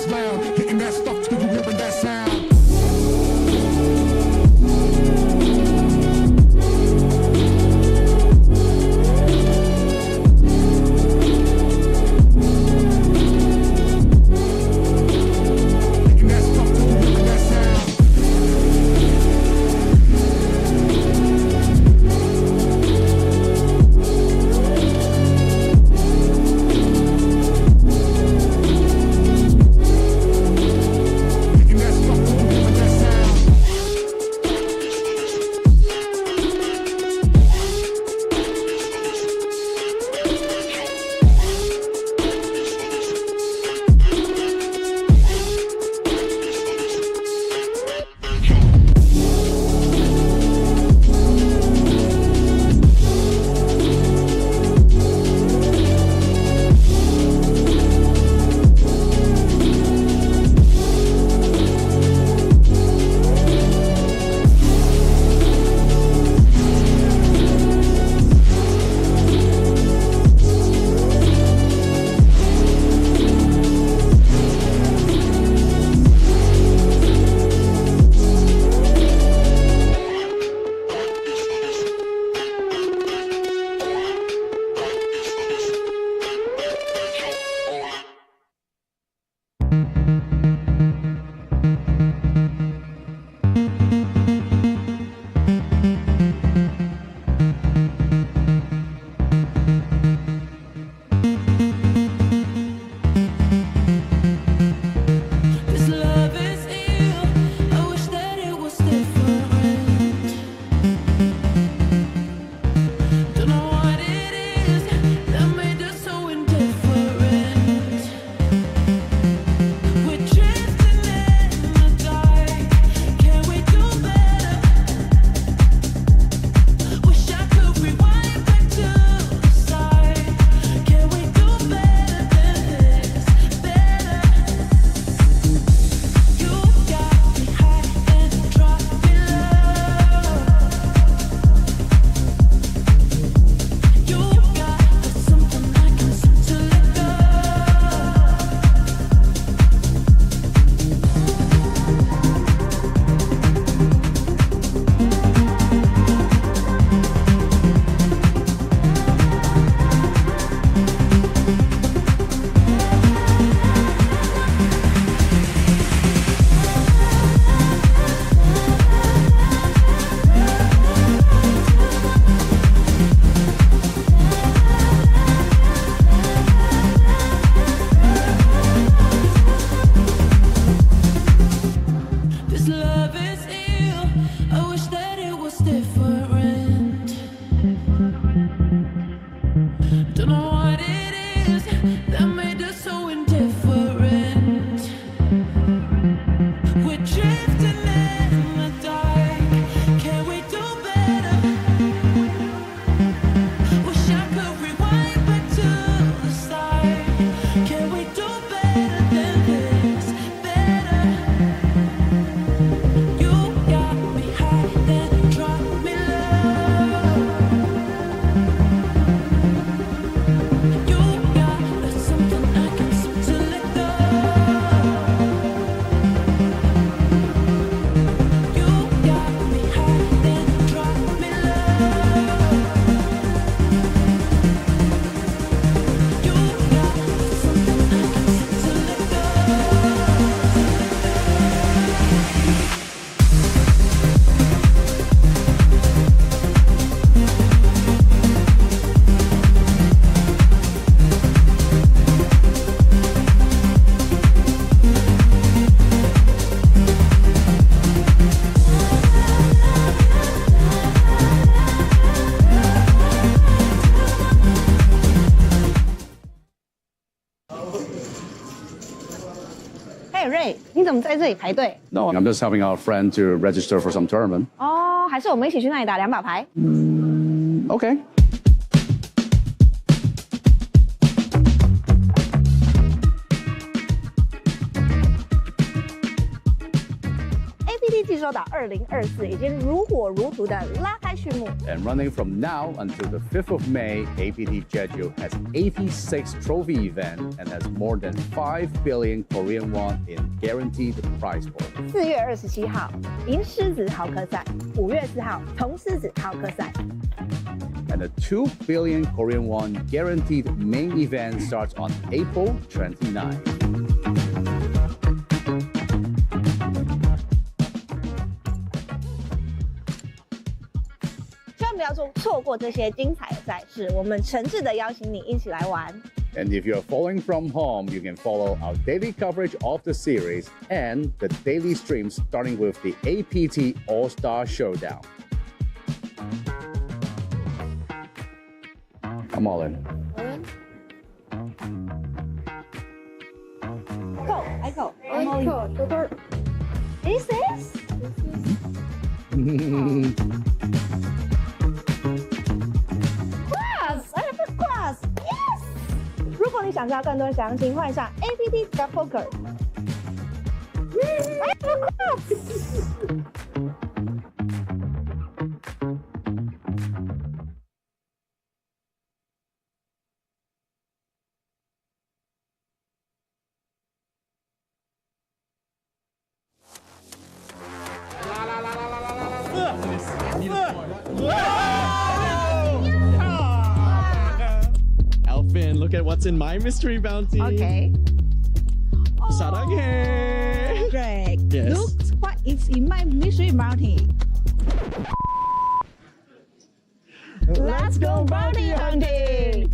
bass loud, hitting that stuff till you hearing that sound. Hey Ray，你怎么在这里排队？ No, I'm just helping our friend to register for some tournament. 哦，还是我们一起去那里打2把牌Okay.？APT 技术手岛2024已经如火如荼的拉开序幕。And running from now until the 5th of May, APT Jeju has 86 trophy event and has more than 5 billion Korean won in guaranteed prize pool. 4月27号银狮子豪客赛，5月4号铜狮子豪客赛。And the 2 billion Korean won guaranteed main event starts on April 29. 千万不要错过这些精彩的赛事，我们诚挚的邀请你一起来玩。And if you're following from home, you can follow our daily coverage of the series and the daily streams starting with the APT All-Star Showdown. I'm all in. I go. I'm all in. This is? Class! I have a class! Yes! 如果你想知道更多详情，欢迎上 APT Poker。I have a class! Alvin, look at what's in my mystery bounty. Okay. Sarage. Greg, Yes. look what is in my mystery bounty. Let's go bounty hunting!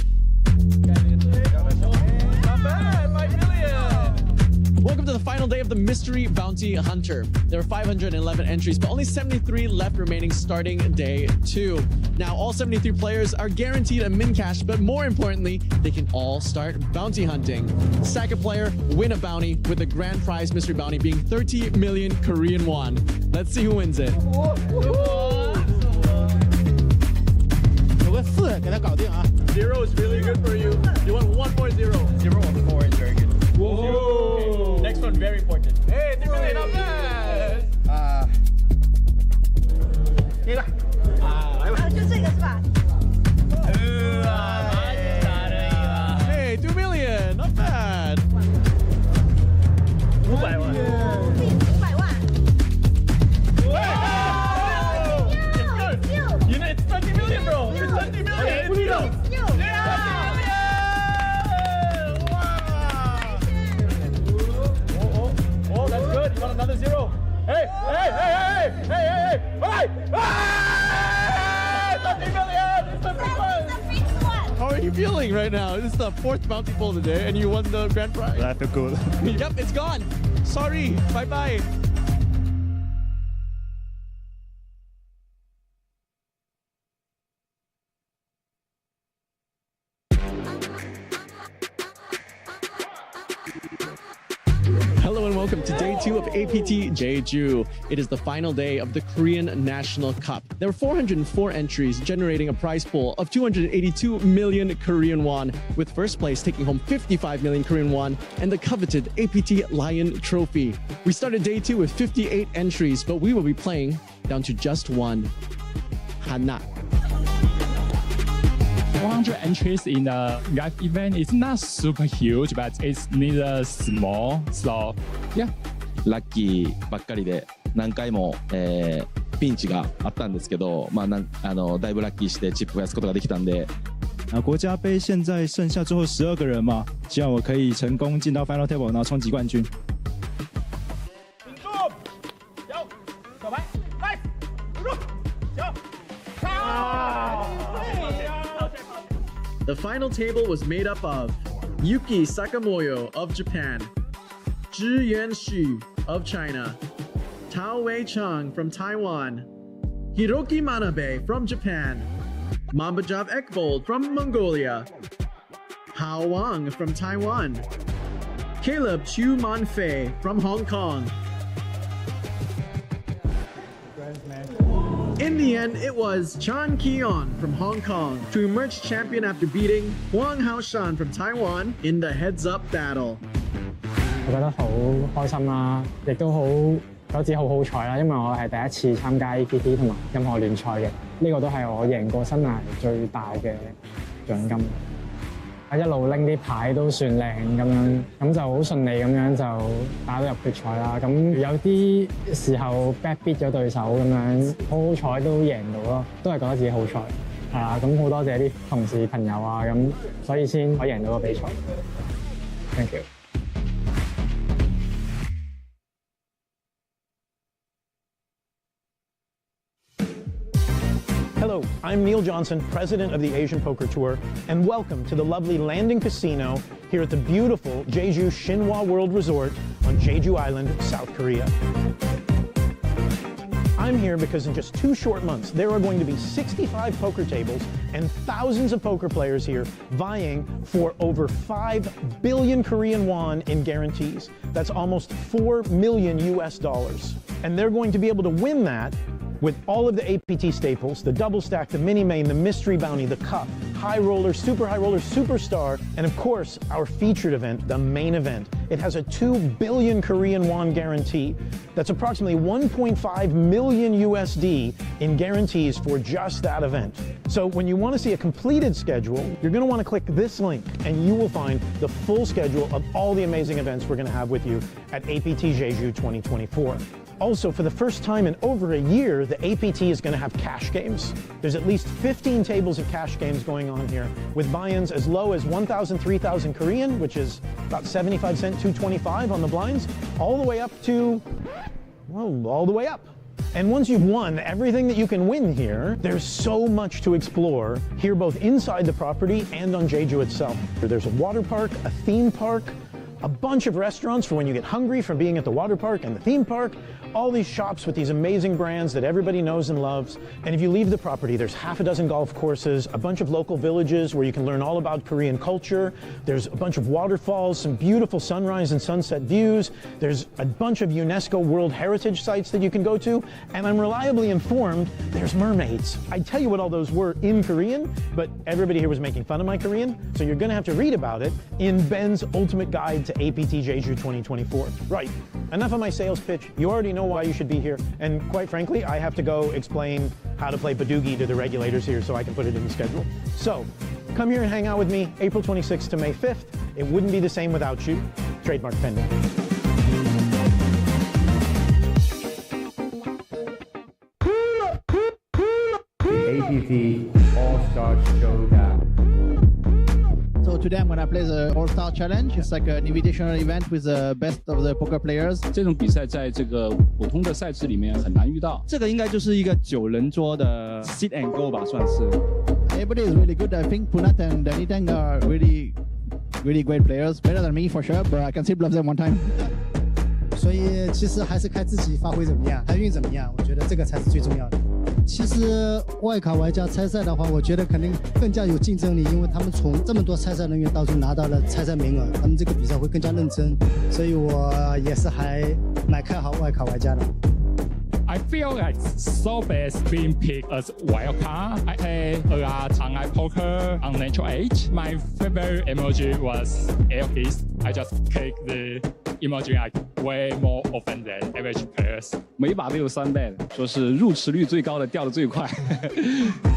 Not bad, 5 million. Welcome to the final day of the Mystery Bounty Hunter. There are 511 entries, but only 73 left remaining starting day 2. Now, all 73 players are guaranteed a min cash, but more importantly, they can all start bounty hunting. Sack a player, win a bounty, with the grand prize mystery bounty being 30 million Korean won. Let's see who wins it. 有个4给他搞定啊。 Zero is really good for you. You want 1 more 0. 0 on 4 is very good. Whoa. Okay. Next one, very important. Hey, 3 million, not bad. 这个就这个是吧？ Hey, 2 million, not bad. 500万。 500万。 You know, it's 20 million, bro. It's 20 million. Okay, It's zero. Oh, that's good. You want another 0? Hey, hey, hey, hey, hey, hey, hey, hey! 30 million! It's the big one! How are you feeling right now? This is the 4th bounty pull of the day, and you won the grand prize. I feel good. Yep, it's gone. Sorry. Bye-bye. Hello and welcome to day 2 of APT Jeju. It is the final day of the Korean National Cup. There were 404 entries, generating a prize pool of 282 million Korean won, with first place taking home 55 million Korean won and the coveted APT Lion Trophy. We started day 2 with 58 entries, but we will be playing down to just one. Hana. 400 entries in the live event is not super huge, but it's neither small. So, yeah. ラッキーばっかりで何回も、ピンチがあったんですけど、だいぶラッキーしてチップ増やすことができたんで。国家杯现在剩下最后12个人嘛，希望我可以成功进到 Final Table，然后冲击冠军。 The final table was made up of Yuki Sakamoyo of Japan, Zhi Yuanxu of China, Tao Wei Chang from Taiwan, Hiroki Manabe from Japan, Mambajav Ekbold from Mongolia, Hao Wang from Taiwan, Caleb Chu Manfei from Hong Kong. In the end, it was Chan Keon from Hong Kong to emerge champion after beating Huang Haoshan from Taiwan in the heads-up battle. 我覺得好開心啦，亦都好覺得自己好彩啦，因為我係第一次參加 APT 同埋任何聯賽嘅，呢個都係我贏過生涯最大嘅獎金。一路拎啲牌都算靚咁樣，咁就好順利咁樣就打到入決賽啦。咁有啲時候 back beat 咗對手咁樣，好彩都贏到咯，都係覺得自己好彩。係啊，咁好多謝啲同事朋友啊，咁所以先可以贏到個比賽。Thank you。Hello, I'm Neil Johnson, president of the Asian Poker Tour, and welcome to the lovely Landing Casino here at the beautiful Jeju Shinhwa World Resort on Jeju Island, South Korea. I'm here because in just 2 short months, there are going to be 65 poker tables and thousands of poker players here vying for over 5 billion Korean won in guarantees. That's almost $4 million US. And they're going to be able to win that with all of the APT staples, the double stack, the mini main, the mystery bounty, the cup, high roller, super superstar, and of course, our featured event, the main event. It has a 2 billion Korean won guarantee. That's approximately 1.5 million USD in guarantees for just that event. So when you want to see a completed schedule, you're going to want to click this link and you will find the full schedule of all the amazing events we're going to have with you at APT Jeju 2024. Also, for the first time in over a year, the APT is going to have cash games. There's at least 15 tables of cash games going on here, with buy-ins as low as 1,000, 3,000 Korean, which is about 75 cent, 225 on the blinds, all the way up to, well, all the way up. And once you've won everything that you can win here, there's so much to explore here, both inside the property and on Jeju itself. There's a water park, a theme park, a bunch of restaurants for when you get hungry from being at the water park and the theme park, all these shops with these amazing brands that everybody knows and loves. And if you leave the property, there's half a dozen golf courses, a bunch of local villages where you can learn all about Korean culture. There's a bunch of waterfalls, some beautiful sunrise and sunset views. There's a bunch of UNESCO World Heritage sites that you can go to. And I'm reliably informed there's mermaids. I'd tell you what all those were in Korean, but everybody here was making fun of my Korean. So you're gonna have to read about it in Ben's Ultimate Guide to APT Jeju 2024. Right, enough of my sales pitch. You already know why you should be here. And quite frankly, I have to go explain how to play Badoogie to the regulators here so I can put it in the schedule. So come here and hang out with me April 26th to May 5th. It wouldn't be the same without you. Trademark pending. The APT All-Star Showdown. So today I'm gonna play the All-Star Challenge. It's like an invitational event with the best of the poker players. 这种比赛在这个普通的赛制里面很难遇到。这个应该就是一个9人桌的 sit and go 吧，算是。Everybody is really good. I think Punat and N8TW are really great players. Better than me for sure, but I can still bluff them one time. 所以其实还是看自己发挥怎么样，财运怎么样，我觉得这个才是最重要的。其实外卡玩家参赛的话，我觉得肯定更加有竞争力，因为他们从这么多参赛人员当中拿到了参赛名额，他们这个比赛会更加认真，所以我也是还蛮看好外卡玩家的。I feel like so best being picked as wildcard. I play a lot Shanghai poker on natural age. My favorite emoji was airpiece. I just click the emoji like way more often than average players. 每一把都有3 bet， 说是入池率最高的，掉的最快。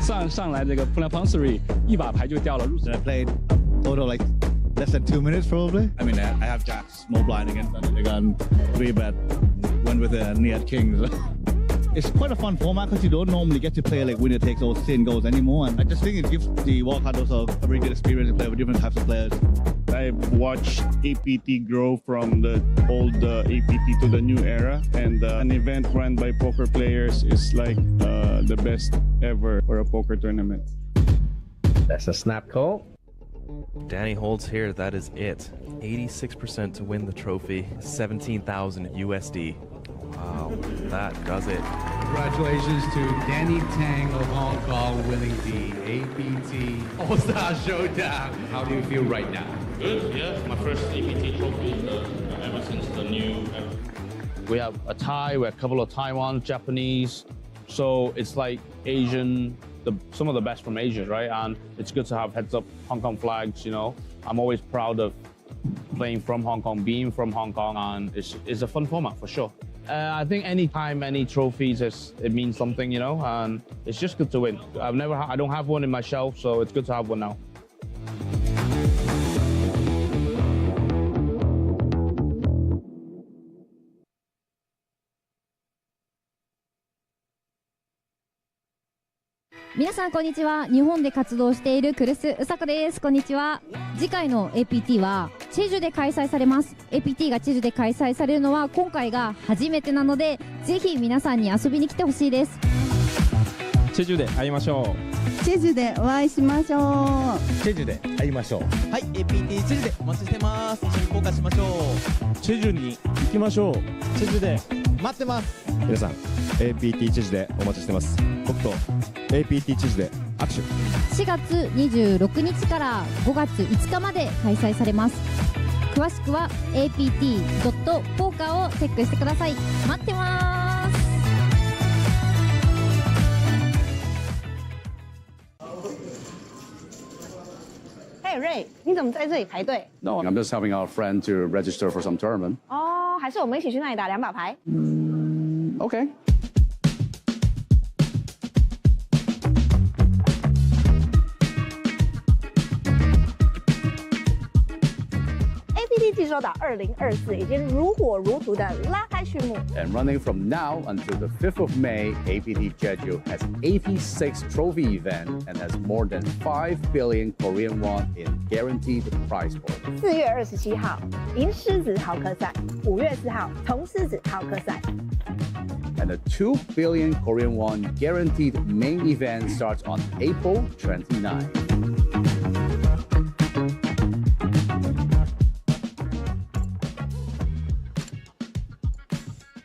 上来这个 Punat Pansori 一把牌就掉了入池。I played total like less than 2 minutes probably. I mean, I have jacks, small blind against them. They got 3 bet, went with a N8 King. It's quite a fun format because you don't normally get to play like winner takes all 10 goals anymore. And I just think it gives the wildcard also a very good experience to play with different types of players. I've watched APT grow from the old APT to the new era, and an event run by poker players is like the best ever for a poker tournament. That's a snap call. Danny holds here, that is it. 86% to win the trophy, 17,000 USD. Wow, that does it. Congratulations to Danny Tang of Hong Kong winning the APT All-Star Showdown. How do you feel right now? Good, yeah. My first APT trophy ever since the new era. We have a Thai, we have a couple of Taiwan, Japanese. So it's like Asian, some of the best from Asia, right? And it's good to have heads up Hong Kong flags, you know. I'm always proud of playing from Hong Kong, being from Hong Kong, and it's a fun format for sure. I think anytime, any trophies, it means something, you know, and it's just good to win. I don't have one in my shelf, so it's good to have one now.皆さんこんにちは。日本で活動しているクルスうさこです。こんにちは。次回の APT はチェジュで開催されます。 APT がチェジュで開催されるのは今回が初めてなので、ぜひ皆さんに遊びに来てほしいです。チェジュで会いましょう。チェジュでお会いしましょう。チェジュで会いましょう。はい、APT チェジュでお待ちしてます。一緒に効果しましょう。チェジュに行きましょう。チェジュで待ってます。皆さん APT チェジュでお待ちしてます。僕と APT チェジュで握手。4月26日から5月5日まで開催されます。詳しくは apt.poker をチェックしてください。待ってます。Hey Ray， 你怎么在这里排队？ No, I'm just helping our friend to register for some tournament. 哦，还是我们一起去那里打2把牌Okay. APT 济州岛2024已经如火如荼的拉开序幕。 And running from now until the 5th of May, APT Jeju has 86 trophy event and has more than 5 billion Korean won in guaranteed prize pool. 4月27号银狮子豪客赛，5月4号铜狮子豪客赛。 And the 2 billion Korean won guaranteed main event starts on April 29.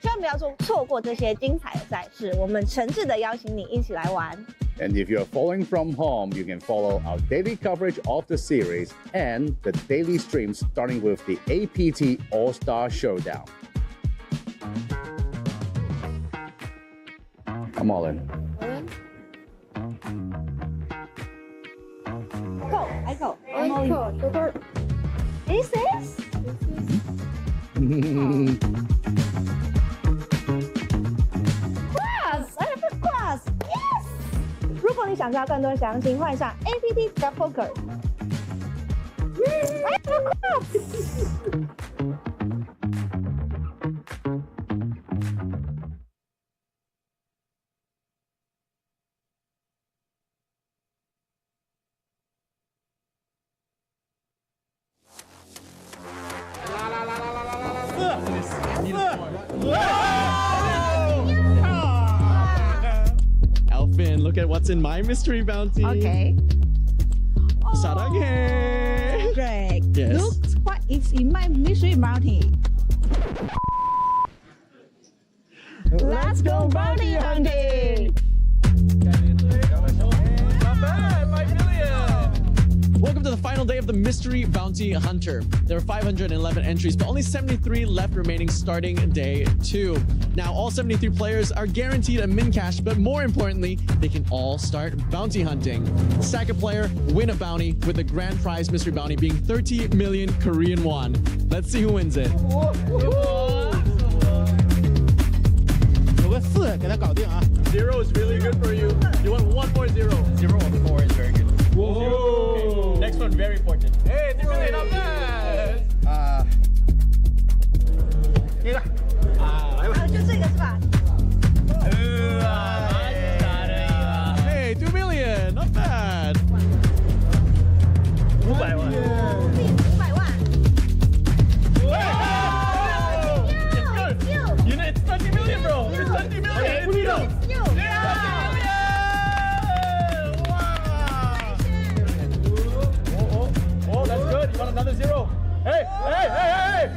千万不要错过这些精彩的赛事，我们诚挚的邀请你一起来玩。 And if you're following from home, you can follow our daily coverage of the series and the daily streams starting with the APT All-Star Showdown. I'm all in. I go. I'm all in. Is this? Class! I have a class! Yes! 如果你想知道更多详情，欢迎上 APT Poker。I have a class! Alvin, look at what's in my mystery bounty. Okay. Sarage. Greg, Yes. look what is in my mystery bounty. Let's go bounty hunting! Welcome to the final day of the Mystery Bounty Hunter. There are 511 entries, but only 73 left remaining starting day 2. Now, all 73 players are guaranteed a min cash, but more importantly, they can all start bounty hunting. Sack a player, win a bounty, with the grand prize mystery bounty being 30 million Korean won. Let's see who wins it. 有个4给他搞定啊。 0 is really good for you. You want 1 more 0. 0 on 4 is very good. Whoa. Okay. Next one, very important. Hey, 3 million, not bad. 这个就这个是吧？ Hey, 2 million, not bad. 500万。 500万。 You know, it's 30 million, bro. It's 30 million. It's you. Oh, that's good. You want another 0? Hey! Hey!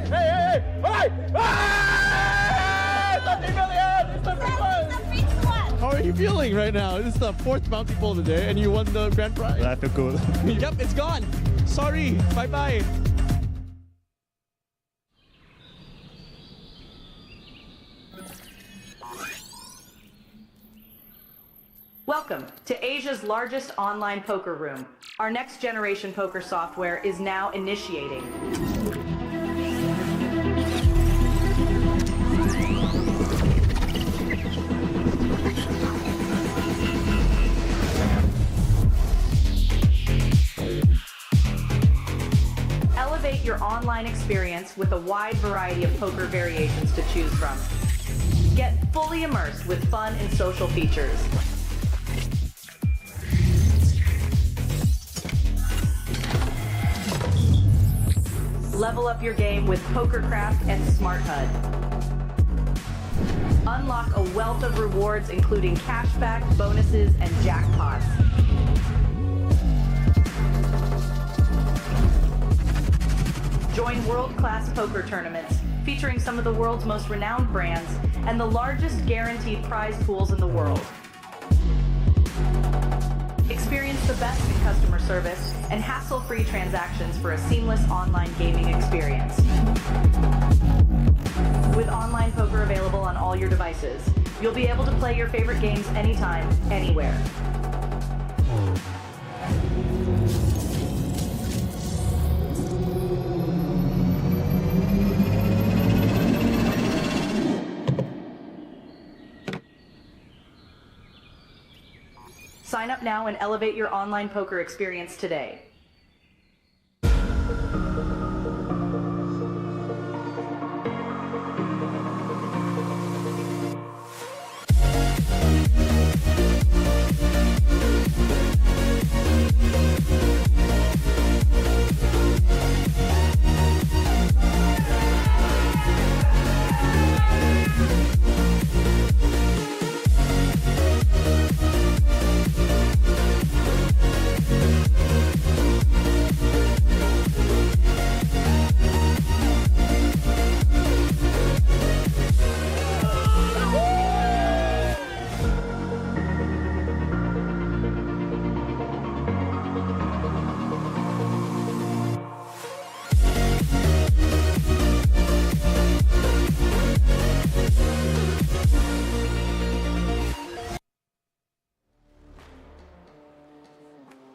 30 million! It's the big one! How are you feeling right now? This is the 4th bounty pull of the day, and you won the grand prize. I feel cool. Yep, it's gone. Sorry. Bye-bye. Welcome to Asia's largest online poker room. Our next generation poker software is now initiating. online experience with a wide variety of poker variations to choose from. Get fully immersed with fun and social features. Level up your game with PokerCraft and Smart HUD. Unlock a wealth of rewards including cashback, bonuses, and jackpots. Join world-class poker tournaments featuring some of the world's most renowned brands and the largest guaranteed prize pools in the world. Experience the best in customer service and hassle-free transactions for a seamless online gaming experience. With online poker available on all your devices, you'll be able to play your favorite games anytime, anywhere. Sign up now and elevate your online poker experience today.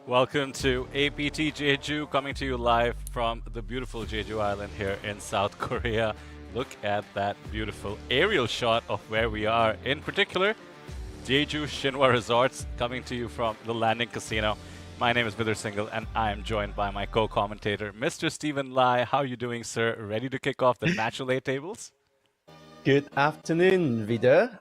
Welcome to APT Jeju, coming to you live from the beautiful Jeju Island here in South Korea. Look at that beautiful aerial shot of where we are. In particular, Jeju Shinhwa Resorts, coming to you from the Landing Casino. My name is Vidar Singhal, and I am joined by my co-commentator, Mr. Stephen Lai. How are you doing, sir? Ready to kick off the Natural 8 tables? Good afternoon, Vidar.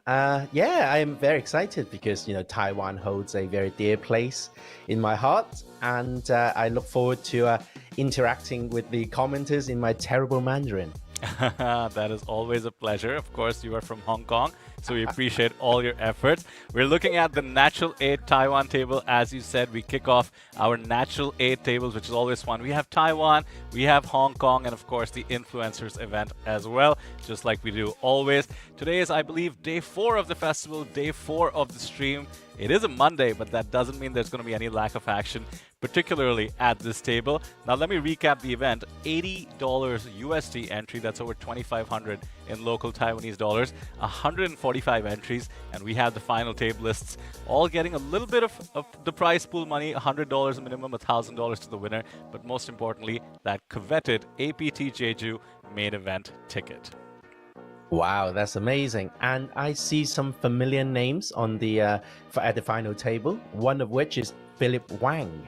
Yeah, I am very excited because, Taiwan holds a very dear place in my heart. And I look forward to interacting with the commenters in my terrible Mandarin. That is always a pleasure. Of course, you are from Hong Kong, so we appreciate all your efforts. We're looking at the Natural 8 Taiwan table. As you said, we kick off our Natural 8 tables, which is always fun. We have Taiwan, we have Hong Kong, and of course the Influencers event as well, just like we do always. Today is, I believe, day 4 of the festival, day 4 of the stream. It is a Monday, but that doesn't mean there's going to be any lack of action, particularly at this table. Now, let me recap the event. $80 USD entry, that's over 2,500 in local Taiwanese dollars, 145 entries, and we have the final table lists, all getting a little bit of the prize pool money, $100 minimum, $1,000 to the winner, but most importantly, that coveted APT Jeju main event ticket. Wow, that's amazing. And I see some familiar names on the at the final table, one of which is Philip Wang.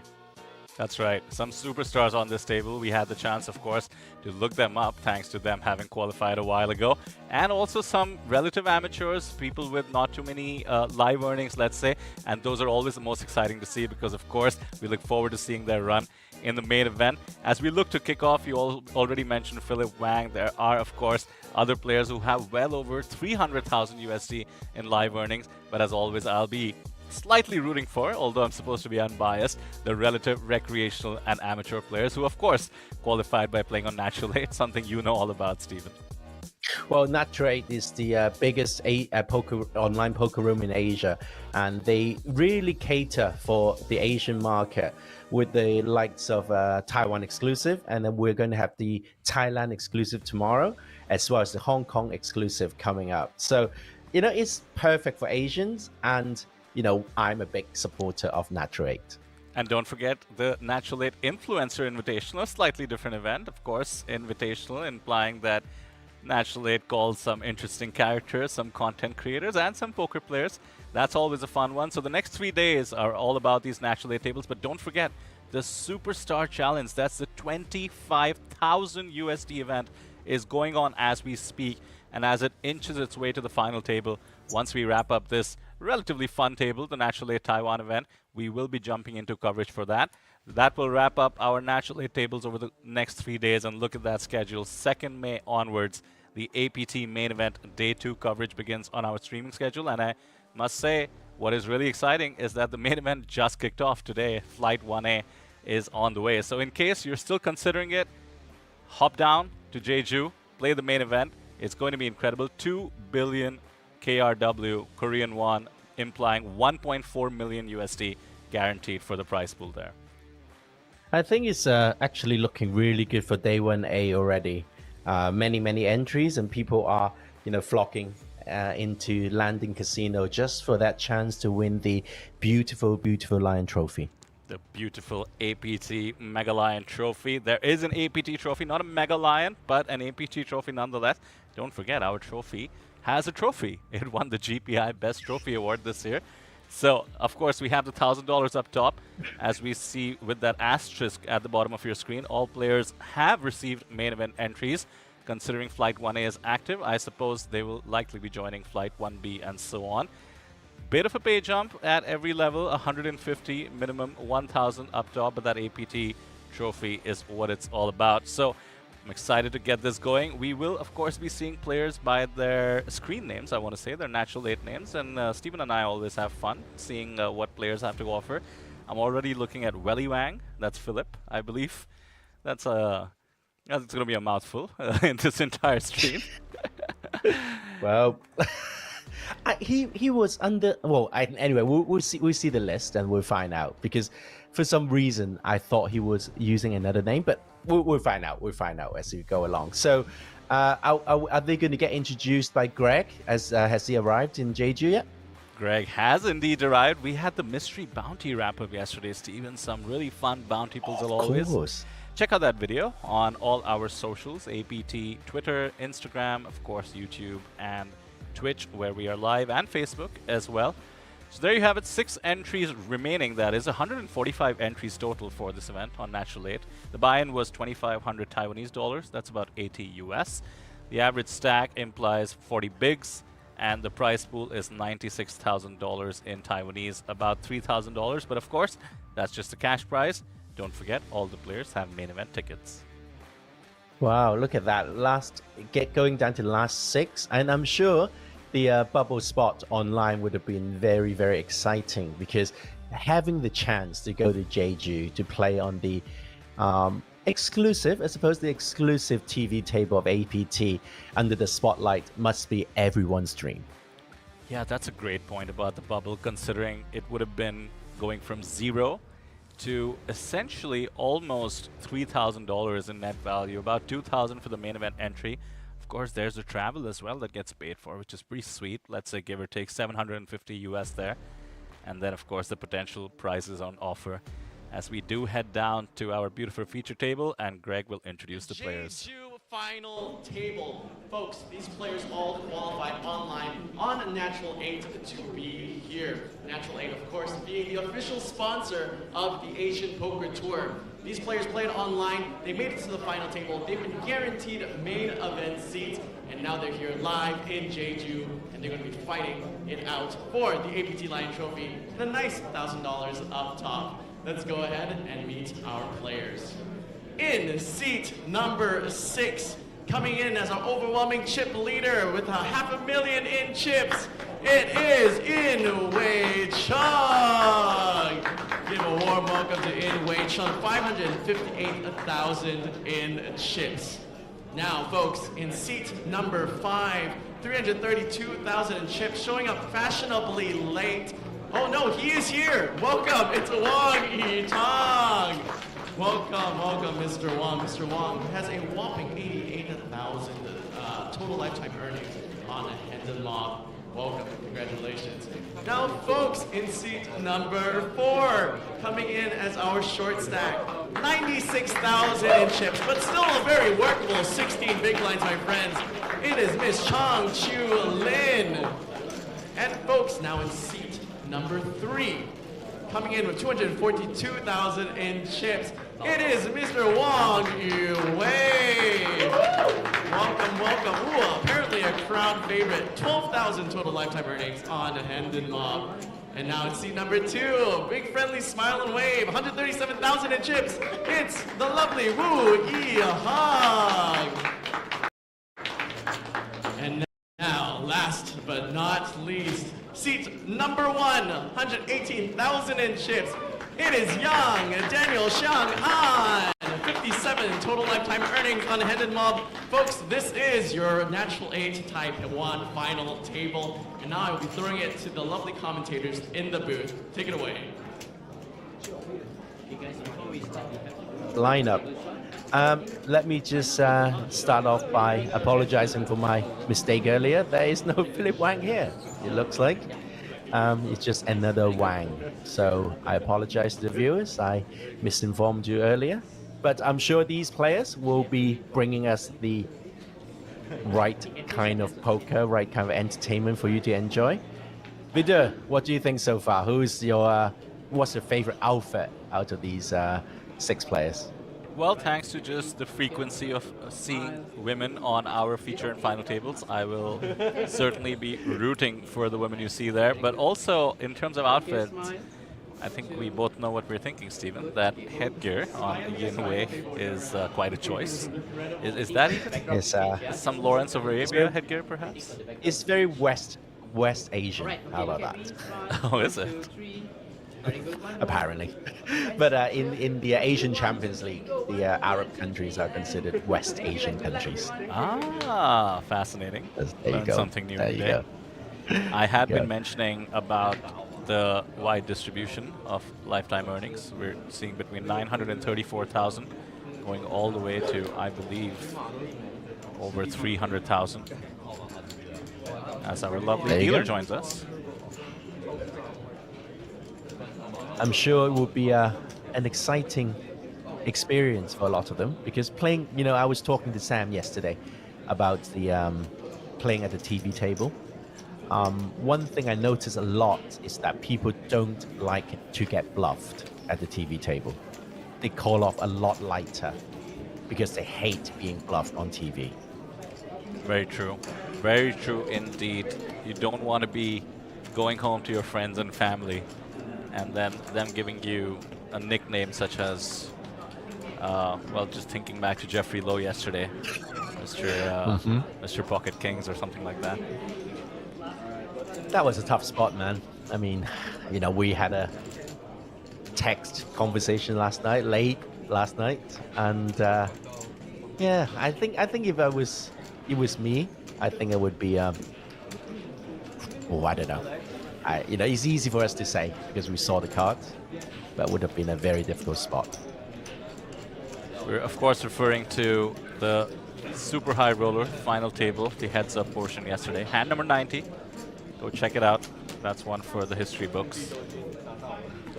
That's right. Some superstars on this table. We had the chance, of course, to look them up thanks to them having qualified a while ago. And also some relative amateurs, people with not too many live earnings, let's say. And those are always the most exciting to see because, of course, we look forward to seeing their run in the main event. As we look to kick off, you already mentioned Philip Wang. There are, of course, other players who have well over 300,000 USD in live earnings. But as always, I'll be slightly rooting for, although I'm supposed to be unbiased, the relative recreational and amateur players who, of course, qualified by playing on Natural 8, something you know all about, Stephen. Well, Natural 8 is the biggest online poker room in Asia, and they really cater for the Asian market with the likes of Taiwan exclusive, and then we're going to have the Thailand exclusive tomorrow, as well as the Hong Kong exclusive coming up. So, it's perfect for Asians, and I'm a big supporter of Natural 8. And don't forget the Natural 8 Influencer Invitational, a slightly different event, of course, invitational, implying that Natural 8 calls some interesting characters, some content creators, and some poker players. That's always a fun one. So the next 3 days are all about these Natural 8 tables, but don't forget, the Superstar Challenge. That's the 25,000 USD event is going on as we speak. And as it inches its way to the final table, once we wrap up this relatively fun table, the Natural 8 Taiwan event, we will be jumping into coverage for that. That will wrap up our Natural 8 tables over the next 3 days. And look at that schedule. 2nd May onwards, the APT main event Day 2 coverage begins on our streaming schedule. And I must say, what is really exciting is that the main event just kicked off today. Flight 1A is on the way. So in case you're still considering it, hop down to Jeju, play the main event. It's going to be incredible. 2 billion KRW, Korean won, implying 1.4 million USD guaranteed for the prize pool there. I think it's actually looking really good for Day 1A already. Many entries, and people are, flocking into Landing Casino just for that chance to win the beautiful Lion Trophy. The beautiful APT Mega Lion Trophy. There is an APT trophy, not a Mega Lion, but an APT trophy nonetheless. Don't forget, our trophy has a trophy. It won the GPI Best Trophy Award this year. So, of course, we have the $1,000 up top. As we see with that asterisk at the bottom of your screen, all players have received main event entries. Considering Flight 1A is active, I suppose they will likely be joining Flight 1B and so on. Bit of a pay jump at every level, 150 minimum, 1,000 up top, but that APT trophy is what it's all about. So I'm excited to get this going. We will, of course, be seeing players by their screen names, I want to say, their Natural 8 names. And Stephen and I always have fun seeing what players have to offer. I'm already looking at Welly Wang. That's Philip, I believe. That's going to be a mouthful in this entire stream. Well, he was under. Well, anyway, we'll see the list and we'll find out, because for some reason I thought he was using another name, but we'll find out. We'll find out as we go along. So, are they going to get introduced by Greg? Has he arrived in Jeju yet? Greg has indeed arrived. We had the mystery bounty wrap-up yesterday, Steven. Some really fun bounty pulls as always. Of course. Check out that video on all our socials, APT, Twitter, Instagram, of course, YouTube, and Twitch, where we are live, and Facebook as well. So there you have it, 6 entries remaining. That is 145 entries total for this event on Natural 8. The buy-in was 2,500 Taiwanese dollars. That's about 80 US. The average stack implies 40 bigs, and the prize pool is $96,000 in Taiwanese, about $3,000. But of course, that's just the cash prize. Don't forget, all the players have main event tickets. Wow, look at that. Going down to the last 6. And I'm sure the bubble spot online would have been very, very exciting, because having the chance to go to Jeju to play on the exclusive TV table of APT under the spotlight must be everyone's dream. Yeah, that's a great point about the bubble, considering it would have been going from 0 to essentially almost $3,000 in net value, about $2,000 for the main event entry. Of course, there's the travel as well that gets paid for, which is pretty sweet. Let's say give or take 750 US there. And then, of course, the potential prizes on offer as we do head down to our beautiful feature table, and Greg will introduce the players. Final table. Folks, these players all qualified online on Natural 8 to be here. Natural 8, of course, being the official sponsor of the Asian Poker Tour. These players played online, they made it to the final table, they've been guaranteed main event seats, and now they're here live in Jeju, and they're going to be fighting it out for the APT Lion Trophy and a nice $1,000 up top. Let's go ahead and meet our players. In seat number 6, coming in as our overwhelming chip leader with $500,000 in chips, it is In-Wei Chung. Give a warm welcome to In-Wei Chung, 558,000 in chips. Now, folks, in seat number 5, 332,000 in chips, showing up fashionably late. Oh no, he is here. Welcome, it's Wang Yitang. Welcome, Mr. Wang. Mr. Wang has a whopping 88,000 total lifetime earnings on a Hendon Mob. Welcome, congratulations. Now, folks, in seat number 4, coming in as our short stack, 96,000 in chips, but still a very workable 16 big blinds, my friends. It is Miss Chang Chu Lin. And folks, now in seat number 3, coming in with 242,000 in chips. It is Mr. Wang Yuwei. Welcome, welcome. Ooh, apparently a crowd favorite. 12,000 total lifetime earnings on Hendon Mob. And now it's seat number 2. Big friendly smile and wave. 137,000 in chips. It's the lovely Wu Yi-hong. And now, last but not least, seat number 1. 118,000 in chips. It is young Daniel Xiang-an. 57 total lifetime earnings on Hendon Mob. Folks, this is your Natural 8 Taiwan final table. And now I will be throwing it to the lovely commentators in the booth. Take it away. Lineup. Let me just start off by apologizing for my mistake earlier. There is no Philip Wang here, it looks like. It's just another Wang. So I apologize to the viewers. I misinformed you earlier. But I'm sure these players will be bringing us the right kind of poker, right kind of entertainment for you to enjoy. Vidya, what do you think so far? What's your favorite outfit out of these 6 players? Well, thanks to just the frequency of seeing women on our feature and final tables, I will certainly be rooting for the women you see there. But also, in terms of outfits, I think we both know what we're thinking, Stephen. That headgear on Yin Wei is quite a choice. Is that even some Lawrence of Arabia headgear, perhaps? It's very West Asian. How about that? Oh, is it? Apparently. But in the Asian Champions League, the Arab countries are considered West Asian countries. Ah, fascinating. There you Learned go. something new There you today. go. I had been mentioning about the wide distribution of lifetime earnings. We're seeing between 934,000 going all the way to, I believe, over 300,000. As our lovely dealer joins us. I'm sure it will be an exciting experience for a lot of them because playing, I was talking to Sam yesterday about the playing at the TV table. One thing I notice a lot is that people don't like to get bluffed at the TV table. They call off a lot lighter because they hate being bluffed on TV. Very true. Very true indeed. You don't want to be going home to your friends and family and then them giving you a nickname such as, well, just thinking back to Jeffrey Lowe yesterday, Mr. Pocket Kings or something like that. That was a tough spot, man. I mean, we had a text conversation late last night, and yeah, I think if it was me, I think it would be I don't know. It's easy for us to say because we saw the cards, but it would have been a very difficult spot. We're of course referring to the super high roller final table, the heads up portion yesterday. Hand number 90. Go check it out. That's one for the history books.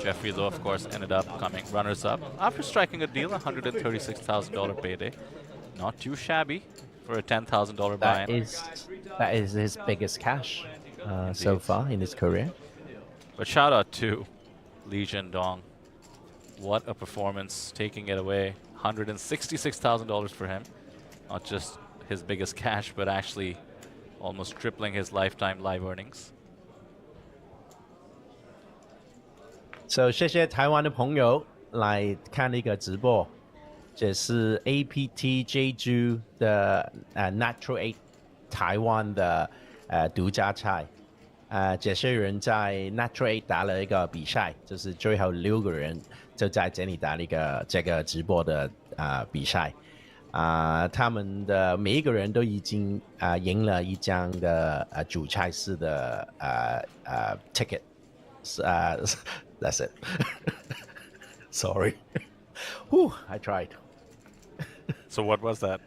Jeffrey Lowe, of course, ended up coming runners-up after striking a deal, $136,000 payday. Not too shabby for a $10,000 buy-in. That is his biggest cash so far in his career. But shout out to Li Zhendong. What a performance, taking it away. $166,000 for him. Not just his biggest cash, but actually almost tripling his lifetime live earnings. So 谢谢台湾的朋友来看这个直播，这是 APT Jeju 的Natural 8台湾的独家菜。这些人在 Natural 8打了一个比赛，就是最后6个人就在这里打了这个直播的比赛。他们的每一个人都已经赢了一张的主菜式的ticket。That's it. Sorry. Whew, I tried. So what was that?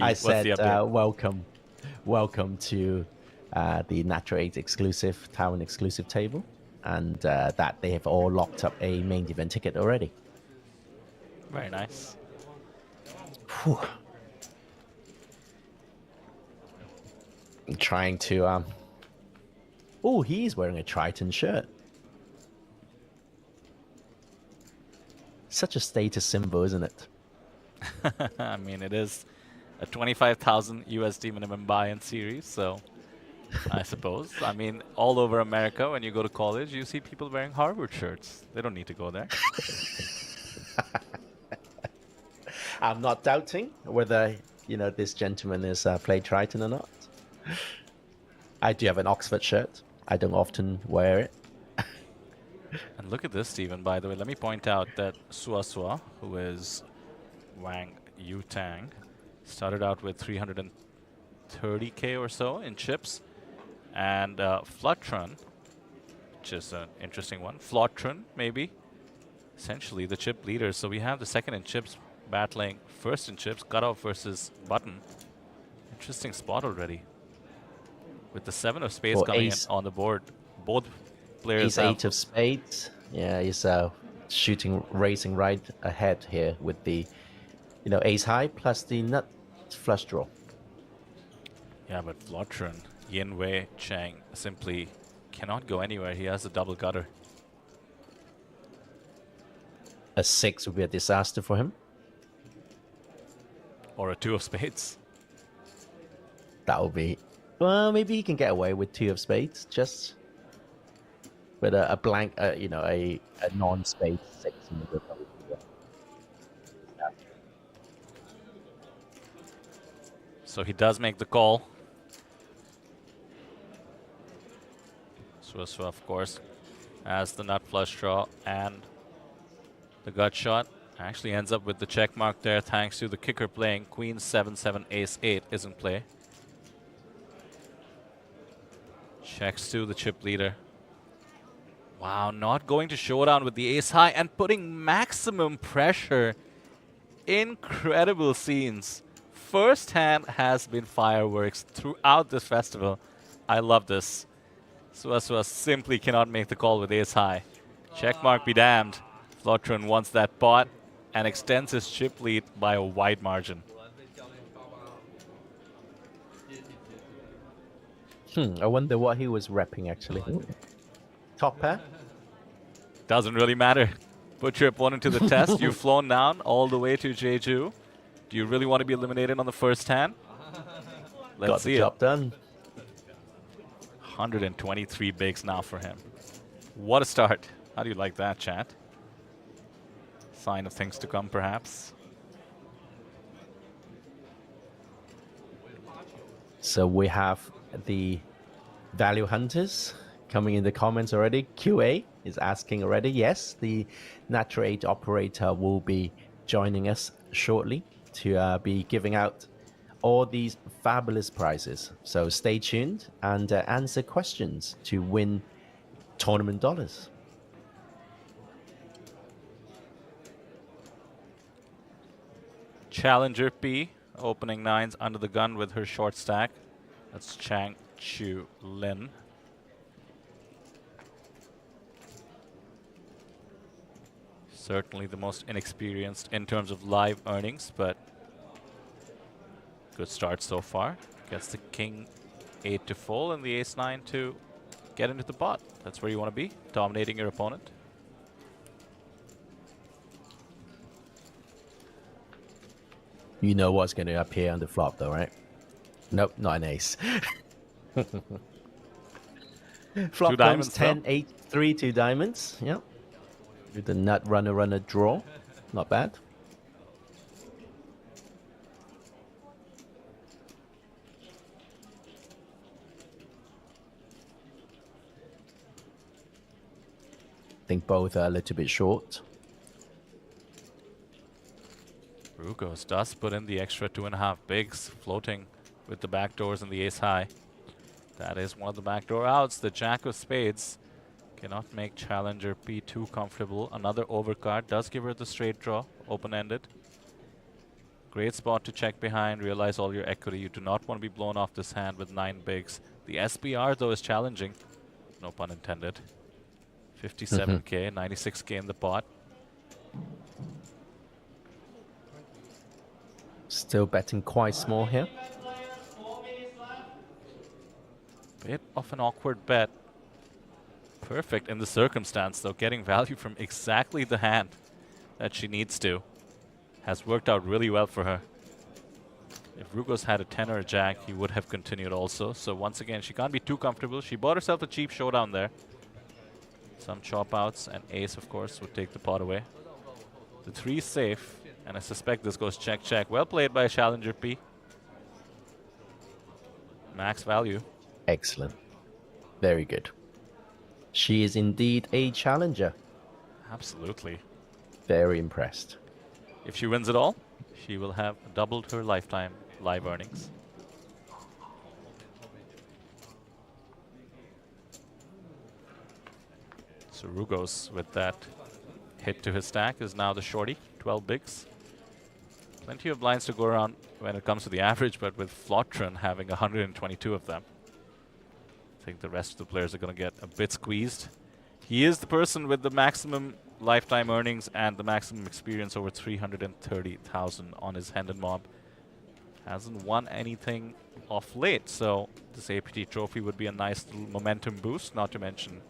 I said welcome to the Natural 8 exclusive, Taiwan exclusive table, and that they have all locked up a main event ticket already. Very nice. Whew. I'm trying to... Oh, he's wearing a Triton shirt. Such a status symbol, isn't it? I mean, it is a 25,000 USD minimum buy-in series, so I suppose. I mean, all over America, when you go to college, you see people wearing Harvard shirts. They don't need to go there. I'm not doubting whether, this gentleman is played Triton or not. I do have an Oxford shirt. I don't often wear it. And look at this, Stephen, by the way. Let me point out that Suasua, who is Wang Yutang, started out with 330k or so in chips. And Flutron, which is an interesting one. Flotron, maybe. Essentially the chip leader. So we have the second in chips battling first in chips. Cutoff versus Button. Interesting spot already. With the 7 of spades coming in on the board. Both players Ace 8 of spades. Yeah, he's shooting, racing right ahead here with the, ace high plus the nut flush draw. Yeah, but Flotron, Yin Wei Chang simply cannot go anywhere. He has a double gutter. A 6 would be a disaster for him. Or a 2 of spades. That would be... Well, maybe he can get away with 2 of spades, just... With a blank, a non-spade 6 in the group. So he does make the call. Suasua, of course, has the nut flush draw and the gut shot. Actually ends up with the check mark there thanks to the kicker playing. Queen 7-7 ace 8 is in play. Checks to the chip leader. Wow, not going to showdown with the ace high and putting maximum pressure. Incredible scenes. First hand has been fireworks throughout this festival. I love this. Suasua simply cannot make the call with ace high. Checkmark be damned. Flotron wants that pot and extends his chip lead by a wide margin. I wonder what he was repping actually. Top pair? Doesn't really matter. Put your opponent to the test. You've flown down all the way to Jeju. Do you really want to be eliminated on the first hand? Let's see it. Got the job done. 123 bigs now for him. What a start. How do you like that, chat? Sign of things to come, perhaps. So we have the value hunters coming in the comments already. QA is asking already. Yes, the Natural 8 operator will be joining us shortly to be giving out all these fabulous prizes. So stay tuned and answer questions to win tournament dollars. Challenger P opening 9s under the gun with her short stack. That's Chang Chu Lin. Certainly the most inexperienced in terms of live earnings, but good start so far. Gets the king 8 to fold and the ace 9 to get into the pot. That's where you want to be, dominating your opponent. You know what's going to appear on the flop though, right? Nope, not an ace. Flop comes 10, 8, 3, 2 diamonds. Yep. With the nut runner draw. Not bad. I think both are a little bit short. Rugos does put in the extra 2.5 bigs, floating with the backdoors and the ace high. That is one of the backdoor outs. The jack of spades cannot make Challenger P too comfortable. Another overcard does give her the straight draw, open-ended. Great spot to check behind, realize all your equity. You do not want to be blown off this hand with 9 bigs. The SPR though is challenging. No pun intended. 57k, 96k in the pot. Still betting quite small here. Bit of an awkward bet. Perfect in the circumstance though, getting value from exactly the hand that she needs to. Has worked out really well for her. If Rugos had a 10 or a jack, he would have continued also. So once again, she can't be too comfortable. She bought herself a cheap showdown there. Some chop outs, and ace, of course, would take the pot away. The 3 is safe, and I suspect this goes check-check. Well played by Challenger P. Max value. Excellent. Very good. She is indeed a challenger. Absolutely. Very impressed. If she wins it all, she will have doubled her lifetime live earnings. So Rugos, with that hit to his stack, is now the shorty, 12 bigs. Plenty of blinds to go around when it comes to the average, but with Flotron having 122 of them, I think the rest of the players are going to get a bit squeezed. He is the person with the maximum lifetime earnings and the maximum experience, over 330,000 on his Hendon Mob. Hasn't won anything off late, so this APT trophy would be a nice little momentum boost, not to mention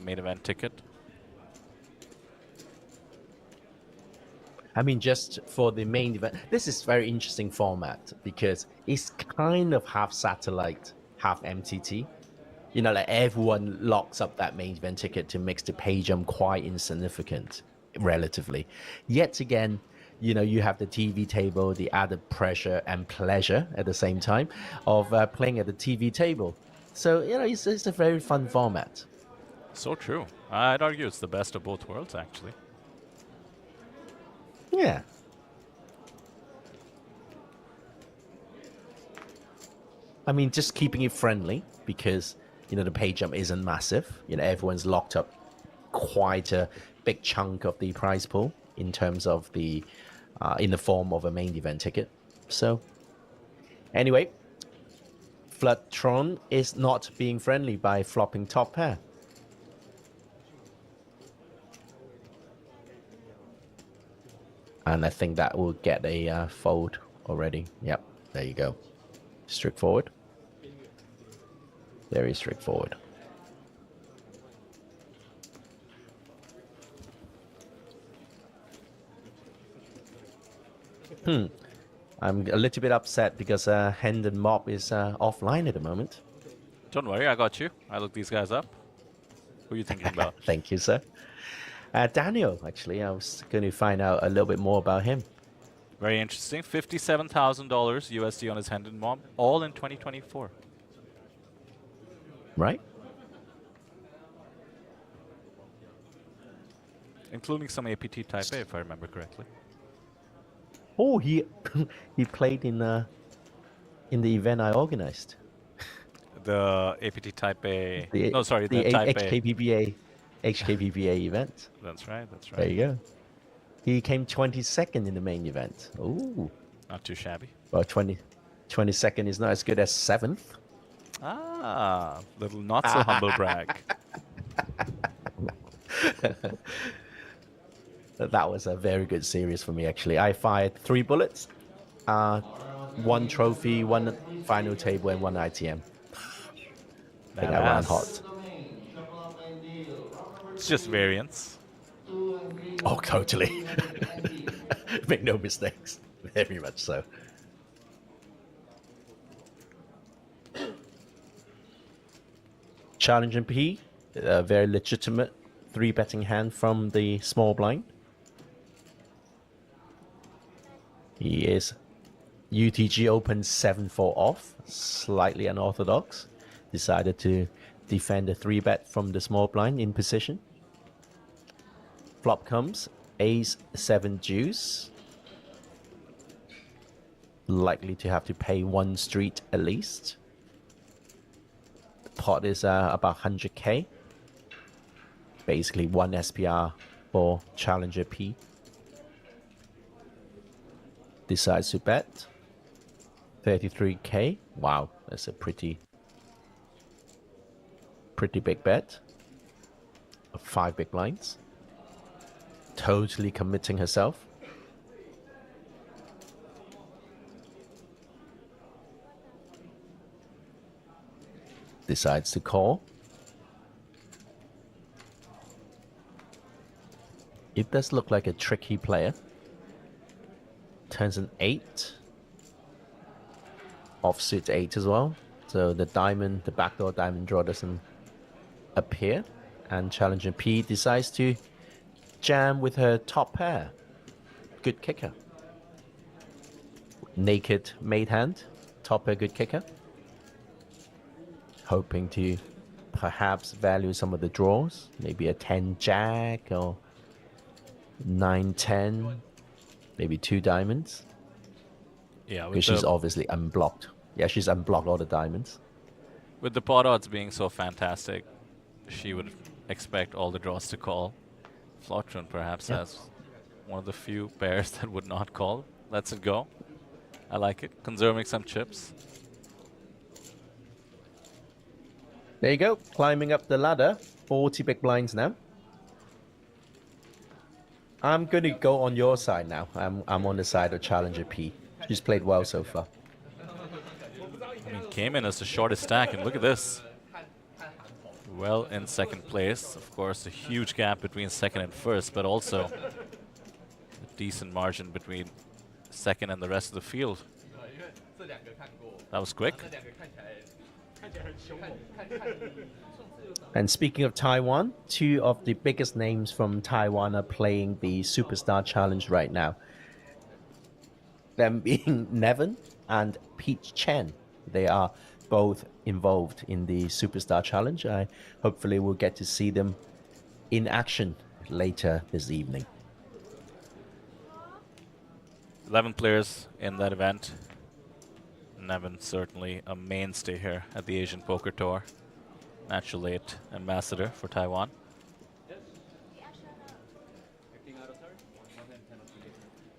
main event ticket. I mean, just for the main event, this is very interesting format because it's kind of half satellite, half MTT. You know, like everyone locks up that main event ticket to make the pay jump quite insignificant, relatively. Yet again, you know, you have the TV table, the added pressure and pleasure at the same time of playing at the TV table. So, you know, it's a very fun format. So true. I'd argue it's the best of both worlds, actually. Yeah. I mean, just keeping it friendly because, you know, the pay jump isn't massive. You know, everyone's locked up quite a big chunk of the prize pool in terms of the, in the form of a main event ticket. So, anyway, Flutron is not being friendly by flopping top pair. And I think that will get a fold already. Yep, there you go. Straightforward. Very straightforward. I'm a little bit upset because Hendon Mob is offline at the moment. Don't worry, I got you. I looked these guys up. Who are you thinking about? Thank you, sir. Daniel, actually, I was going to find out a little bit more about him. Very interesting. $57,000 USD on his Hendon Mob, all in 2024. Right. Including some APT Type A, if I remember correctly. Oh, he played in the event I organized. The APT Type A. The Type A. HKPBA event. That's right, that's right. There you go. He came 22nd in the main event. Ooh. Not too shabby. Well, 22nd is not as good as 7th. Ah, little not so humble brag. That was a very good series for me, actually. I fired 3 bullets, 1 trophy, 1 final table, and 1 ITM. I think I ran hot. It's just variance. Oh, totally. Make no mistakes. Very much so. Challenger P, a very legitimate 3-betting hand from the small blind. He is UTG Open 7-4 off, slightly unorthodox. Decided to defend a 3-bet from the small blind in position. Flop comes Ace 7 deuce. Likely to have to pay 1 street at least. The pot is about 100k. Basically 1 SPR for Challenger P. Decides to bet 33k. Wow, that's a pretty big bet. 5 big blinds. Totally committing herself. Decides to call. It does look like a tricky player. Turns an 8. Offsuit 8 as well. So the diamond, the backdoor diamond draw doesn't appear. And challenger P decides to jam with her top pair. Good kicker. Naked made hand. Top pair, good kicker. Hoping to perhaps value some of the draws. Maybe a 10 jack or 9-10. Maybe 2 diamonds. Yeah, because she's obviously unblocked. Yeah, she's unblocked all the diamonds. With the pot odds being so fantastic, she would expect all the draws to call. Flotron perhaps has one of the few pairs that would not call. Lets it go. I like it. Conserving some chips. There you go. Climbing up the ladder. 40 big blinds now. I'm going to go on your side now. I'm on the side of Challenger P. She's played well so far. I mean, came in as the shortest stack, and look at this. Well in second place. Of course, a huge gap between second and first, but also a decent margin between second and the rest of the field. That was quick. And speaking of Taiwan, 2 of the biggest names from Taiwan are playing the Superstar Challenge right now. Them being Nevin and Peach Chen. They are both involved in the Superstar Challenge. I hopefully will get to see them in action later this evening. 11 players in that event. Nevin certainly a mainstay here at the Asian Poker Tour. Natural 8 ambassador for Taiwan.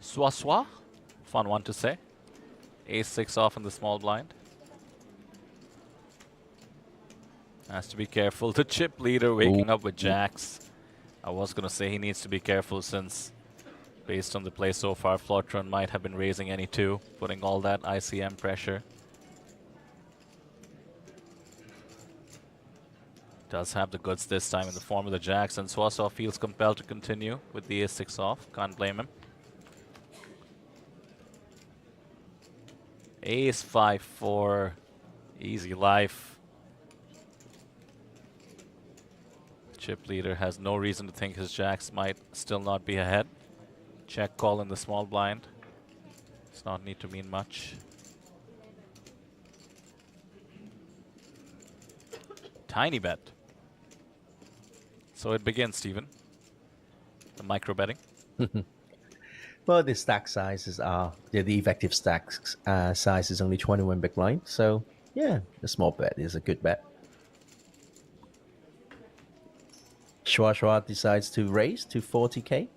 Swaswa, fun one to say. Ace-6 off in the small blind. Has to be careful. The chip leader waking up with jacks. I was going to say he needs to be careful since, based on the play so far, Flotron might have been raising any 2, putting all that ICM pressure. Does have the goods this time in the form of the jacks, and Swaswa feels compelled to continue with the Ace-6 off. Can't blame him. Ace-5-4. Easy life. Chip leader has no reason to think his jacks might still not be ahead. Check call in the small blind. Does not need to mean much. Tiny bet. So it begins, Stephen. The micro betting. Well, the stack sizes are, the effective stack size is only 21 big blind. So, yeah, a small bet is a good bet. Shua decides to raise to 40k.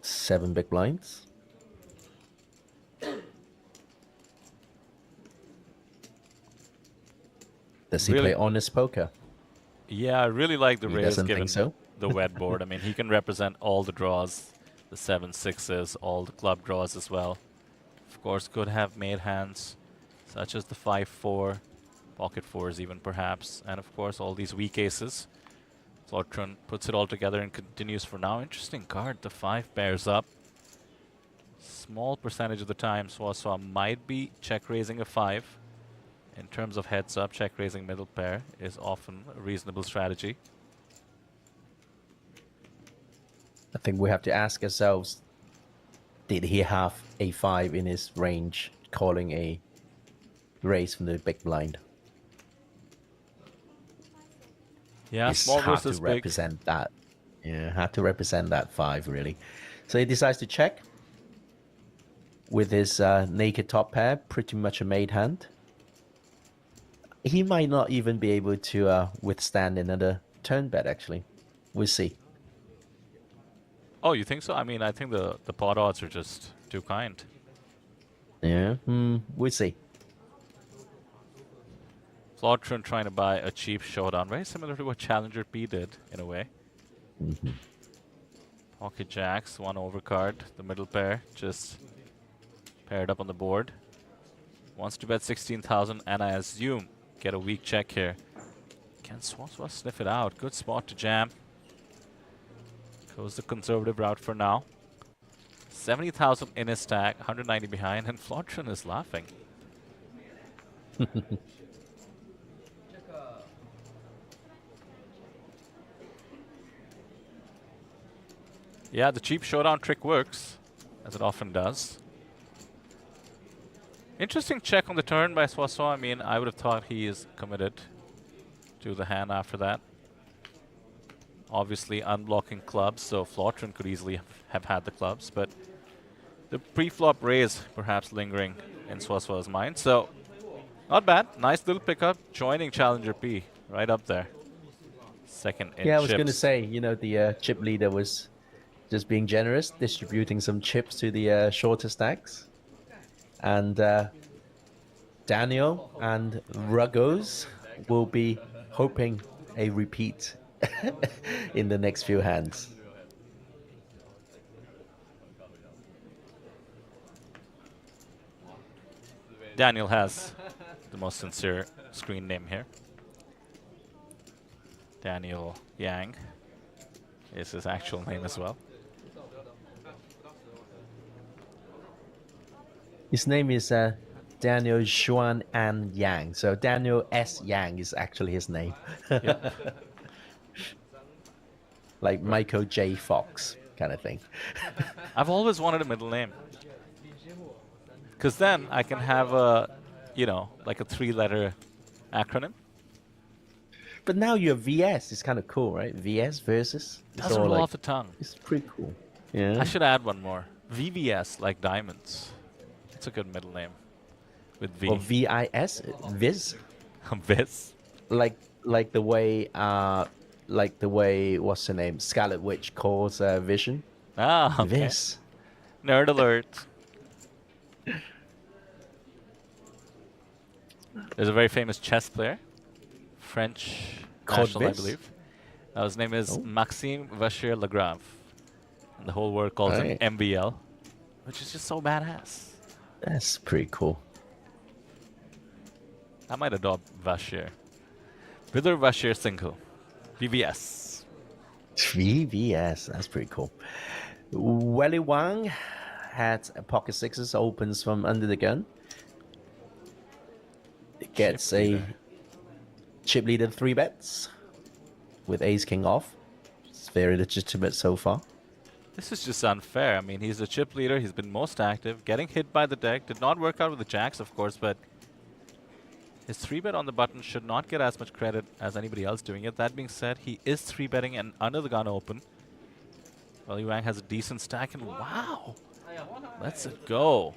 7 big blinds. Does he play honest poker? Yeah, I really like the raise given so. the wet board. I mean, he can represent all the draws, the 7-6s, all the club draws as well. Of course, could have made hands such as the 5-4, pocket 4s even perhaps, and of course all these weak aces. Flotron puts it all together and continues for now. Interesting card, the 5 pairs up. Small percentage of the time, Swaswa might be check raising a 5. In terms of heads up, check raising middle pair is often a reasonable strategy. I think we have to ask ourselves, did he have a 5 in his range calling a raise from the big blind? Yeah, it's small hard versus to big. represent that. Yeah, hard to represent that 5 really. So he decides to check with his naked top pair, pretty much a made hand. He might not even be able to withstand another turn bet, actually. We'll see. Oh, you think so? I mean, I think the pot odds are just too kind. Yeah, we'll see. Flotron trying to buy a cheap showdown, very similar to what Challenger P did, in a way. Pocket jacks, 1 overcard, the middle pair just paired up on the board. Wants to bet 16,000, and I assume get a weak check here. Can Swaswa sniff it out? Good spot to jam. Goes the conservative route for now. 70,000 in his stack, 190 behind, and Flotron is laughing. Yeah, the cheap showdown trick works, as it often does. Interesting check on the turn by Swaso. I mean, I would have thought he is committed to the hand after that. Obviously unblocking clubs, so Flotron could easily have had the clubs, but the pre-flop raise perhaps lingering in Swaso's mind. So, not bad. Nice little pickup, joining Challenger P right up there. Second in Yeah, I was going to chips. say, you know, the chip leader was just being generous, distributing some chips to the shorter stacks. And Daniel and Ruggos will be hoping a repeat in the next few hands. Daniel has the most sincere screen name here. Daniel Yang is his actual name as well. His name is Daniel Xuan An Yang. So Daniel S. Yang is actually his name. Yep. Like Michael J. Fox kind of thing. I've always wanted a middle name. Because then I can have a, you know, like a 3-letter acronym. But now you're VS. It's kind of cool, right? VS versus. It's Doesn't all roll like- off the tongue. It's pretty cool. Yeah. I should add one more. VVS, like diamonds. It's a good middle name. With V. Or VIS, Viz. Viz. Like the way what's her name, Scarlet Witch calls Vision. Ah, okay. Viz. Nerd alert. There's a very famous chess player, French Called national, I Viz? believe. His name is Oh. Maxime Vachier-Lagrave. And the whole world calls Right. him MBL, which is just so badass. That's pretty cool. I might adopt Vachier. Vidar Vachier Single. VVS. VVS, that's pretty cool. Welly Wang had a pocket sixes, opens from under the gun. Gets a chip leader 3 bets with ace king off. It's very legitimate so far. This is just unfair. I mean, he's the chip leader. He's been most active. Getting hit by the deck. Did not work out with the jacks, of course, but his 3-bet on the button should not get as much credit as anybody else doing it. That being said, he is 3-betting and under the gun open. Well, Wang has a decent stack, and wow! Let's it go.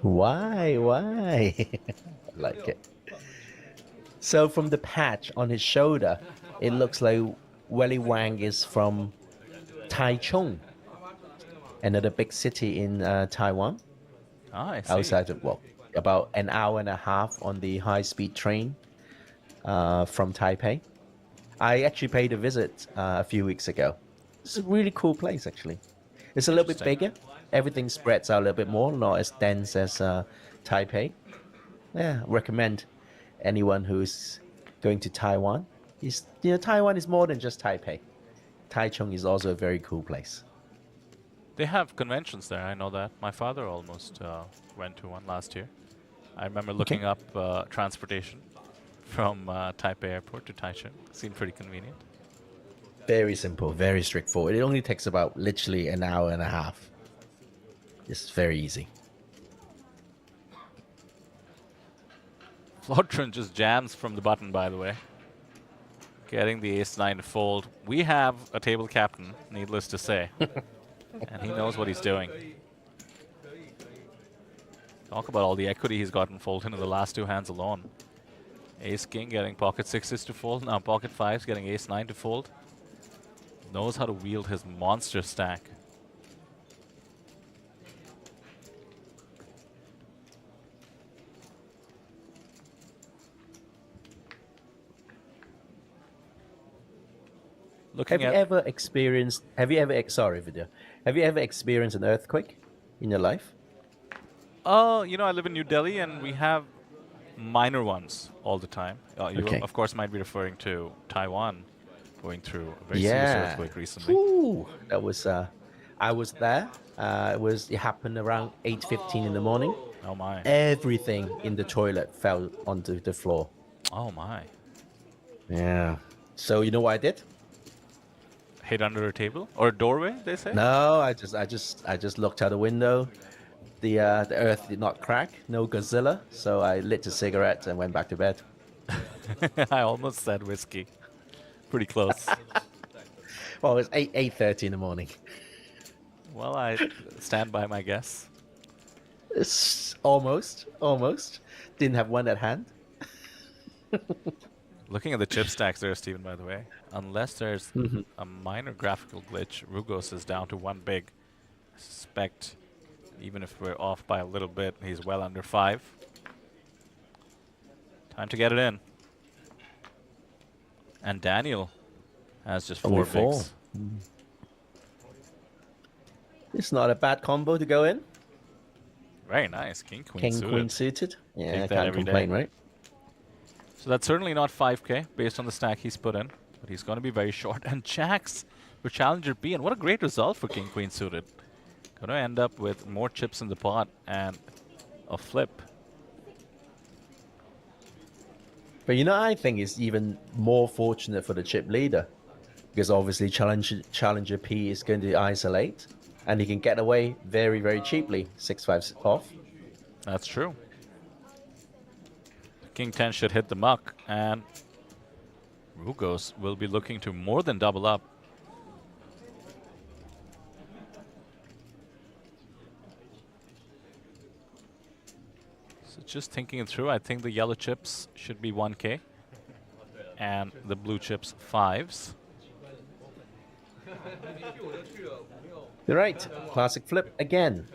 Why? I like it. So from the patch on his shoulder, it looks like Welly Wang is from Taichung, another big city in Taiwan. Ah, I see. Outside of, well, about an hour and a half on the high-speed train from Taipei. I actually paid a visit a few weeks ago. It's a really cool place, actually. It's a little bit bigger. Everything spreads out a little bit more, not as dense as Taipei. Yeah, recommend anyone who's going to Taiwan. Taiwan is more than just Taipei. Taichung is also a very cool place. They have conventions there, I know that. My father almost went to one last year. I remember looking up transportation from Taipei Airport to Taichung. Seemed pretty convenient. Very simple, very straightforward. It only takes about literally an hour and a half. It's very easy. Flotron just jams from the button, by the way. Getting the ace-9 to fold. We have a table captain, needless to say. And he knows what he's doing. Talk about all the equity he's gotten folded in the last 2 hands alone. Ace-King getting pocket 6s to fold. Now pocket 5s getting ace-9 to fold. Knows how to wield his monster stack. Have you ever experienced an earthquake in your life? You know, I live in New Delhi and we have minor ones all the time. You, Okay. of course, might be referring to Taiwan. going through a very serious earthquake recently. Ooh, that was. I was there. It happened around 8:15 in the morning. Oh my! Everything in the toilet fell onto the floor. Oh my! Yeah. So you know what I did? Hid under a table or a doorway? They say. No, I just looked out the window. The earth did not crack. No Godzilla. So I lit a cigarette and went back to bed. I almost said whiskey. Pretty close. Well, it's 8:30 in the morning. Well, I stand by my guess. It's almost. Didn't have one at hand. Looking at the chip stacks there, Stephen, by the way, unless there's a minor graphical glitch, Rugos is down to 1 big. I suspect, even if we're off by a little bit, he's well under 5. Time to get it in. And Daniel has just 4 bigs. It's not a bad combo to go in. Very nice. King, Queen King, suited. Queen suited. Yeah, Take I that can't every complain, day. right? So that's certainly not 5k based on the stack he's put in, but he's going to be very short. And Jacks for Challenger B, and what a great result for King Queen suited. Going to end up with more chips in the pot and a flip. But you know, I think it's even more fortunate for the chip leader, because obviously Challenger P is going to isolate, and he can get away very, very cheaply. 6-5 off. That's true. King 10 should hit the muck, and Rugos will be looking to more than double up. So just thinking it through, I think the yellow chips should be 1k, and the blue chips 5s. You're right. Classic flip again.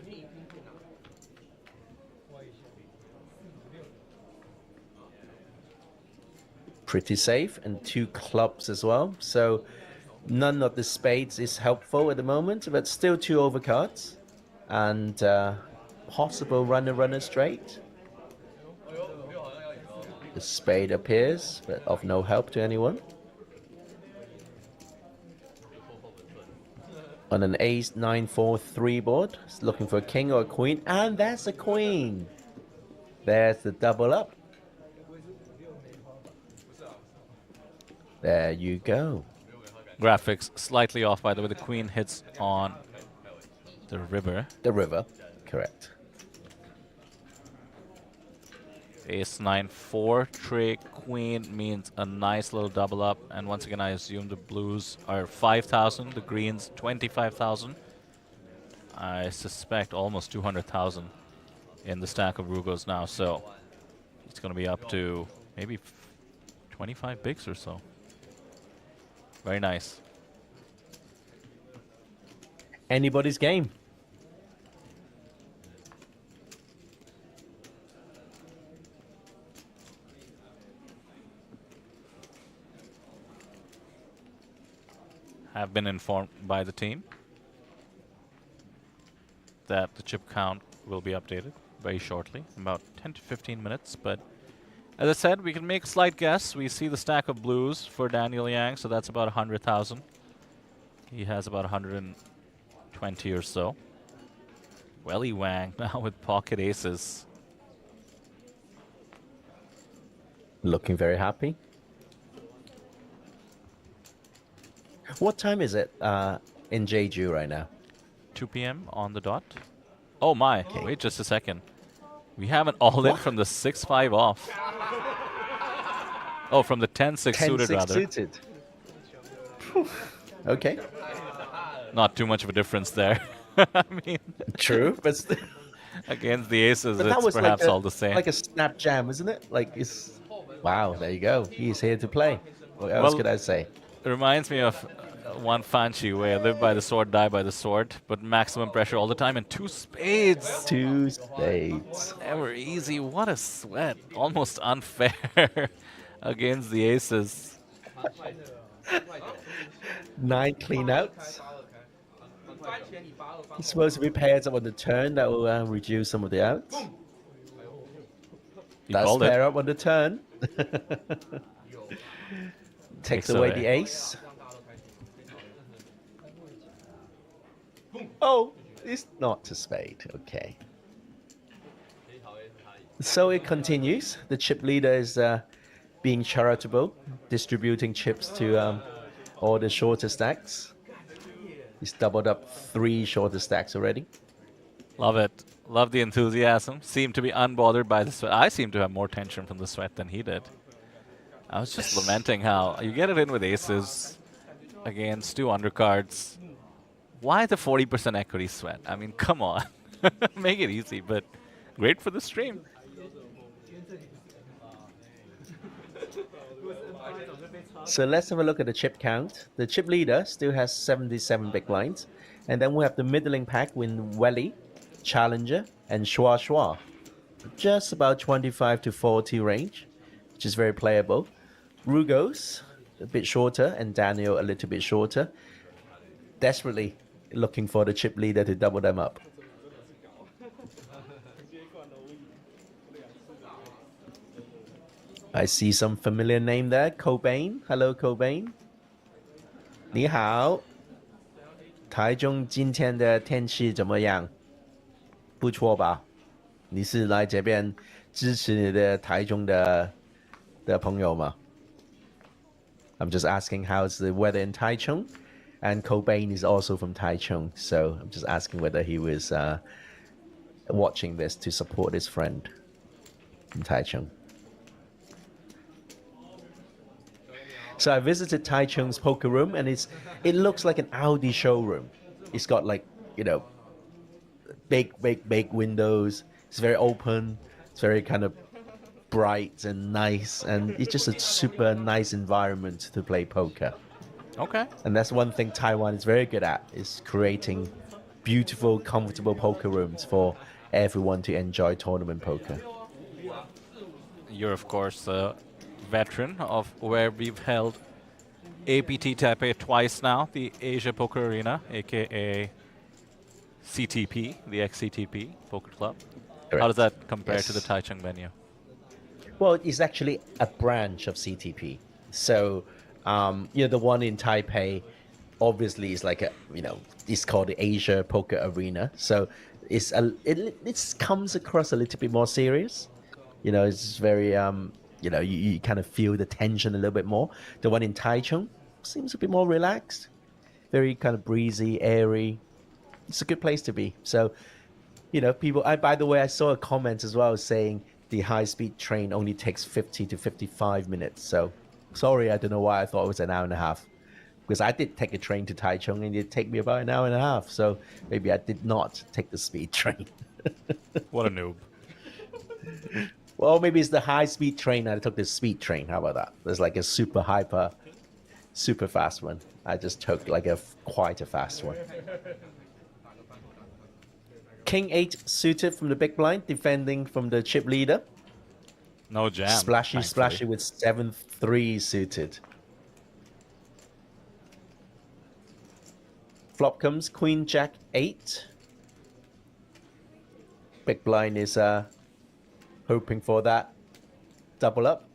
Pretty safe, and 2 clubs as well. So none of the spades is helpful at the moment, but still 2 overcards. And possible runner straight. The spade appears, but of no help to anyone. On an ace 9-4-3 board, looking for a king or a queen, and that's a queen. There's the double up. There you go. Graphics slightly off, by the way. The queen hits on the river. The river, correct. Ace 9-4, tray queen means a nice little double up. And once again, I assume the blues are 5,000, the greens 25,000. I suspect almost 200,000 in the stack of Rugos now. So it's going to be up to maybe 25 bigs or so. Very nice. Anybody's game. Have been informed by the team that the chip count will be updated very shortly, about 10 to 15 minutes. But as I said, we can make a slight guess. We see the stack of blues for Daniel Yang, so that's about 100,000. He has about 120 or so. Welly Wang now with pocket aces. Looking very happy. What time is it in Jeju right now? 2 p.m. on the dot. Oh my, wait just a second. We have an all-in from the 6-5 off. Oh, from the 10-6 suited, rather. 10-6 suited. Okay. Not too much of a difference there. I mean, true, but still. Against the aces, But that it's was perhaps like all the same. Like a snap jam, isn't it? Like it's. Wow, there you go. He's here to play. What else could I say? It reminds me of one Fanchi where live by the sword, die by the sword, but maximum pressure all the time, and 2 spades. 2 spades. Never easy. What a sweat. Almost unfair against the aces. 9 clean outs. He's supposed to be pairs up on the turn. That will reduce some of the outs. That's pair up on the turn. Takes away the ace. Oh, it's not a spade. Okay. So it continues. The chip leader is being charitable, distributing chips to all the shorter stacks. He's doubled up 3 shorter stacks already. Love it. Love the enthusiasm. Seem to be unbothered by the sweat. I seem to have more tension from the sweat than he did. I was just lamenting how you get it in with aces against 2 undercards. Why the 40% equity sweat? I mean, come on. Make it easy, but great for the stream. So let's have a look at the chip count. The chip leader still has 77 big blinds. And then we have the middling pack with Welly, Challenger, and Shua Shua. Just about 25 to 40 range, which is very playable. Rugos, a bit shorter, and Daniel a little bit shorter. Desperately looking for the chip leader to double them up. I see some familiar name there. Cobain. Hello, Cobain. 你好。台中今天的天气怎么样？不错吧？你是来这边支持你的台中的朋友吗？ I'm just asking how's the weather in Taichung, and Cobain is also from Taichung, so I'm just asking whether he was watching this to support his friend in Taichung. So I visited Taichung's poker room, and it looks like an Audi showroom. It's got like, you know, big windows. It's very open. It's very kind of bright and nice, and it's just a super nice environment to play poker. Okay. And that's one thing Taiwan is very good at, is creating beautiful, comfortable poker rooms for everyone to enjoy tournament poker. You're, of course, a veteran of where we've held APT Taipei twice now, the Asia Poker Arena, aka CTP, the ex-CTP Poker Club. Correct. How does that compare to Yes. the Taichung venue? Well, it's actually a branch of CTP. So, the one in Taipei, obviously, is like it's called the Asia Poker Arena. So, it comes across a little bit more serious. It's very you kind of feel the tension a little bit more. The one in Taichung seems a bit more relaxed, very kind of breezy, airy. It's a good place to be. So, people. By the way, I saw a comment as well saying the high-speed train only takes 50 to 55 minutes. So, sorry, I don't know why I thought it was an hour and a half. Because I did take a train to Taichung, and it took me about an hour and a half. So, maybe I did not take the speed train. What a noob. Well, maybe it's the high-speed train, and I took the speed train. How about that? There's like a super fast one. I just took like quite a fast one. King 8 suited from the big blind, defending from the chip leader. No jam. Splashy with 7-3 suited. Flop comes Queen Jack 8. Big blind is hoping for that double up.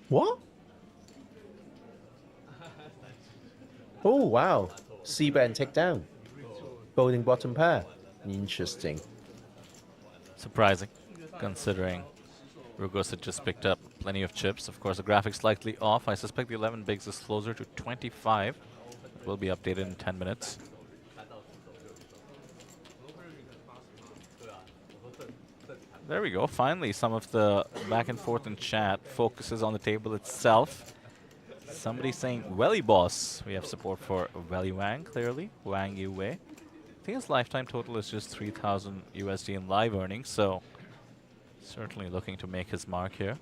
What? Oh, wow. C-bet and take down. Folding bottom pair. Interesting. Surprising, considering Rugos had just picked up plenty of chips. Of course, the graphics slightly off. I suspect the 11 bigs is closer to 25. It will be updated in 10 minutes. There we go. Finally, some of the back and forth in chat focuses on the table itself. Somebody saying Welly Boss. We have support for Welly Wang, clearly. Wang Yue. I think his lifetime total is just 3,000 USD in live earnings, so certainly looking to make his mark here.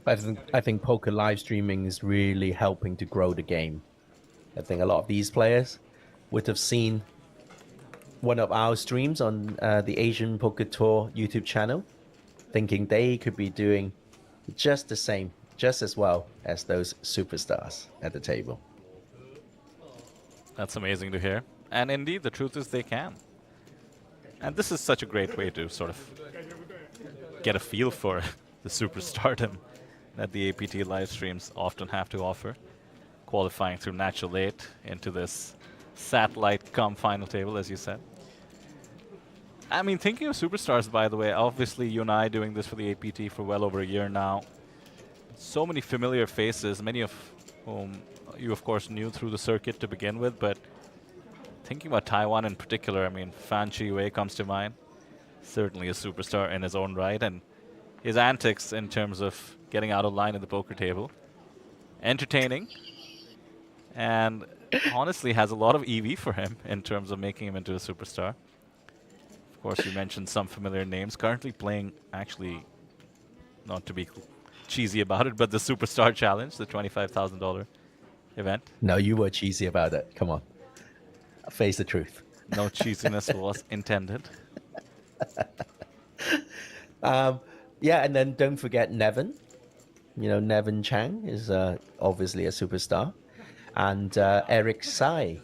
I think poker live streaming is really helping to grow the game. I think a lot of these players would have seen one of our streams on the Asian Poker Tour YouTube channel, thinking they could be doing just the same, just as well as those superstars at the table. That's amazing to hear. And indeed, the truth is they can. And this is such a great way to sort of get a feel for the superstardom that the APT live streams often have to offer. Qualifying through Natural 8 into this satellite come final table, as you said. I mean, thinking of superstars, by the way, obviously you and I doing this for the APT for well over a year now. So many familiar faces, many of whom you, of course, knew through the circuit to begin with, but thinking about Taiwan in particular, I mean, Fan Chi-wei comes to mind. Certainly a superstar in his own right, and his antics in terms of getting out of line at the poker table. Entertaining, and honestly has a lot of EV for him in terms of making him into a superstar. Of course, you mentioned some familiar names. Currently playing, actually, not to be cheesy about it, but the Superstar Challenge, the $25,000 event. No, you were cheesy about it. Come on. Face the truth. No cheesiness was intended. Yeah, and then don't forget Nevin. You know, Nevin Chang is obviously a superstar. And Eric Tsai,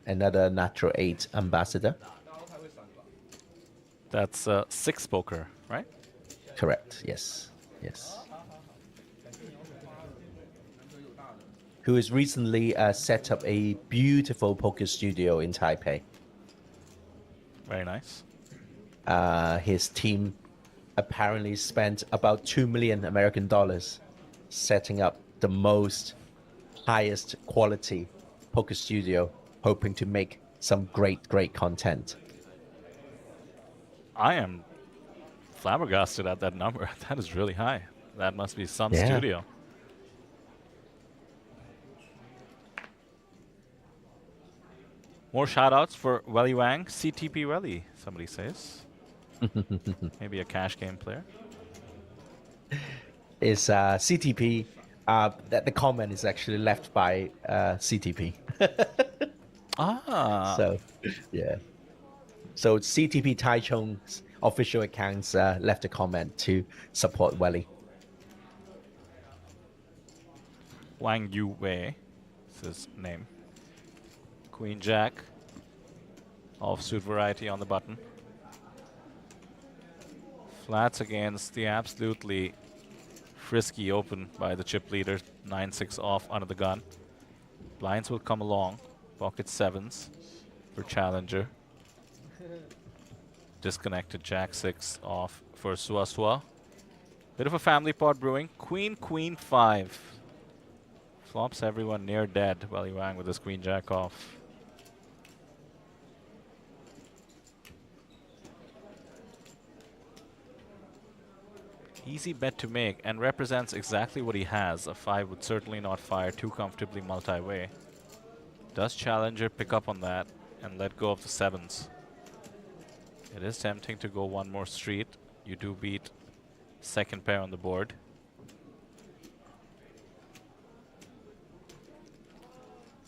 another Natural 8 ambassador. That's 6 poker, right? Correct, yes. Yes. Who has recently set up a beautiful poker studio in Taipei. Very nice. His team apparently spent about $2 million American setting up the most highest quality poker studio, hoping to make some great content. I am flabbergasted at that number. That is really high. That must be some studio. More shout-outs for Welly Wang. CTP Welly, somebody says. Maybe a cash game player. Is CTP, that the comment is actually left by CTP. So, yeah. So CTP Taichung's official accounts left a comment to support Welly. Wang Yu Wei is his name. Queen Jack. Offsuit variety on the button. Flats against the absolutely frisky open by the chip leader. 9-6 off under the gun. Blinds will come along. Pocket 7s for challenger. Disconnected Jack 6 off for Sua Sua. Bit of a family pot brewing. Queen, Queen 5. Flops everyone near dead. Welly Wang with his Queen Jack off. Easy bet to make and represents exactly what he has. A 5 would certainly not fire too comfortably multi-way. Does challenger pick up on that and let go of the 7s? It is tempting to go one more street. You do beat second pair on the board.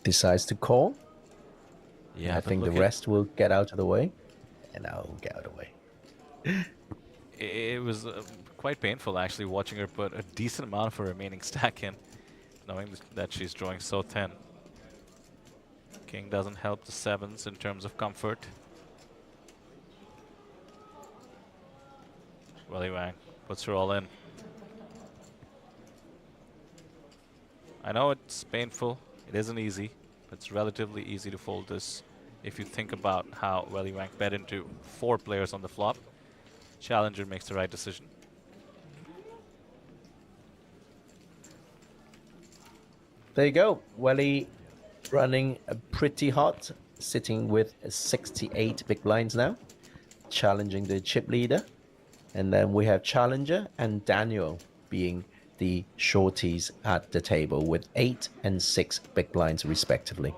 Decides to call. Yeah, I think the rest will get out of the way. And I'll get out of the way. It was quite painful actually watching her put a decent amount of her remaining stack in, knowing that she's drawing so thin. King doesn't help the 7s in terms of comfort. Welly Wang puts her all in. I know it's painful, it isn't easy, but it's relatively easy to fold this if you think about how Welly Wang bet into 4 players on the flop. Challenger makes the right decision. There you go. Welly running pretty hot, sitting with 68 big blinds now, challenging the chip leader. And then we have Challenger and Daniel being the shorties at the table with 8 and 6 big blinds respectively.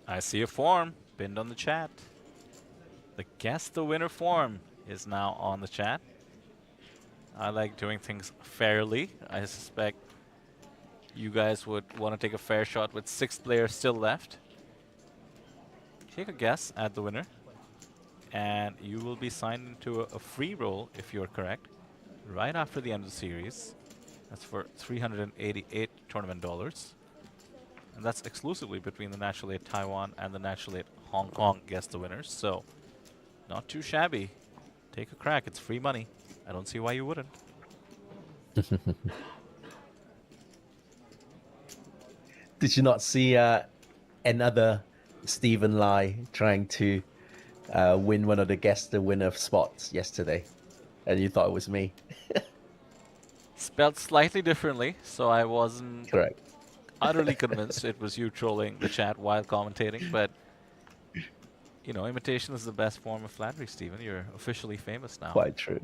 I see a form pinned on the chat. The guess the winner form is now on the chat. I like doing things fairly. I suspect you guys would want to take a fair shot with 6 players still left. Take a guess at the winner, and you will be signed into a free roll if you're correct right after the end of the series. That's for $388 tournament dollars. And that's exclusively between the Natural 8 Taiwan and the Natural 8 Hong Kong guess the winners. So, not too shabby. Take a crack. It's free money. I don't see why you wouldn't. Did you not see another Stephen Lai trying to win one of the guess the winner spots yesterday? And you thought it was me? Spelled slightly differently, so I wasn't correct. Utterly convinced it was you trolling the chat while commentating, but you know, imitation is the best form of flattery, Stephen. You're officially famous now. Quite true.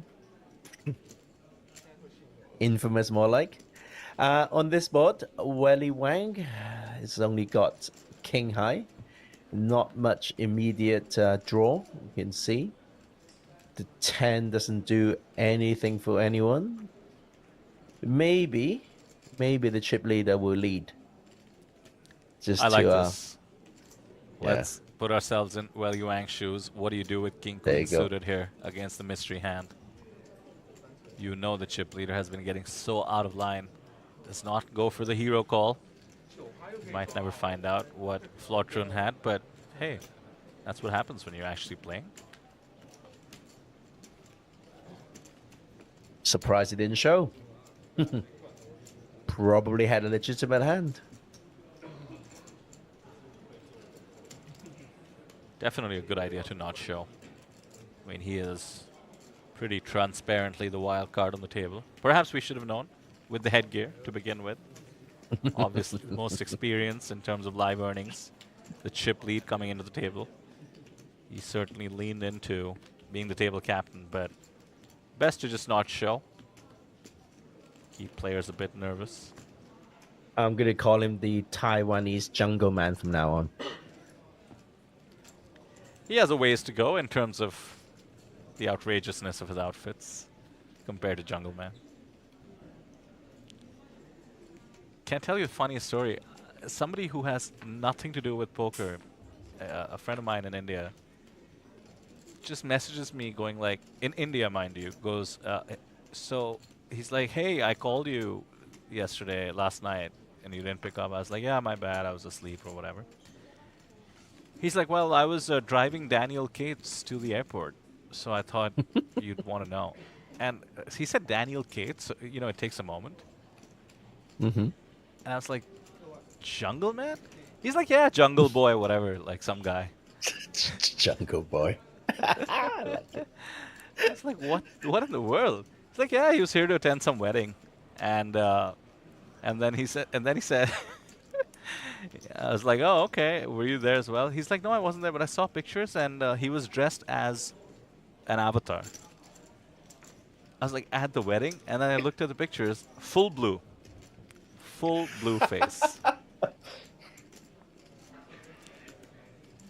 Infamous, more like. On this board, Welly Wang has only got king high. Not much immediate draw, you can see. The 10 doesn't do anything for anyone. Maybe the chip leader will lead. Just I like to, this. Let's put ourselves in Welly Wang's shoes. What do you do with King Queen suited here against the mystery hand? You know the chip leader has been getting so out of line. Does not go for the hero call. Might never find out what Flortrun had, but hey, that's what happens when you're actually playing. Surprised it didn't show. Probably had a legitimate hand. Definitely a good idea to not show. I mean, he is pretty transparently the wild card on the table. Perhaps we should have known with the headgear to begin with. Obviously, most experience in terms of live earnings. The chip lead coming into the table. He certainly leaned into being the table captain, but best to just not show. Keep players a bit nervous. I'm going to call him the Taiwanese jungle man from now on. He has a ways to go in terms of the outrageousness of his outfits compared to Jungle Man. Can't tell you the funniest story. Somebody who has nothing to do with poker, a friend of mine in India, just messages me going like, in India, mind you, goes, so he's like, hey, I called you yesterday, last night, and you didn't pick up. I was like, yeah, my bad, I was asleep or whatever. He's like, well, I was driving Daniel Cates to the airport, so I thought you'd want to know. And he said Daniel Cates, so, you know, it takes a moment. Mm-hmm. And I was like, Jungle Man? He's like, yeah, Jungle Boy, whatever, like some guy. Jungle Boy. I like it. It's like, what in the world? It's like, yeah, he was here to attend some wedding. And then he said, I was like, oh, okay, were you there as well? He's like, no, I wasn't there, but I saw pictures, and he was dressed as an avatar. I was like, at the wedding? And then I looked at the pictures, full blue face.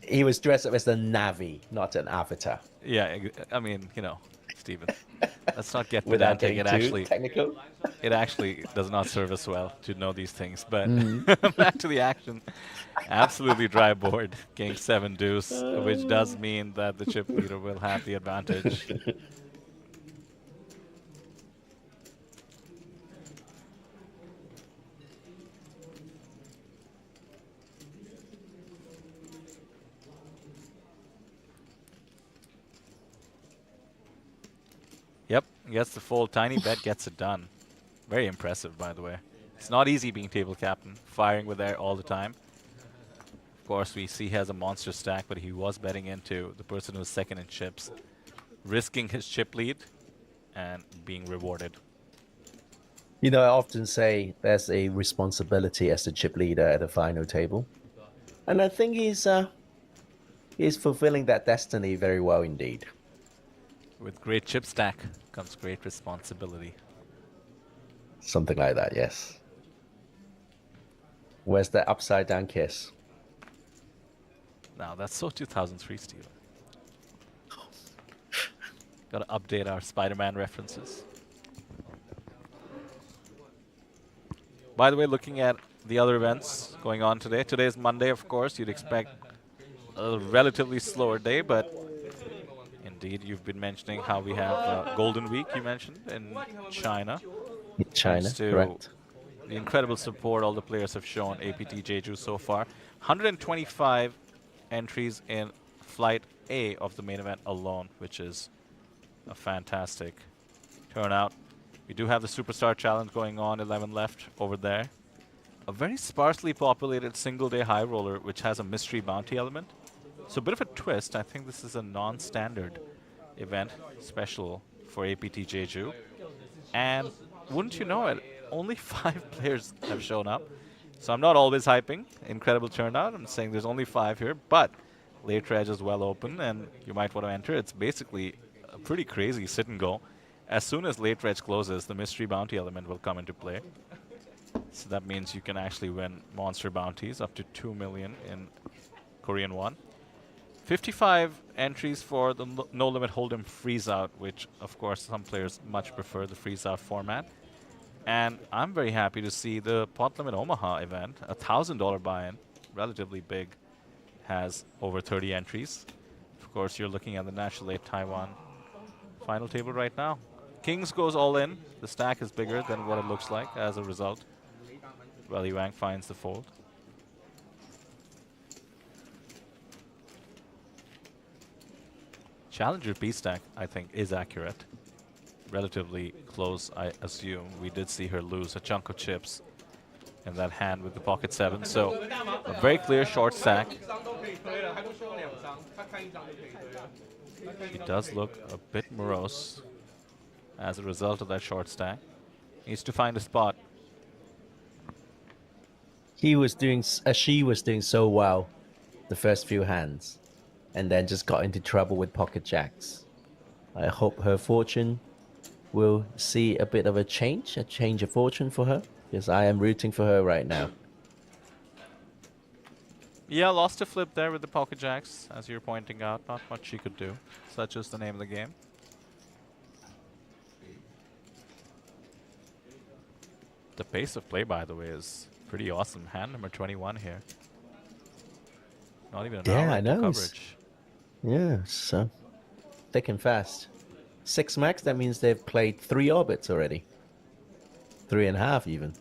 He was dressed up as a Navi, not an avatar. Yeah, I mean, you know, Stephen, let's not get without pedantic. getting too technical. It actually does not serve us well to know these things. But back to the action. Absolutely dry board. King 7 deuce, which does mean that the chip leader will have the advantage. Yep, gets the fold. Tiny bet gets it done. Very impressive, by the way. It's not easy being table captain, firing with air all the time. Of course, we see he has a monster stack, but he was betting into the person who's second in chips, risking his chip lead and being rewarded. You know, I often say there's a responsibility as the chip leader at the final table. And I think he's fulfilling that destiny very well indeed. With great chip stack comes great responsibility. Something like that, yes. Where's the upside down kiss? Now, that's so 2003, Steven. Gotta update our Spider-Man references. By the way, looking at the other events going on today. Today is Monday, of course. You'd expect a relatively slower day, but indeed, you've been mentioning how we have Golden Week, you mentioned, in China. In China, Thanks to correct. the incredible support all the players have shown APT Jeju so far. 125 entries in Flight A of the main event alone, which is a fantastic turnout. We do have the Superstar Challenge going on, 11 left over there. A very sparsely populated single-day high roller, which has a mystery bounty element. So a bit of a twist. I think this is a non-standard event, special for APT Jeju. And wouldn't you know it, only 5 players have shown up. So I'm not always hyping. Incredible turnout. I'm saying there's only 5 here, but late reg is well open, and you might want to enter. It's basically a pretty crazy sit and go. As soon as late reg closes, the mystery bounty element will come into play. So that means you can actually win monster bounties up to 2 million in Korean won. 55 entries for the no limit hold'em freeze out, which of course some players much prefer the freeze out format. And I'm very happy to see the pot limit Omaha event, a $1,000 buy-in, relatively big, has over 30 entries. Of course, you're looking at the National 8 Taiwan final table right now. Kings goes all in. The stack is bigger than what it looks like as a result. Welly Wang finds the fold. Challenger B stack, I think, is accurate. Relatively close, I assume. We did see her lose a chunk of chips in that hand with the pocket 7. So a very clear short stack. She does look a bit morose as a result of that short stack. Needs to find a spot. She was doing so well the first few hands, and then just got into trouble with pocket jacks. I hope her fortune will see a bit of a change of fortune for her, because I am rooting for her right now. Yeah, lost a flip there with the pocket jacks, as you're pointing out. Not much she could do. Such is the name of the game. The pace of play, by the way, is pretty awesome. Hand number 21 here. Not even an hour into coverage. Yeah, so thick and fast. 6 max, that means they've played 3 orbits already. 3.5 even.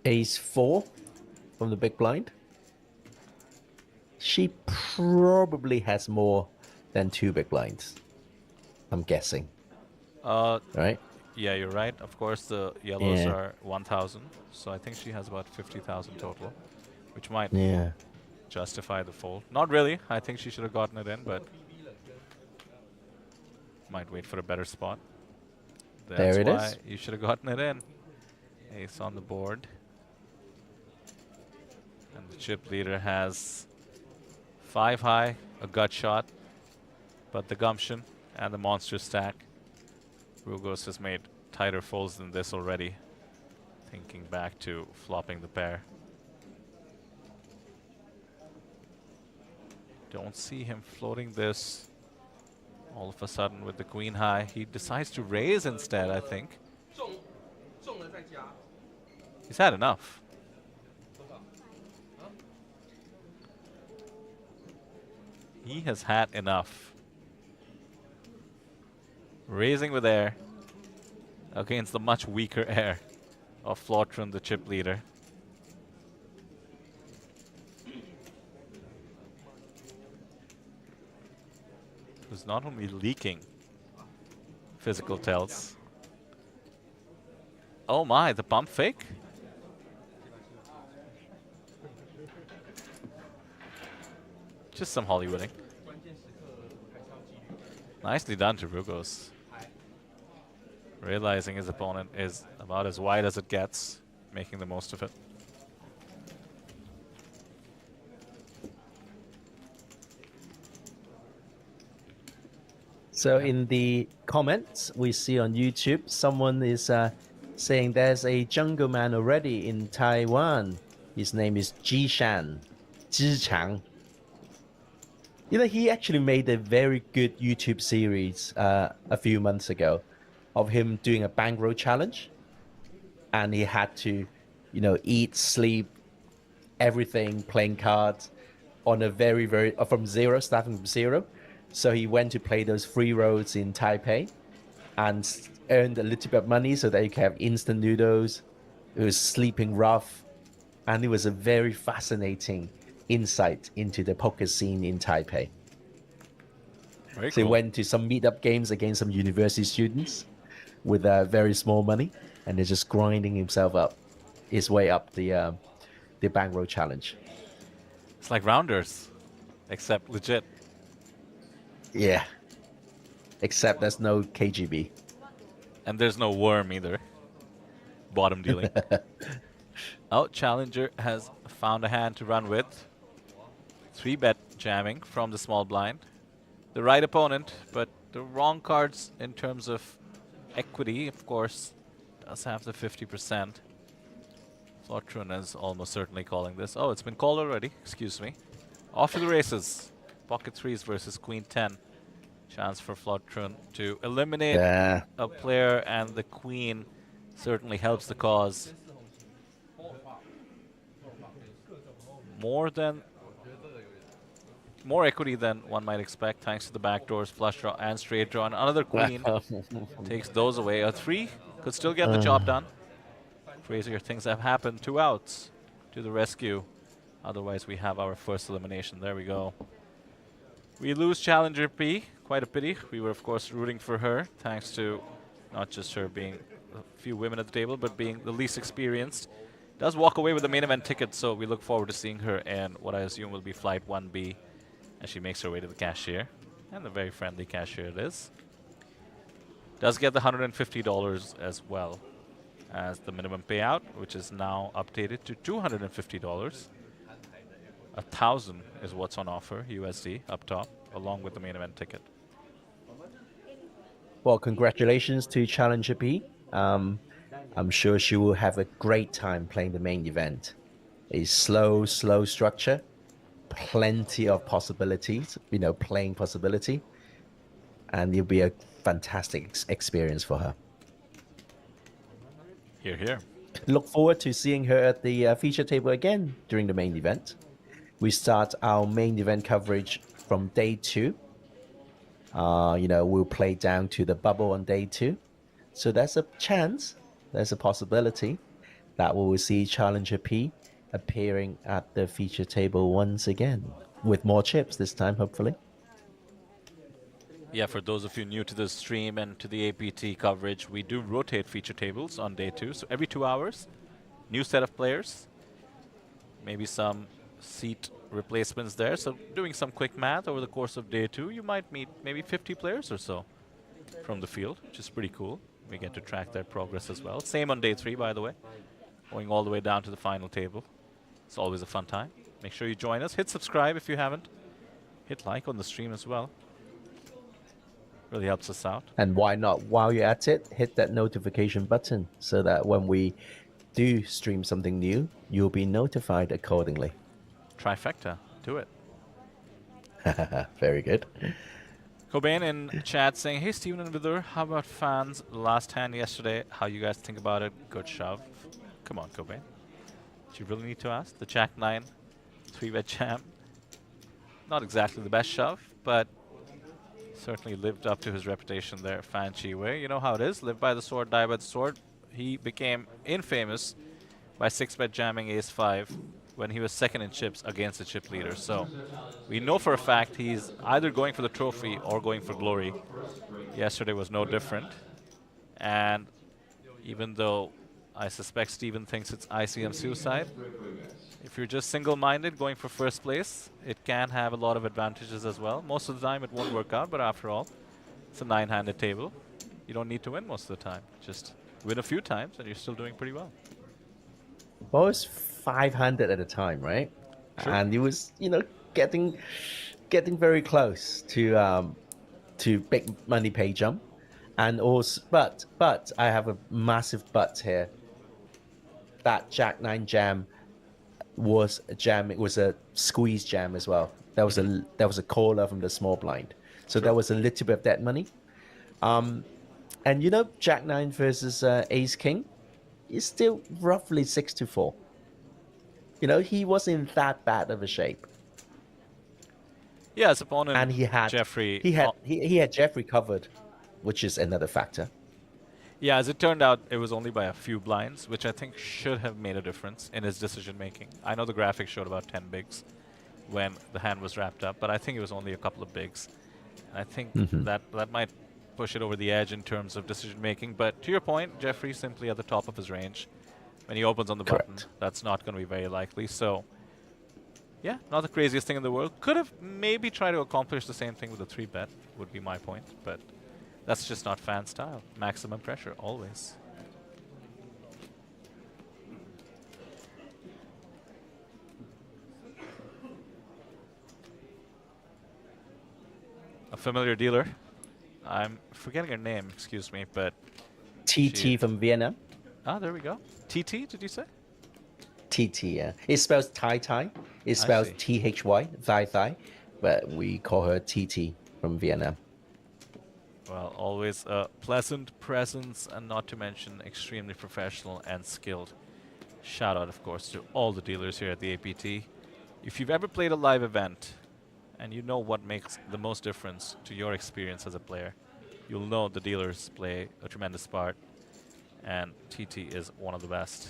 Ace 4 from the big blind. She probably has more than 2 big blinds, I'm guessing. Right? Yeah, you're right. Of course, the yellows are 1,000. So I think she has about 50,000 total, which might justify the fold. Not really. I think she should have gotten it in, but might wait for a better spot. That's there it why is. You should have gotten it in. Ace on the board. And the chip leader has 5 high, a gut shot, but the gumption and the monster stack. Rugos has made tighter folds than this already. Thinking back to flopping the pair. Don't see him floating this all of a sudden with the queen high. He decides to raise instead, I think. He's had enough. He has had enough. Raising with air against the much weaker air of Flotron, the chip leader. Who's not only leaking physical tells. Oh my, the pump fake? Just some Hollywooding. Nicely done to Rugos. Realizing his opponent is about as wide as it gets, making the most of it. So in the comments we see on YouTube, someone is saying there's a jungle man already in Taiwan. His name is Jishan. Zhichang. You know, he actually made a very good YouTube series a few months ago of him doing a bankroll challenge. And he had to, you know, eat, sleep, everything, playing cards on a very, starting from zero. So he went to play those free rolls in Taipei and earned a little bit of money so that he could have instant noodles. It was sleeping rough. And it was a very fascinating insight into the poker scene in Taipei. Very So he cool. went to some meetup games against some university students with very small money, and they're just grinding his way up the bankroll challenge. It's like rounders, except legit. Yeah. Except there's no KGB. And there's no worm either. Bottom dealing. Oh, Challenger has found a hand to run with. 3-bet jamming from the small blind. The right opponent, but the wrong cards in terms of equity, of course, does have the 50%. Flortrun is almost certainly calling this. Oh, it's been called already. Excuse me. Off to the races. Pocket 3s versus Queen 10. Chance for Flortrun to eliminate a player, and the Queen certainly helps the cause. More equity than one might expect, thanks to the backdoors, flush draw, and straight draw. And another Queen takes those away. A 3 could still get the job done. Crazier things have happened. 2 outs to the rescue. Otherwise, we have our first elimination. There we go. We lose Challenger P. Quite a pity. We were, of course, rooting for her, thanks to not just her being a few women at the table, but being the least experienced. Does walk away with the main event ticket, so we look forward to seeing her in what I assume will be Flight 1B as she makes her way to the cashier. And a very friendly cashier it is. Does get the $150 as well as the minimum payout, which is now updated to $250. 1,000 is what's on offer, USD, up top, along with the main event ticket. Well, congratulations to Challenger P. I'm sure she will have a great time playing the main event. A slow structure, plenty of possibilities, playing possibility, and it'll be a fantastic experience for her. Hear, hear. Look forward to seeing her at the feature table again during the main event. We start our main event coverage from day 2. We'll play down to the bubble on day 2. So there's a chance, there's a possibility that we will see Challenger P appearing at the feature table once again, with more chips this time, hopefully. Yeah, for those of you new to the stream and to the APT coverage, we do rotate feature tables on day 2. So every 2 hours, new set of players, maybe some seat replacements there. So doing some quick math over the course of day 2, you might meet maybe 50 players or so from the field, which is pretty cool. We get to track their progress as well. Same on day 3, by the way, going all the way down to the final table. It's always a fun time. Make sure you join us. Hit subscribe if you haven't. Hit like on the stream as well. Really helps us out. And why not, while you're at it, hit that notification button so that when we do stream something new, you'll be notified accordingly. Trifecta. Do it. Very good. Cobain in chat saying, hey, Steven and Vidur, how about fans? Last hand yesterday. How you guys think about it? Good shove. Come on, Cobain. Do you really need to ask? The Jack 9 3-bet jam. Not exactly the best shove, but certainly lived up to his reputation there. Fan Chi Wei. You know how it is. Live by the sword, die by the sword. He became infamous by 6-bet jamming Ace-5 when he was second in chips against the chip leader. So we know for a fact he's either going for the trophy or going for glory. Yesterday was no different. And even though I suspect Steven thinks it's ICM suicide, if you're just single-minded going for first place, it can have a lot of advantages as well. Most of the time it won't work out, but after all, it's a 9-handed table. You don't need to win most of the time. Just win a few times and you're still doing pretty well. Well, it's 500 at a time, right? Sure. And it was, getting very close to big money pay jump. And also, but I have a massive but here. That Jack 9 jam was a jam. It was a squeeze jam as well. There was a caller from the small blind, so there was a little bit of that money. And Jack 9 versus Ace King is still roughly 6-4. He wasn't in that bad of a shape. Yeah, his opponent and he had Jeffrey. He had Jeffrey covered, which is another factor. Yeah, as it turned out, it was only by a few blinds, which I think should have made a difference in his decision making. I know the graphic showed about 10 bigs when the hand was wrapped up, but I think it was only a couple of bigs. And I think that might push it over the edge in terms of decision making. But to your point, Jeffrey's simply at the top of his range. When he opens on the button, that's not going to be very likely. So, yeah, not the craziest thing in the world. Could have maybe tried to accomplish the same thing with a 3-bet, would be my point. But that's just not fan style. Maximum pressure, always. A familiar dealer. I'm forgetting her name, excuse me, but... TT from Vienna. Ah, there we go. TT, did you say? TT, yeah. It spells Thai. It spells THY, Thai. But we call her TT from Vienna. Well, always a pleasant presence, and not to mention extremely professional and skilled. Shout out, of course, to all the dealers here at the APT. If you've ever played a live event, and you know what makes the most difference to your experience as a player, you'll know the dealers play a tremendous part, and TT is one of the best.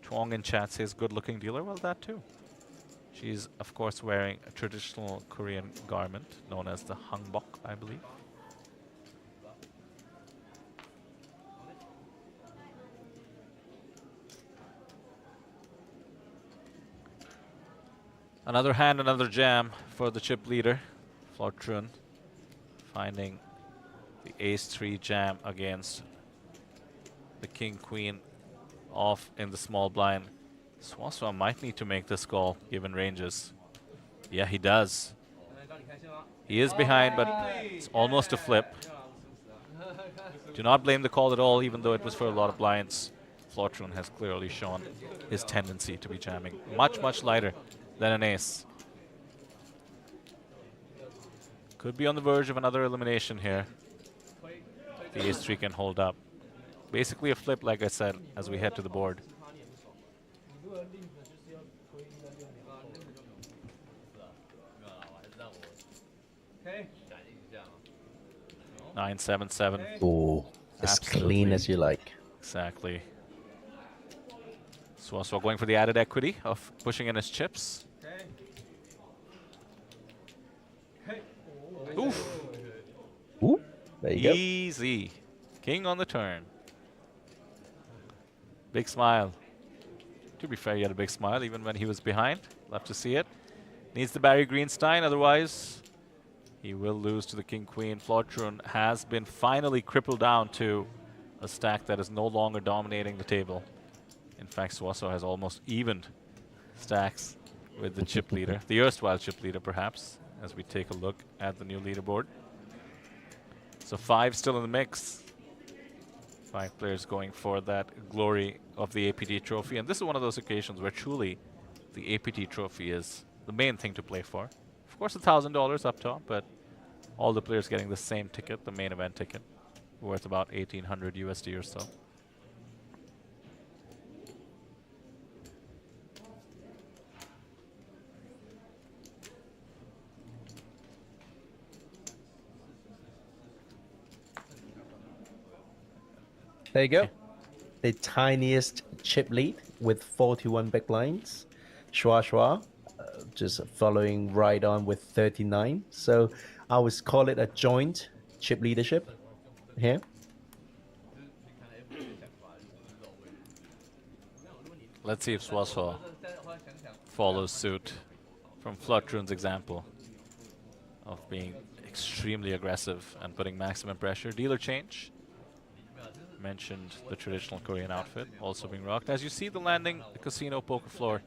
Chuang in chat says good-looking dealer. Well, that too. She's, of course, wearing a traditional Korean garment known as the hanbok, I believe. Another hand, another jam for the chip leader, Flortrun, finding the ace-3 jam against the king-queen off in the small blind. Swaswa might need to make this call, given ranges. Yeah, he does. He is behind, but it's almost a flip. Do not blame the call at all, even though it was for a lot of blinds. Flortrun has clearly shown his tendency to be jamming much, much lighter than an ace. Could be on the verge of another elimination here. The ace-3 can hold up. Basically a flip, like I said, as we head to the board. 9-7-7. Oh, as clean as you like. Exactly. Swaswa going for the added equity of pushing in his chips. Oof. Ooh, there you go. Easy. King on the turn. Big smile. To be fair, he had a big smile even when he was behind. Love to see it. Needs the Barry Greenstein, otherwise he will lose to the King-Queen. Flortrun has been finally crippled down to a stack that is no longer dominating the table. In fact, Swaswa has almost evened stacks with the chip leader, the erstwhile chip leader perhaps, as we take a look at the new leaderboard. So 5 still in the mix. 5 players going for that glory of the APT trophy. And this is one of those occasions where truly the APT trophy is the main thing to play for. Of course, $1,000 up top, but all the players getting the same ticket, the main event ticket, worth about 1,800 USD or so. There you go. The tiniest chip lead with 41 big blinds. Shua just following right on with 39. So I would call it a joint chip leadership here. Let's see if Swaswa follows suit from Flortrun's example of being extremely aggressive and putting maximum pressure. Dealer change. Mentioned the traditional Korean outfit also being rocked. As you see the landing, the casino poker floor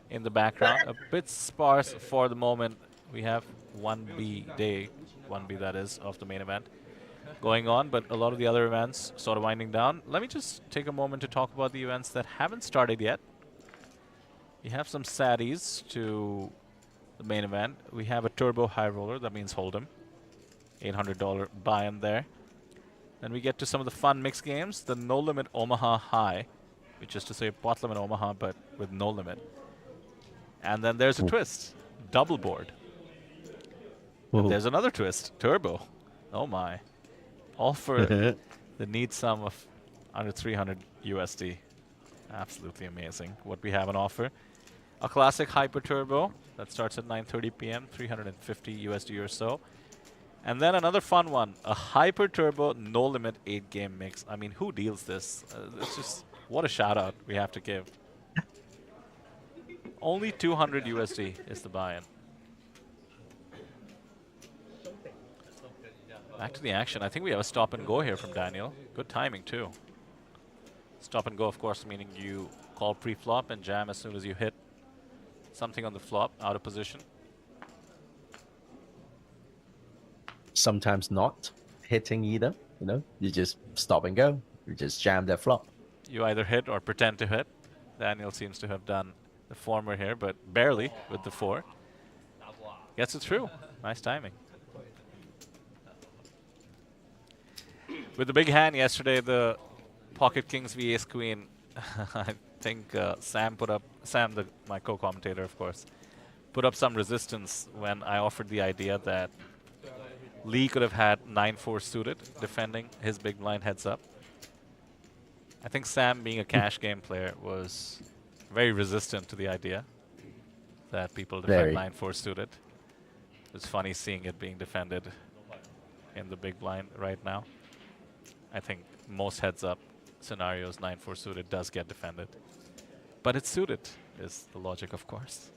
in the background. A bit sparse for the moment. We have 1B day, 1B that is, of the main event going on, but a lot of the other events sort of winding down. Let me just take a moment to talk about the events that haven't started yet. We have some saddies to the main event. We have a turbo high roller, that means hold'em. $800 buy-in there. Then we get to some of the fun mixed games. The No Limit Omaha High which is to say pot limit Omaha, but with no limit. And then there's a twist, double board. And there's another twist, turbo. Oh my. All for the neat sum of under 300 USD. Absolutely amazing what we have on offer. A classic hyper turbo that starts at 9:30 p.m., 350 USD or so. And then another fun one, a hyper turbo no limit 8-game mix. I mean, who deals this? It's just, what a shout out we have to give. Only 200 USD is the buy-in. Back to the action. I think we have a stop and go here from Daniel. Good timing too. Stop and go, of course, meaning you call pre-flop and jam as soon as you hit something on the flop out of position. Sometimes not hitting either. You know, you just stop and go. You just jam that flop. You either hit or pretend to hit. Daniel seems to have done the former here, but barely with the 4. Gets it through. Nice timing. With the big hand yesterday, the Pocket Kings v Ace Queen, I think Sam, my co-commentator, of course, put up some resistance when I offered the idea that Lee could have had 9-4 suited defending his big blind heads up. I think Sam, being a cash game player, was very resistant to the idea that people defend 9-4 suited. It's funny seeing it being defended in the big blind right now. I think most heads up scenarios 9-4 suited does get defended. But it's suited is the logic, of course.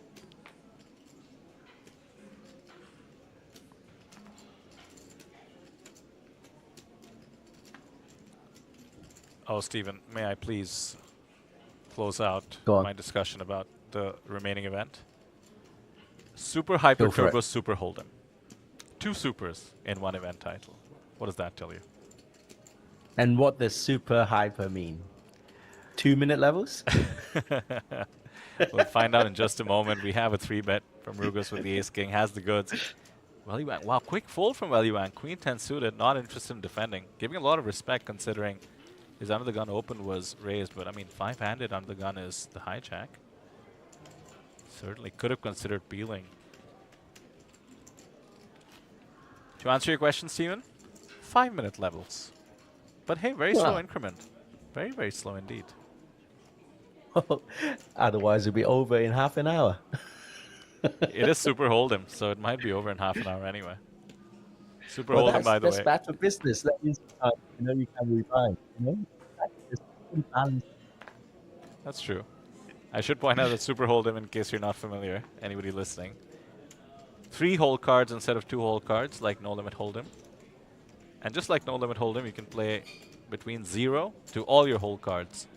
Oh, Stephen, may I please close out my discussion about the remaining event? Super Hyper Turbo Super Hold'em. 2 supers in one event title. What does that tell you? And what does super hyper mean? 2-minute levels? We'll find out in just a moment. We have a 3-bet from Rugus with the Ace King. Has the goods. Wellywang. Wow, quick fold from Wellywang. Queen 10 suited, not interested in defending. Giving a lot of respect considering his under the gun open was raised. But I mean, 5-handed under the gun is the hijack. Certainly could have considered peeling. To answer your question, Steven, 5-minute levels. But hey, very slow increment. Very, very slow indeed. Otherwise, it'll be over in half an hour. It is Super Hold'em, so it might be over in half an hour anyway. Super Hold'em, by the way. That's bad for business. That means you can rebuy. That's true. I should point out that Super Hold'em, in case you're not familiar, anybody listening, 3 hole cards instead of 2 hole cards, like No Limit Hold'em. And just like No Limit Hold'em, you can play between 0 to all your hole cards.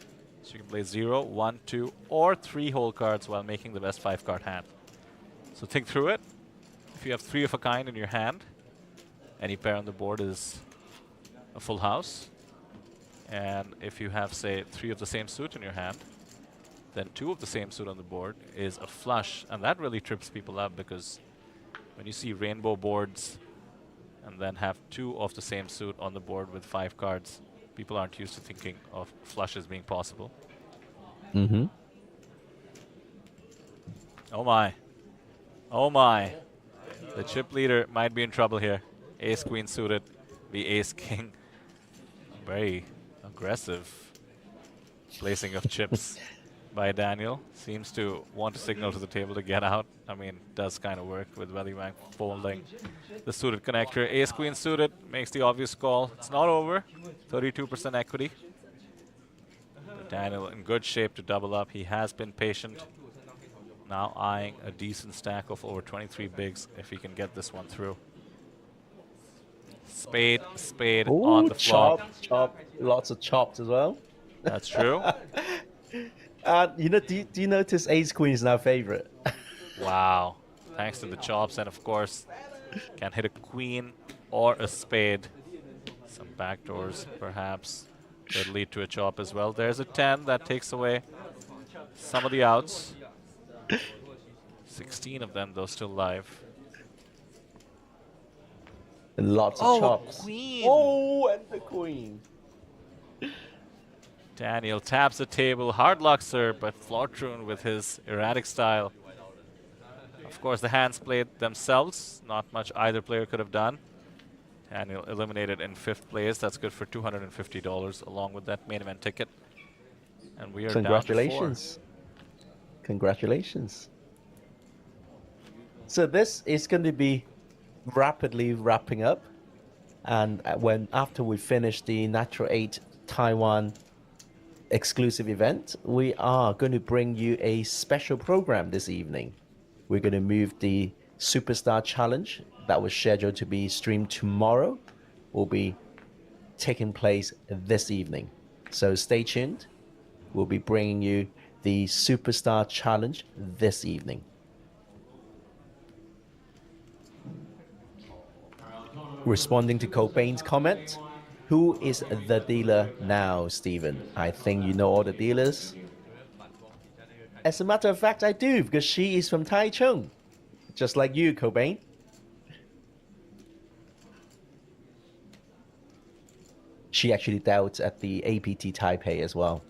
So you can play 0, 1, 2, or 3 hole cards while making the best 5-card hand. So think through it. If you have 3 of a kind in your hand, any pair on the board is a full house. And if you have, say, 3 of the same suit in your hand, then 2 of the same suit on the board is a flush. And that really trips people up because when you see rainbow boards and then have 2 of the same suit on the board with 5 cards, people aren't used to thinking of flushes being possible. Mm-hmm. Oh my. Oh my. The chip leader might be in trouble here. Ace Queen suited, the Ace King. Very aggressive placing of chips by Daniel. Seems to want to signal to the table to get out. I mean, does kind of work with Wellywang folding the suited connector. Ace Queen suited makes the obvious call. It's not over. 32% equity. But Daniel in good shape to double up. He has been patient. Now eyeing a decent stack of over 23 bigs if he can get this one through. Spade, spade on the flop. Chop, lots of chops as well. That's true. Do you notice Ace Queen is now favorite? Wow. Thanks to the chops, and of course, can hit a queen or a spade. Some backdoors, perhaps, could lead to a chop as well. There's a 10 that takes away some of the outs. 16 of them, though, still live. And lots of chops. Queen. Oh, and the queen. Daniel taps the table, hard luck sir, but Flortrun with his erratic style. Of course, the hands played themselves. Not much either player could have done. Daniel eliminated in 5th place. That's good for $250 along with that main event ticket. And we are Congratulations. down to 4. Congratulations. So this is going to be rapidly wrapping up. And after we finish the Natural 8 Taiwan exclusive event, we are going to bring you a special program this evening. We're going to move the Superstar Challenge that was scheduled to be streamed tomorrow will be taking place this evening. So stay tuned. We'll be bringing you the Superstar Challenge this evening. Responding to Cobain's comment, who is the dealer now, Stephen? I think you know all the dealers. As a matter of fact, I do, because she is from Taichung. Just like you, Cobain. She actually dealt at the APT Taipei as well,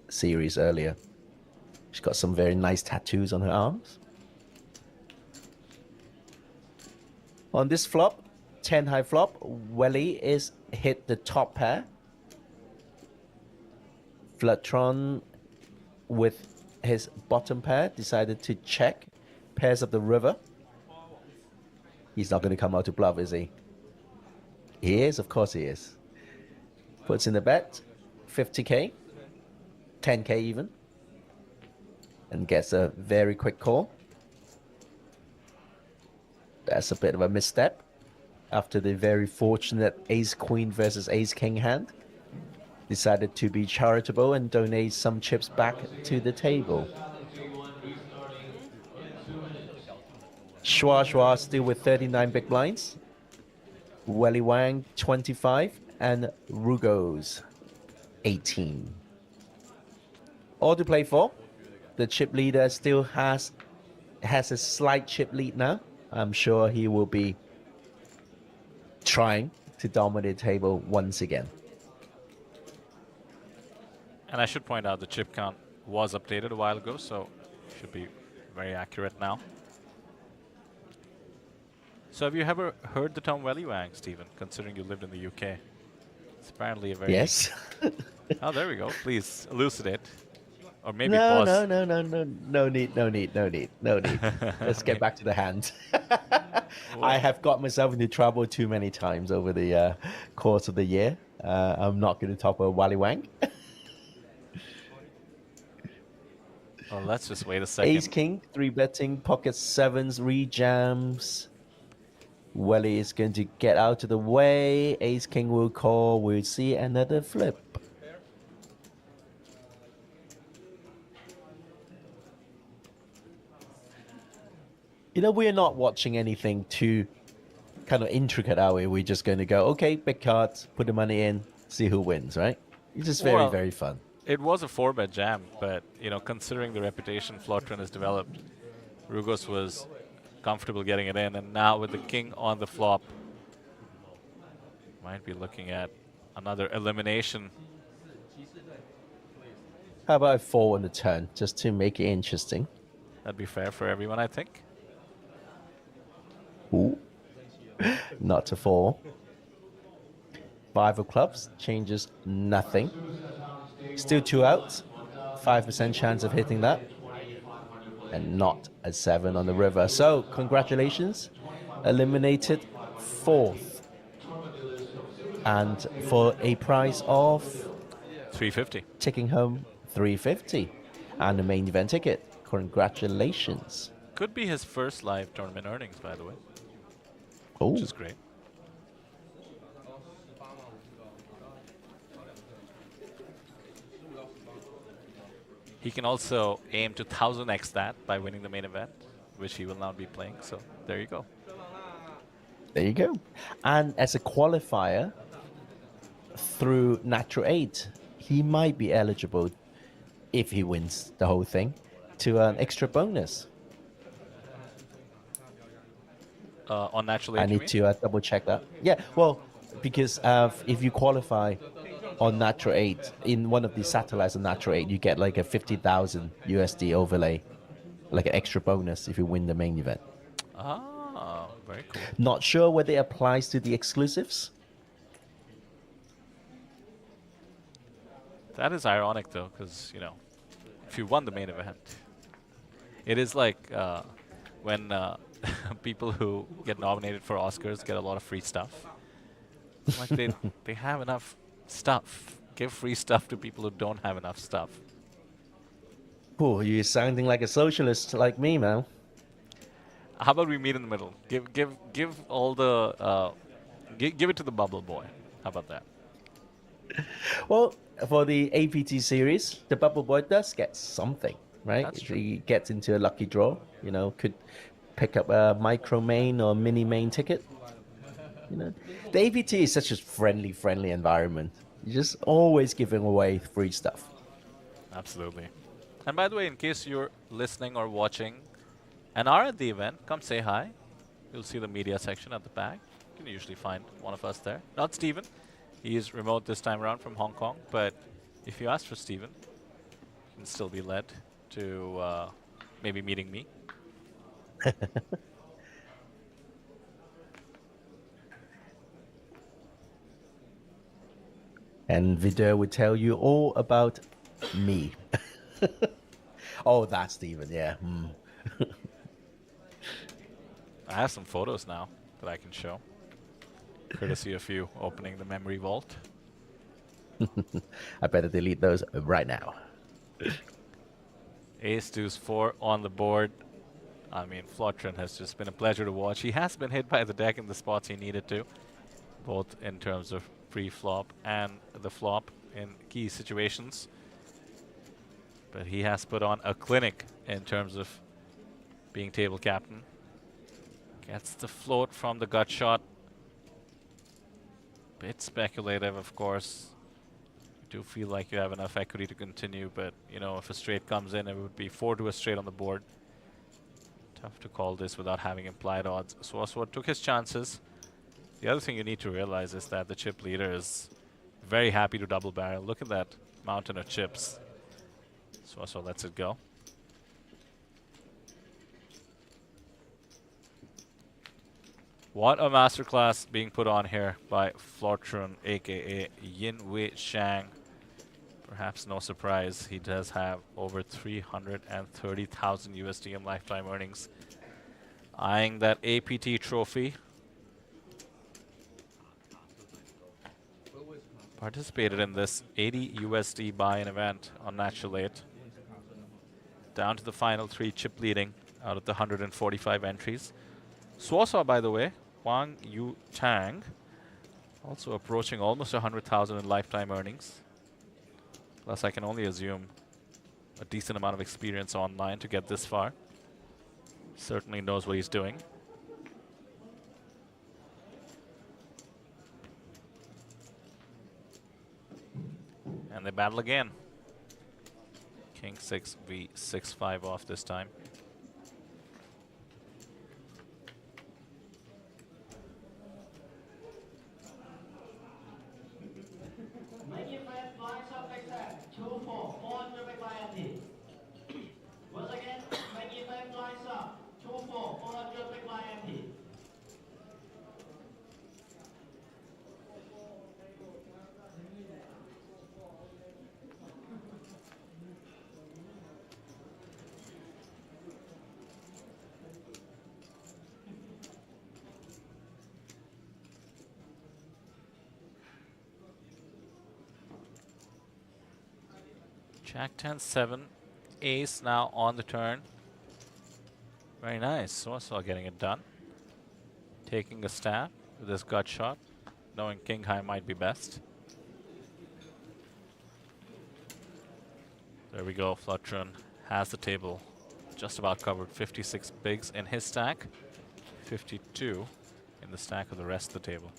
series earlier. She's got some very nice tattoos on her arms. On this flop, 10 high flop, Welly is hit the top pair. Flatron with his bottom pair decided to check pairs of the river. He's not going to come out to bluff, is he? He is, of course he is. Puts in the bet, 50k, 10k even, and gets a very quick call. That's a bit of a misstep after the very fortunate ace-queen versus ace-king hand. Decided to be charitable and donate some chips back to the table. Shua still with 39 big blinds. Welly Wang 25 and Rugos 18. All to play for. The chip leader still has a slight chip lead now. I'm sure he will be trying to dominate the table once again. And I should point out the chip count was updated a while ago, so should be very accurate now. So have you ever heard the term Welly Wang, Stephen, considering you lived in the UK? It's apparently a very... Yes. Oh, there we go. Please elucidate. Or maybe no, pause. No need. Let's get back to the hand. I have got myself into trouble too many times over the course of the year. I'm not going to top a Welly Wang. Well, let's just wait a second. Ace King, 3-betting, pocket sevens, rejams. Welly is going to get out of the way. Ace King will call. We'll see another flip. You know, we're not watching anything too kind of intricate, are we? We're just going to go, okay, big cards, put the money in, see who wins, right? It's just very, very fun. It was a 4-bet jam, but, you know, considering the reputation Flotrin has developed, Rugos was comfortable getting it in, and now with the king on the flop, might be looking at another elimination. How about a 4 on the turn, just to make it interesting? That'd be fair for everyone, I think. Ooh. Not to 4. 5 of clubs changes nothing. Still 2 outs. 5% chance of hitting that. And not a 7 on the river. So, congratulations. Eliminated 4th. And for a price of $350. Taking home $350. And the main event ticket. Congratulations. Could be his first live tournament earnings, by the way. Oh. Which is great. He can also aim to 1000x that by winning the main event, which he will now be playing. So there you go. There you go. And as a qualifier through Natural 8, he might be eligible, if he wins the whole thing, to an extra bonus. On Natural 8, I need to double check that. Yeah, well, because if you qualify on Natural 8, in one of the satellites on Natural 8, you get like a 50,000 USD overlay, like an extra bonus if you win the main event. Ah, very cool. Not sure whether it applies to the exclusives. That is ironic, though, because, you know, if you won the main event, it is like when people who get nominated for Oscars get a lot of free stuff. Like they have enough stuff. Give free stuff to people who don't have enough stuff. Oh, you're sounding like a socialist like me, man. How about we meet in the middle? Give all the give it to the bubble boy. How about that? Well, for the APT series, the bubble boy does get something, right? That's true. He gets into a lucky draw. You know, could pick up a micro main or mini main ticket. You know, the APT is such a friendly environment. You're just always giving away free stuff. Absolutely. And by the way, in case you're listening or watching and are at the event, come say hi. You'll see the media section at the back. You can usually find one of us there. Not Steven. He's remote this time around from Hong Kong. But if you ask for Steven, you can still be led to maybe meeting me. And Vidar would tell you all about me. Oh, that's Steven, yeah. I have some photos now that I can show. Courtesy of you opening the memory vault. I better delete those right now. Ace deuce 4 on the board. I mean, Flotrin has just been a pleasure to watch. He has been hit by the deck in the spots he needed to, both in terms of pre-flop and the flop in key situations. But he has put on a clinic in terms of being table captain. Gets the float from the gut shot. Bit speculative, of course. You do feel like you have enough equity to continue, but you know, if a straight comes in, it would be 4 to a straight on the board. Tough to call this without having implied odds. So took his chances. The other thing you need to realize is that the chip leader is very happy to double barrel. Look at that mountain of chips. So lets it go. What a masterclass being put on here by Flortrun, aka Yin Wei Shang. Perhaps no surprise, he does have over 330,000 USD in lifetime earnings. Eyeing that APT trophy. Participated in this 80 USD buy-in event on Natural 8. Down to the final 3, chip leading out of the 145 entries. Swasaw, by the way, Wang Yu Tang, also approaching almost 100,000 in lifetime earnings. Plus, I can only assume a decent amount of experience online to get this far. Certainly knows what he's doing. And they battle again. King 6 v 6-5 off this time. Jack 10-7, ace now on the turn. Very nice, Swasaw getting it done. Taking a stab with his gut shot, knowing king high might be best. There we go, Flotrin has the table just about covered. 56 bigs in his stack, 52 in the stack of the rest of the table.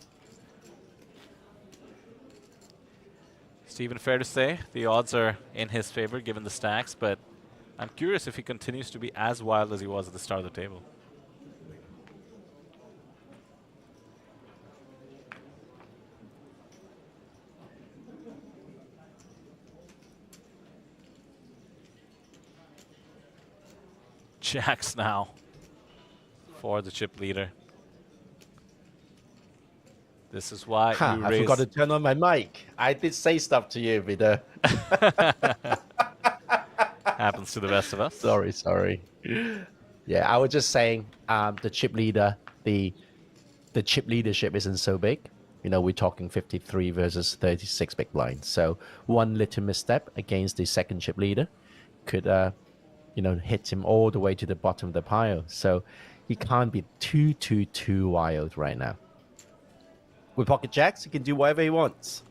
Steven, fair to say, the odds are in his favor given the stacks, but I'm curious if he continues to be as wild as he was at the start of the table. jacks now for the chip leader. This is why you I forgot to turn on my mic. I did say stuff to you, Vida. Happens to the best of us. Sorry. Yeah, I was just saying the chip leader, the chip leadership isn't so big. You know, we're talking 53 versus 36 big blinds. So one little misstep against the second chip leader could, hit him all the way to the bottom of the pile. So he can't be too wild right now. With pocket jacks, he can do whatever he wants.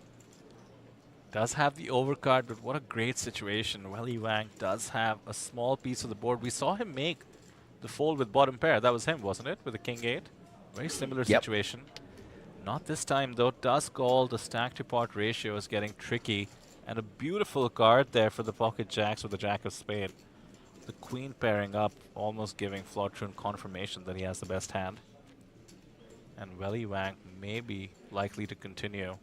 Does have the overcard, but what a great situation. Welly Wang does have a small piece of the board. We saw him make the fold with bottom pair. That was him, wasn't it? With the king 8. Very similar situation. Not this time, though. Does call the stack to pot ratio is getting tricky. And a beautiful card there for the pocket jacks with the jack of spade. The queen pairing up, almost giving Flortune confirmation that he has the best hand. And Welly Wang may be likely to continue,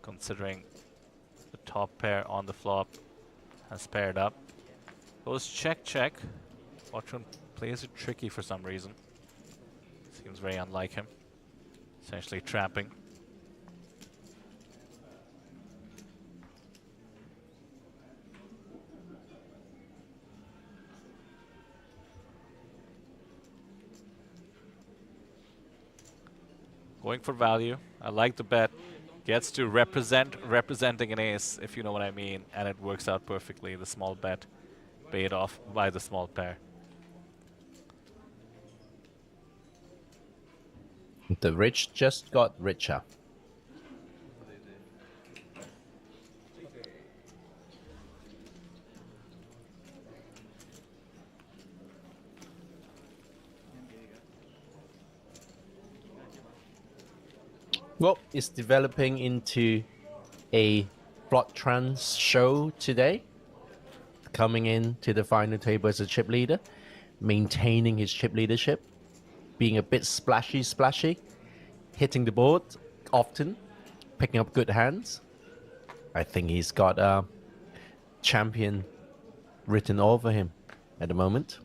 considering the top pair on the flop has paired up. Goes check. Flortune plays it tricky for some reason. Seems very unlike him. Essentially trapping. Going for value. I like the bet. Gets to representing an ace, if you know what I mean, and it works out perfectly. The small bet paid off by the small pair. The rich just got richer. Well, it's developing into a plot trans show today. Coming in to the final table as a chip leader, maintaining his chip leadership, being a bit splashy, hitting the board often, picking up good hands. I think he's got a champion written over him at the moment.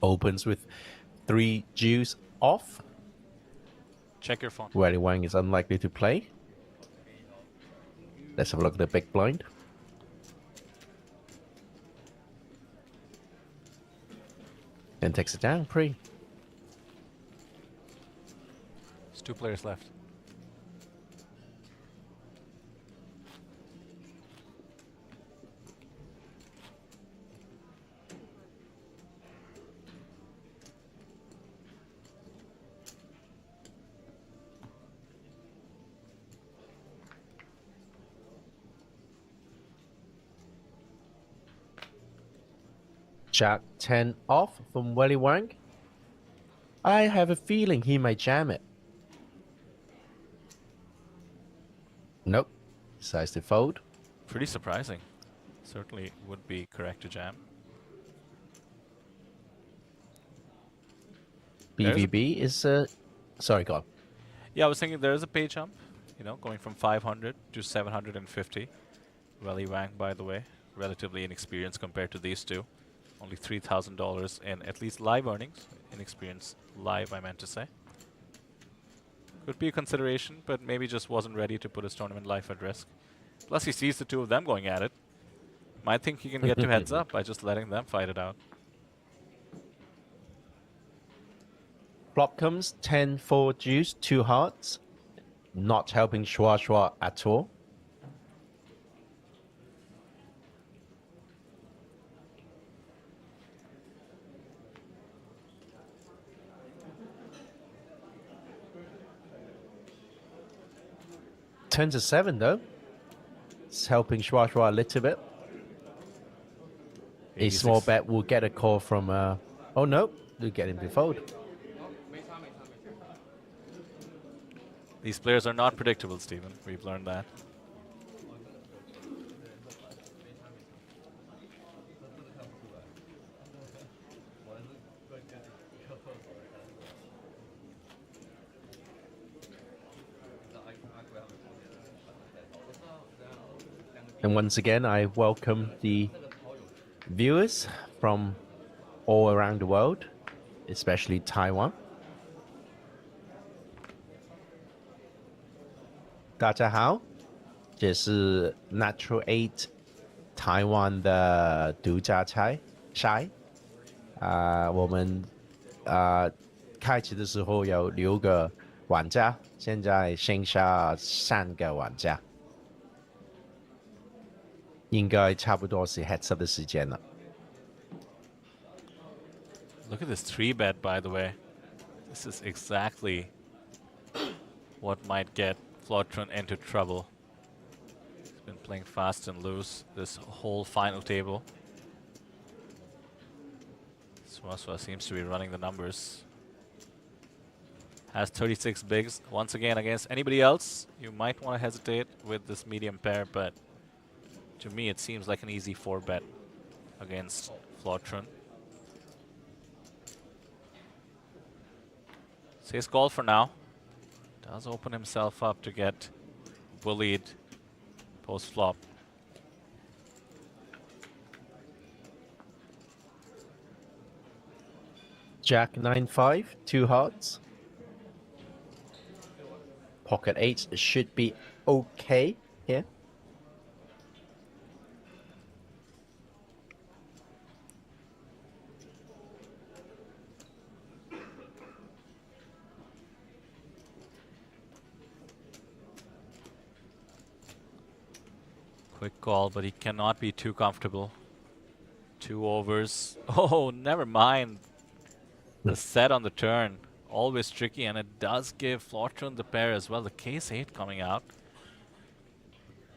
Opens with 3 deuce off. Check your phone. Welly Wang is unlikely to play. Let's have a look at the big blind. Then takes it down, pre. There's 2 players left. Jack 10 off from Welly Wang. I have a feeling he might jam it. Nope. Decides to fold. Pretty surprising. Certainly would be correct to jam. BVB is sorry, go on. Yeah, I was thinking there is a pay jump, going from 500 to 750. Welly Wang, by the way, relatively inexperienced compared to these two. Only $3,000 in at least live earnings. Inexperienced live, I meant to say. Could be a consideration, but maybe just wasn't ready to put his tournament life at risk. Plus, he sees the two of them going at it. Might think he can get to heads up by just letting them fight it out. Flop comes 10-4 deuce, 2 hearts. Not helping Shua at all. Turns to 7 though. It's helping Shua a little bit. A small bet will get a call from oh no, we'll get him to fold. These players are not predictable, Stephen. We've learned that. And once again, I welcome the viewers from all around the world, especially Taiwan. 大家好，这是 Natural 8 Taiwan 的独家赛。我们开始的时候有6个玩家，现在剩下3个玩家，应该差不多是 heads up 的时间了。Look at this 3-bet, by the way. This is exactly what might get Flotron into trouble. He's been playing fast and loose this whole final table. Swaswa seems to be running the numbers. Has 36 bigs. Once again, against anybody else, you might want to hesitate with this medium pair, but to me it seems like an easy 4-bet against Flotron. Says call for now. Does open himself up to get bullied post-flop. Jack 9-5, 2 hearts. Pocket 8 should be okay here. Quick call, but he cannot be too comfortable. 2 overs. Oh, never mind. The set on the turn. Always tricky, and it does give Flotron the pair as well. The case 8 coming out.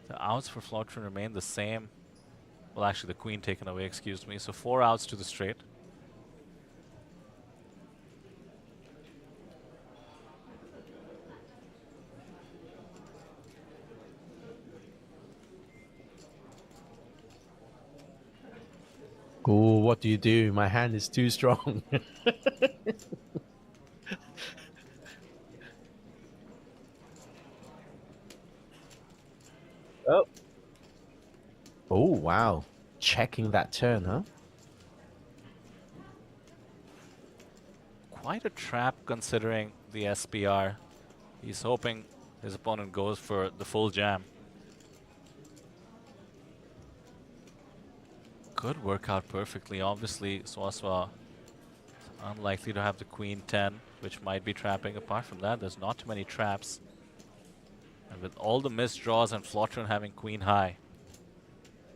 The outs for Flotron remain the same. Well, actually, the queen taken away, excuse me. So 4 outs to the straight. Oh, what do you do? My hand is too strong. Oh. Oh, wow. Checking that turn, huh? Quite a trap considering the SPR. He's hoping his opponent goes for the full jam. Could work out perfectly. Obviously, Swaswa is unlikely to have the queen 10, which might be trapping. Apart from that, there's not too many traps. And with all the missed draws and Flotron having queen high,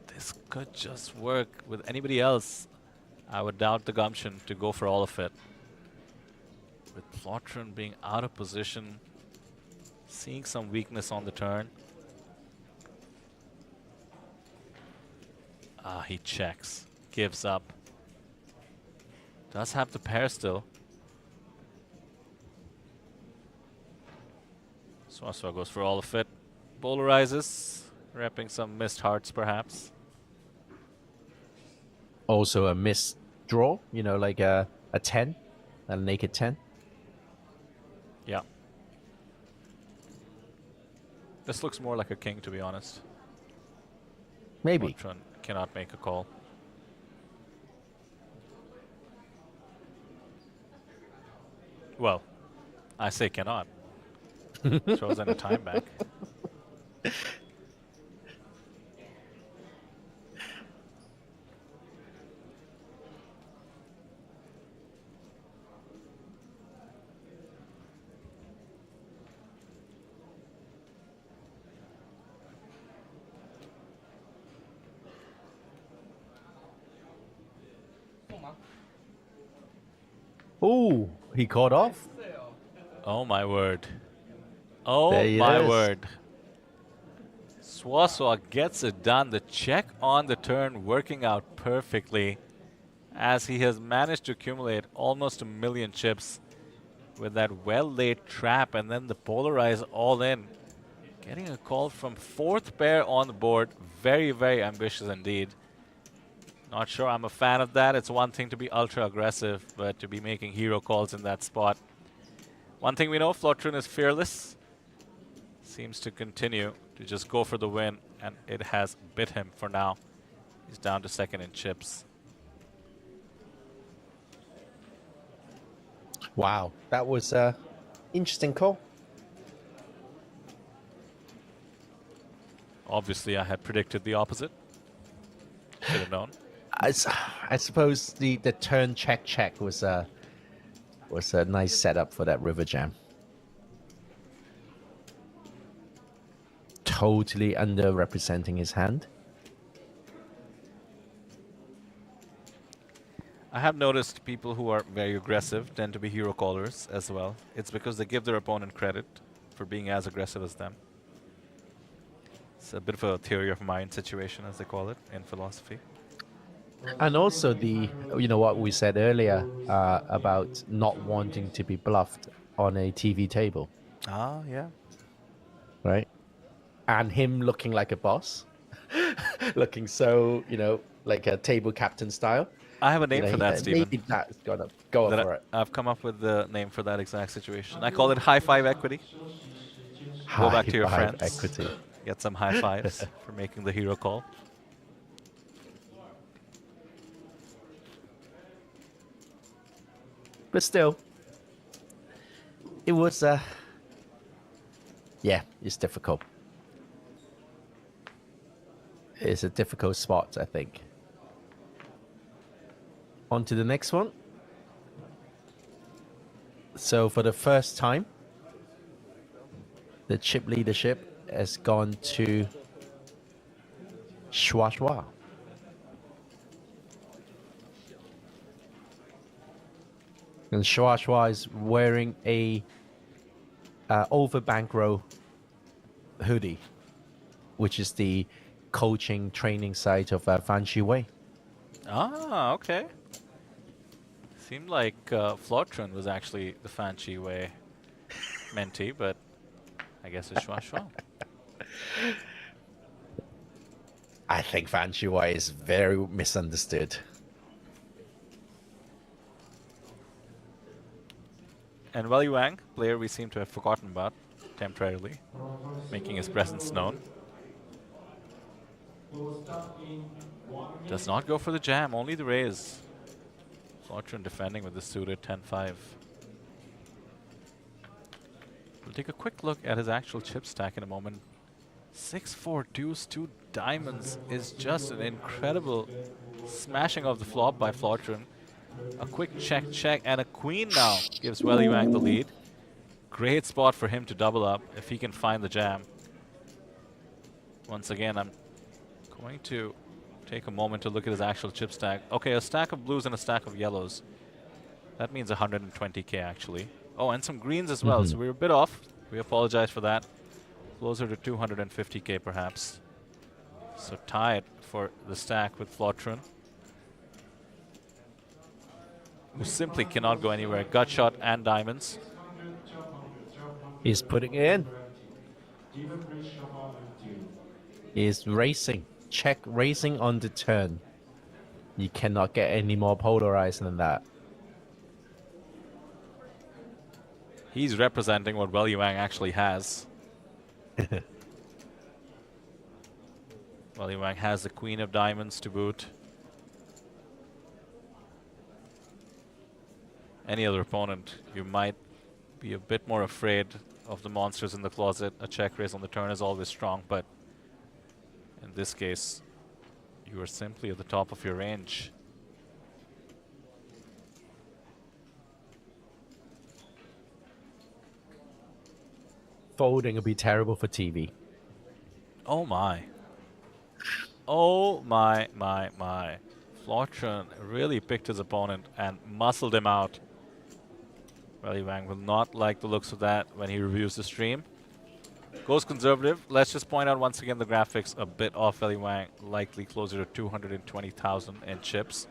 this could just work. With anybody else, I would doubt the gumption to go for all of it. With Flotron being out of position, seeing some weakness on the turn. Ah, he checks, gives up. Does have the pair still. Swaswa goes for all of it. Polarizes, repping some missed hearts perhaps. Also a missed draw, you know, like a 10, a naked 10. Yeah. This looks more like a king, to be honest. Maybe. Flotron cannot make a call. Well, I say cannot. Throws in a time back. Oh, he caught off. Oh my word. Oh There he my is. word. Swaswa gets it done. The check on the turn working out perfectly as he has managed to accumulate almost 1 million chips with that well-laid trap and then the polarize all in. Getting a call from 4th pair on the board. Very, very ambitious indeed. Not sure I'm a fan of that. It's one thing to be ultra aggressive, but to be making hero calls in that spot. One thing we know, Flotron is fearless. Seems to continue to just go for the win and it has bit him for now. He's down to second in chips. Wow, that was a interesting call. Obviously, I had predicted the opposite. Should have known. I suppose the turn check was a nice setup for that river jam. Totally underrepresenting his hand. I have noticed people who are very aggressive tend to be hero callers as well. It's because they give their opponent credit for being as aggressive as them. It's a bit of a theory of mind situation, as they call it in philosophy. And also what we said earlier about not wanting to be bluffed on a TV table. Ah, yeah. Right? And him looking like a boss. Looking so, like a table captain style. I have a name for that, Stephen. Maybe that's gonna go for it. I've come up with the name for that exact situation. I call it high five equity. Go back to your friends. Equity. Get some high fives for making the hero call. But still, it was, yeah, it's difficult. It's a difficult spot, I think. On to the next one. So for the first time, the chip leadership has gone to Shinhwa. And Shinhwa is wearing a over bankroll hoodie, which is the coaching training site of Fan Shiwei. Ah, okay. Seemed like Flotron was actually the Fan Shiwei mentee, but I guess it's Shinhwa. I think Fan Shiwei is very misunderstood. And Wei Wang, player we seem to have forgotten about temporarily, making his presence known. Does not go for the jam, only the raise. Flotron defending with the suited 10-5. We'll take a quick look at his actual chip stack in a moment. 6-4 deuce, 2 diamonds is just an incredible smashing of the flop by Flotron. A quick check, and a queen now gives Wei Wang the lead. Great spot for him to double up if he can find the jam. Once again, I'm going to take a moment to look at his actual chip stack. Okay, a stack of blues and a stack of yellows. That means 120k actually. Oh, and some greens as well, so we're a bit off. We apologize for that. Closer to 250k perhaps. So tied for the stack with Flotron, who simply cannot go anywhere. Gut shot and diamonds. He's putting it in. He's racing. Check racing on the turn. You cannot get any more polarized than that. He's representing what Wei Wang actually has. Wei Wang has the queen of diamonds to boot. Any other opponent, you might be a bit more afraid of the monsters in the closet. A check raise on the turn is always strong, but in this case, you are simply at the top of your range. Folding would be terrible for TV. Oh my. Oh my. Flotron really picked his opponent and muscled him out. Wei Wang will not like the looks of that when he reviews the stream. Goes conservative. Let's just point out once again the graphics a bit off Wei Wang, likely closer to 220,000 in chips.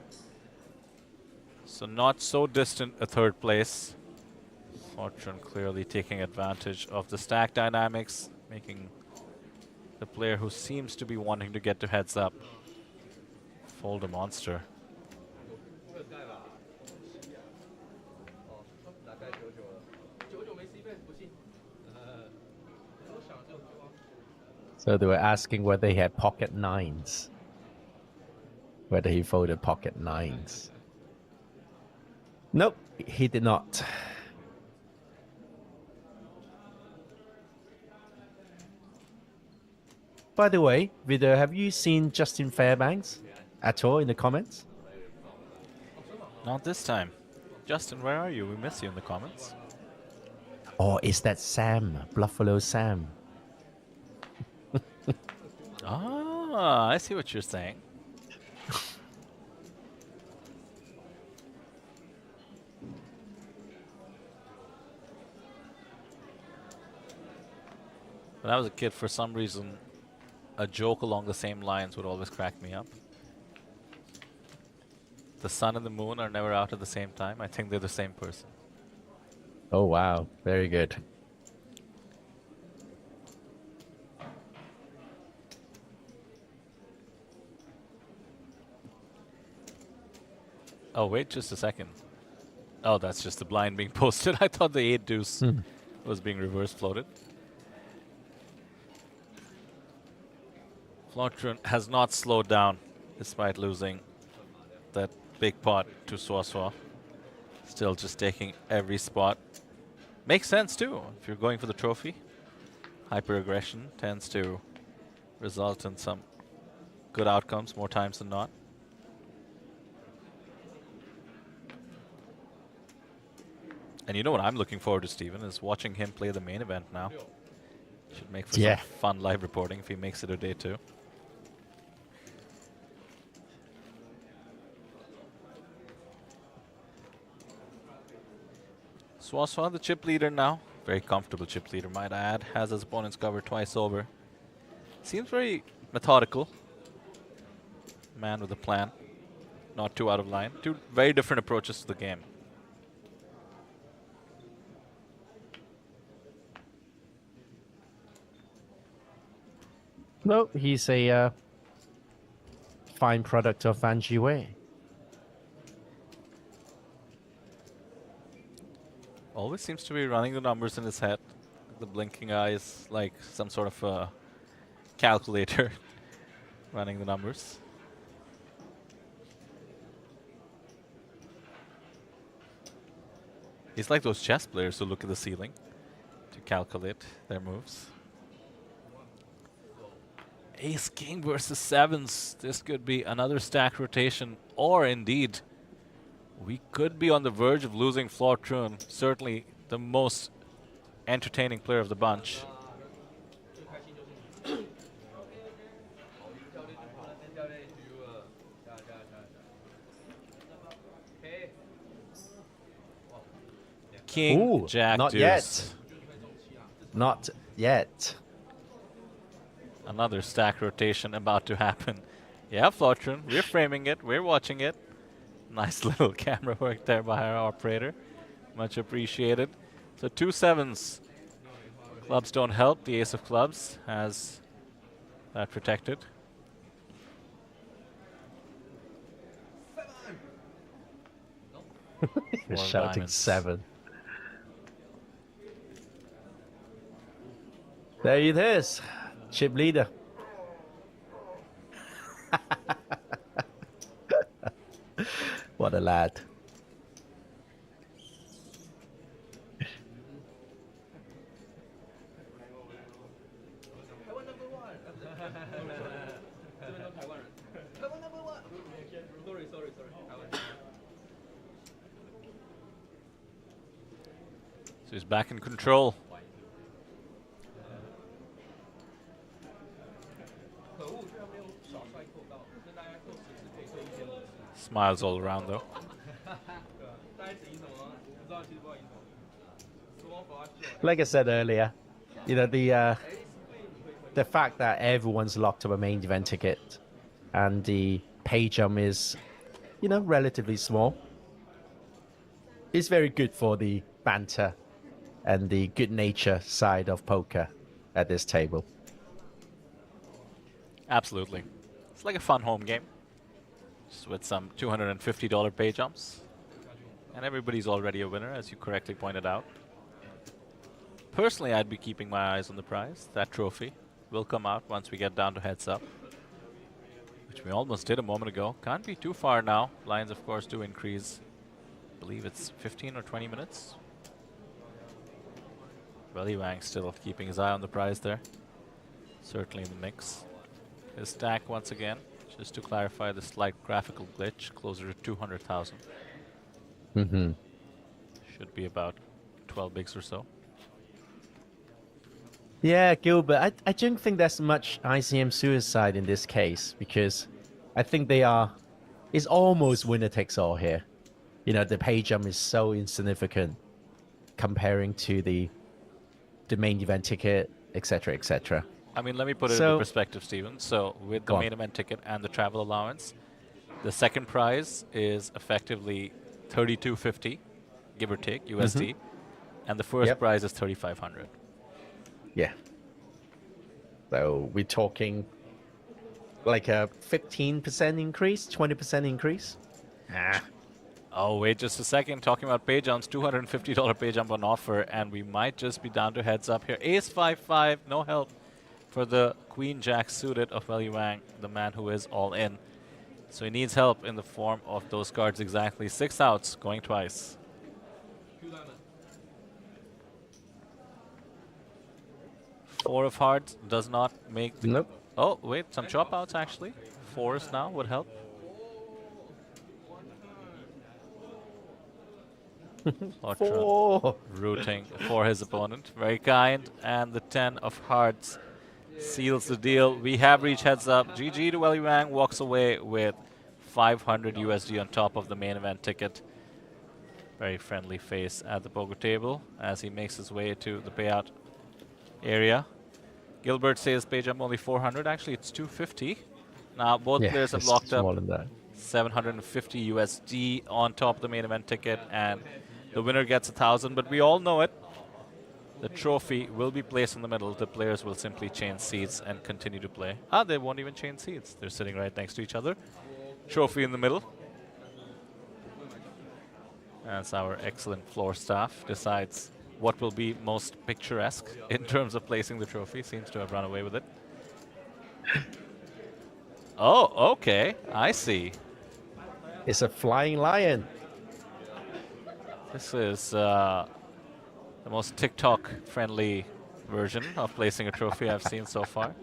So not so distant a third place. Flotron clearly taking advantage of the stack dynamics, making the player who seems to be wanting to get to heads up fold a monster. So they were asking whether he had pocket nines. Whether he folded pocket nines. Nope, he did not. By the way, Video, have you seen Justin Fairbanks at all in the comments? Not this time. Justin, where are you? We miss you in the comments. Or is that Sam, Buffalo Sam? Ah, I see what you're saying. When I was a kid, for some reason, a joke along the same lines would always crack me up. The sun and the moon are never out at the same time. I think they're the same person. Oh, wow. Very good. Oh, wait just a second. Oh, that's just the blind being posted. I thought the 8 deuce was being reverse floated. Flotron has not slowed down despite losing that big pot to Swaswa. Still just taking every spot. Makes sense too. If you're going for the trophy, hyper-aggression tends to result in some good outcomes more times than not. And you know what I'm looking forward to, Steven, is watching him play the main event now. Should make for some fun live reporting if he makes it a day 2. Swaswa, the chip leader now. Very comfortable chip leader, might I add. Has his opponents covered twice over. Seems very methodical. Man with a plan. Not too out of line. Two very different approaches to the game. No, he's a fine product of Van Jiwei. Always seems to be running the numbers in his head. The blinking eyes, like some sort of a calculator running the numbers. He's like those chess players who look at the ceiling to calculate their moves. Ace King versus 7s. This could be another stack rotation, or indeed, we could be on the verge of losing Flortrun. Certainly the most entertaining player of the bunch. King, Ooh, Jack, not deuce. yet. Not yet. Another stack rotation about to happen. Yeah, Flortrun, we're framing it, we're watching it. Nice little camera work there by our operator. Much appreciated. So 2 7s. Clubs don't help. The ace of clubs has that protected. You're shouting diamonds. 7. There it is. Chip leader. What a lad. So he's back in control. Smiles all around though. Like I said earlier, you know, the fact that everyone's locked up a main event ticket and the pay jump is, you know, relatively small, is very good for the banter and the good nature side of poker at this table. Absolutely. It's like a fun home game. Just with some $250 pay jumps. And everybody's already a winner, as you correctly pointed out. Personally, I'd be keeping my eyes on the prize, that trophy. will come out once we get down to heads up, which we almost did a moment ago. Can't be too far now. Lines, of course, do increase. I believe it's 15 or 20 minutes. Welly Wang still keeping his eye on the prize there. Certainly in the mix. His stack once again, just to clarify the slight graphical glitch, closer to 200,000. Mm-hmm. Should be about 12 bigs or so. Yeah, Gilbert, I don't think there's much ICM suicide in this case because I think it's almost winner takes all here. You know, the pay jump is so insignificant comparing to the main event ticket, etc., etc. I mean, let me put it into perspective, Steven. So with the main event ticket and the travel allowance, the second prize is effectively $32.50, give or take, USD, and the first prize is $3,500. Yeah. So we're talking like a 15% increase, 20% increase. Oh, wait just a second. Talking about pay jumps, $250 pay jump on offer, and we might just be down to heads up here. Ace 5-5, no help for the Queen Jack suited of Welly Wang, the man who is all in. So he needs help in the form of those cards exactly. 6 outs, going twice. Four of hearts does not make the... Nope. Oh, wait, some chop outs actually. 4s now would help. Four. Rooting for his opponent. Very kind. And the 10 of hearts seals the deal. We have reached heads up. GG to Welly Wang, walks away with 500 USD on top of the main event ticket. Very friendly face at the poker table as he makes his way to the payout area. Gilbert says pay jump only 400. Actually, it's 250. Now both players have locked up 750 USD on top of the main event ticket, and the winner gets 1,000. But we all know it. The trophy will be placed in the middle. The players will simply change seats and continue to play. They won't even change seats. They're sitting right next to each other. Trophy in the middle. As our excellent floor staff decides what will be most picturesque in terms of placing the trophy. Seems to have run away with it. Oh, okay. I see. It's a flying lion. This is the most TikTok-friendly version of placing a trophy I've seen so far.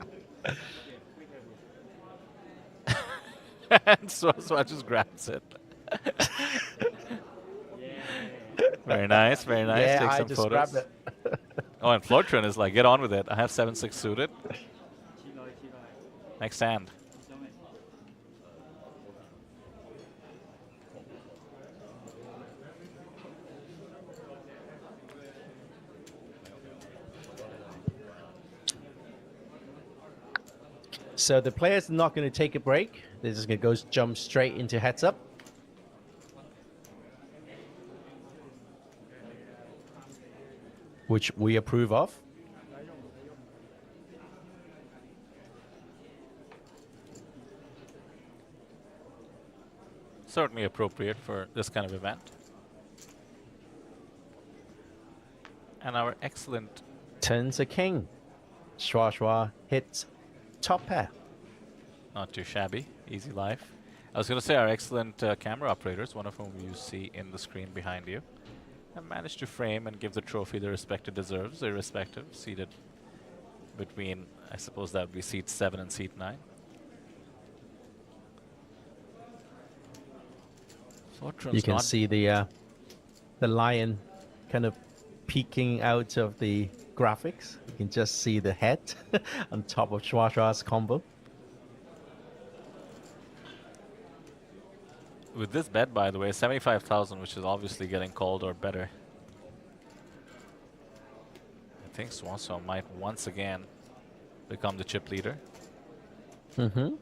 And so just grabs it. Very nice, very nice. Yeah, Take I some just photos. grabbed it. Oh, and Flotron is like, get on with it. I have 7-6 suited. Next hand. So the players are not going to take a break. They're just going to go jump straight into heads up. Which we approve of. Certainly appropriate for this kind of event. And our excellent... Turns a king. Shwa hits top pair. Not too shabby. Easy life. I was going to say our excellent camera operators, one of whom you see in the screen behind you, have managed to frame and give the trophy the respect it deserves, irrespective, seated between, I suppose that would be seat 7 and seat 9. You can see the lion kind of peeking out of the graphics. You can just see the head on top of Shwa's combo. With this bet, by the way, 75,000, which is obviously getting called or better. I think Swanson might once again become the chip leader. Mm-hmm.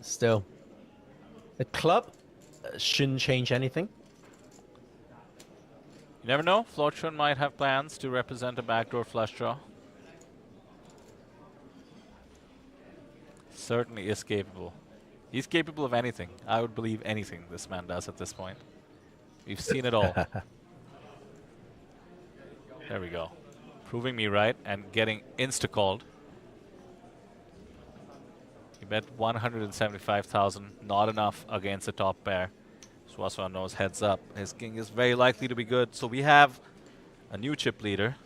Still, the club shouldn't change anything. You never know. Flotron might have plans to represent a backdoor flush draw. Certainly is capable. He's capable of anything. I would believe anything this man does at this point. We've seen it all. There we go. Proving me right and getting insta-called. He bet 175,000. Not enough against the top pair. Swaswa knows heads up. His king is very likely to be good. So we have a new chip leader.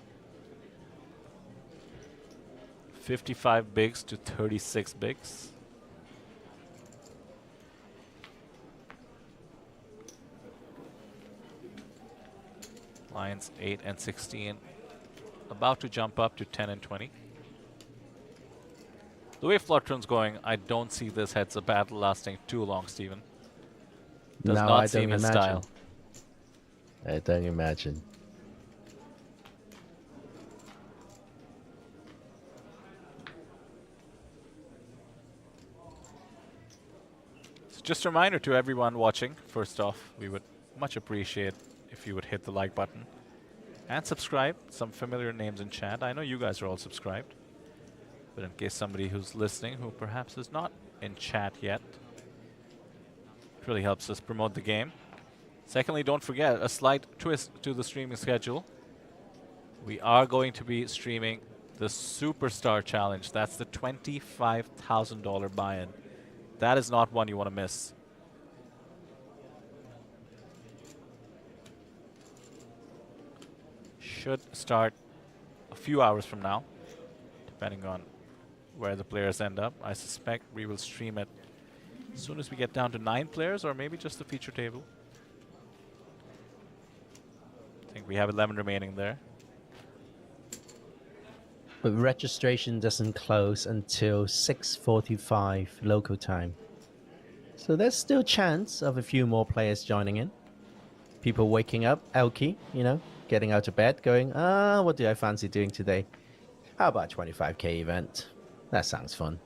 55 bigs to 36 bigs. Lines 8 and 16. About to jump up to 10 and 20. The way Flotron's going, I don't see this heads-up battle lasting too long, Steven. Does No, not I seem don't his imagine. style. I don't imagine. So just a reminder to everyone watching, first off, we would much appreciate if you would hit the like button and subscribe. Some familiar names in chat. I know you guys are all subscribed. But in case somebody who's listening who perhaps is not in chat yet, it really helps us promote the game. Secondly, don't forget a slight twist to the streaming schedule. We are going to be streaming the Superstar Challenge. That's the $25,000 buy-in. That is not one you want to miss. Should start a few hours from now, depending on where the players end up. I suspect we will stream it as soon as we get down to 9 players, or maybe just the feature table. I think we have 11 remaining there. But registration doesn't close until 6:45 local time. So there's still chance of a few more players joining in. People waking up, Elkie, you know, getting out of bed, going, what do I fancy doing today? How about a 25k event? That sounds fun.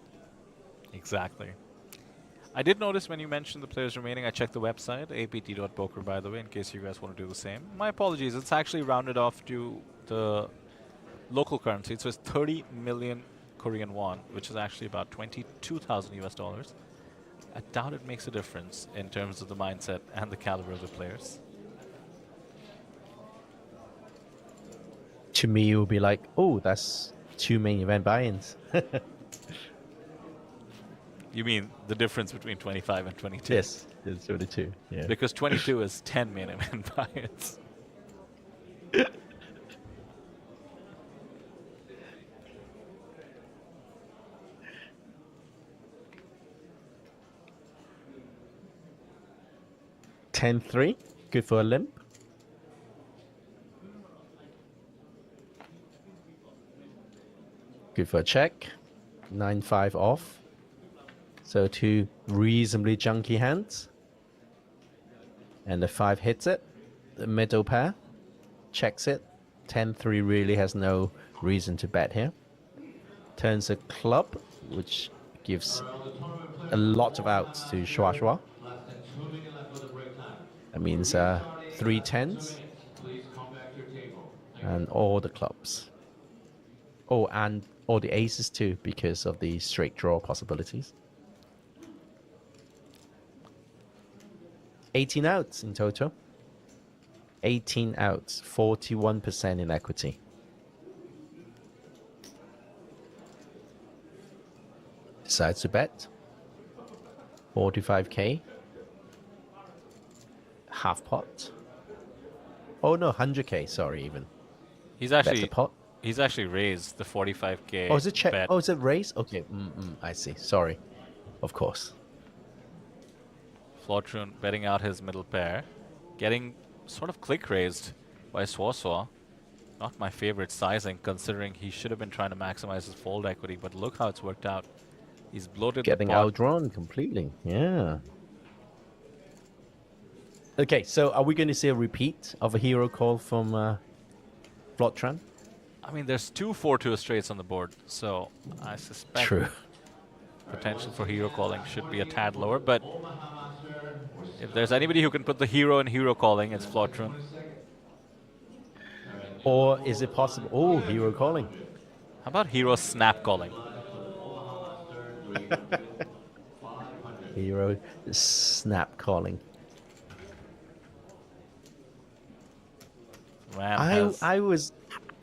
Exactly. I did notice when you mentioned the players remaining, I checked the website, apt.poker, by the way, in case you guys want to do the same. My apologies, it's actually rounded off to the local currency. So it's 30 million Korean won, which is actually about 22,000 US dollars. I doubt it makes a difference in terms of the mindset and the caliber of the players. To me, it would be like, oh, that's 2 main event buy-ins. You mean the difference between 25 and 22? Yes, it's 22. Yeah. Because 22 is 10 main event buy-ins. $10-3, good for a limp. Good for a check. 9-5 off. So 2 reasonably junky hands. And the 5 hits it. The middle pair checks it. 10-3 really has no reason to bet here. Turns a club, which gives a lot of outs to Shua. That means 3 tens and all the clubs. Oh, and all the aces too, because of the straight draw possibilities. 18 outs in total. 18 outs, 41% in equity. Decides to bet. 45k. Half pot. Oh no, 100k, sorry, even. He's Bets actually a pot. He's actually raised the 45k. Oh, is it check? bet. Oh, is it raise? Okay, I see. Sorry. Of course. Flotron betting out his middle pair, getting sort of click raised by Swaswa. Not my favorite sizing, considering he should have been trying to maximize his fold equity, but look how it's worked out. He's bloated Getting the pot. outdrawn completely. Yeah. Okay, so are we going to see a repeat of a hero call from Flotran? I mean, there's 2 4-2 straights on the board, so I suspect True. potential for hero calling should be a tad lower, but if there's anybody who can put the hero in hero calling, it's Flotran. Or is it possible? Oh, hero calling. How about hero snap calling? Hero snap calling. Ram has I was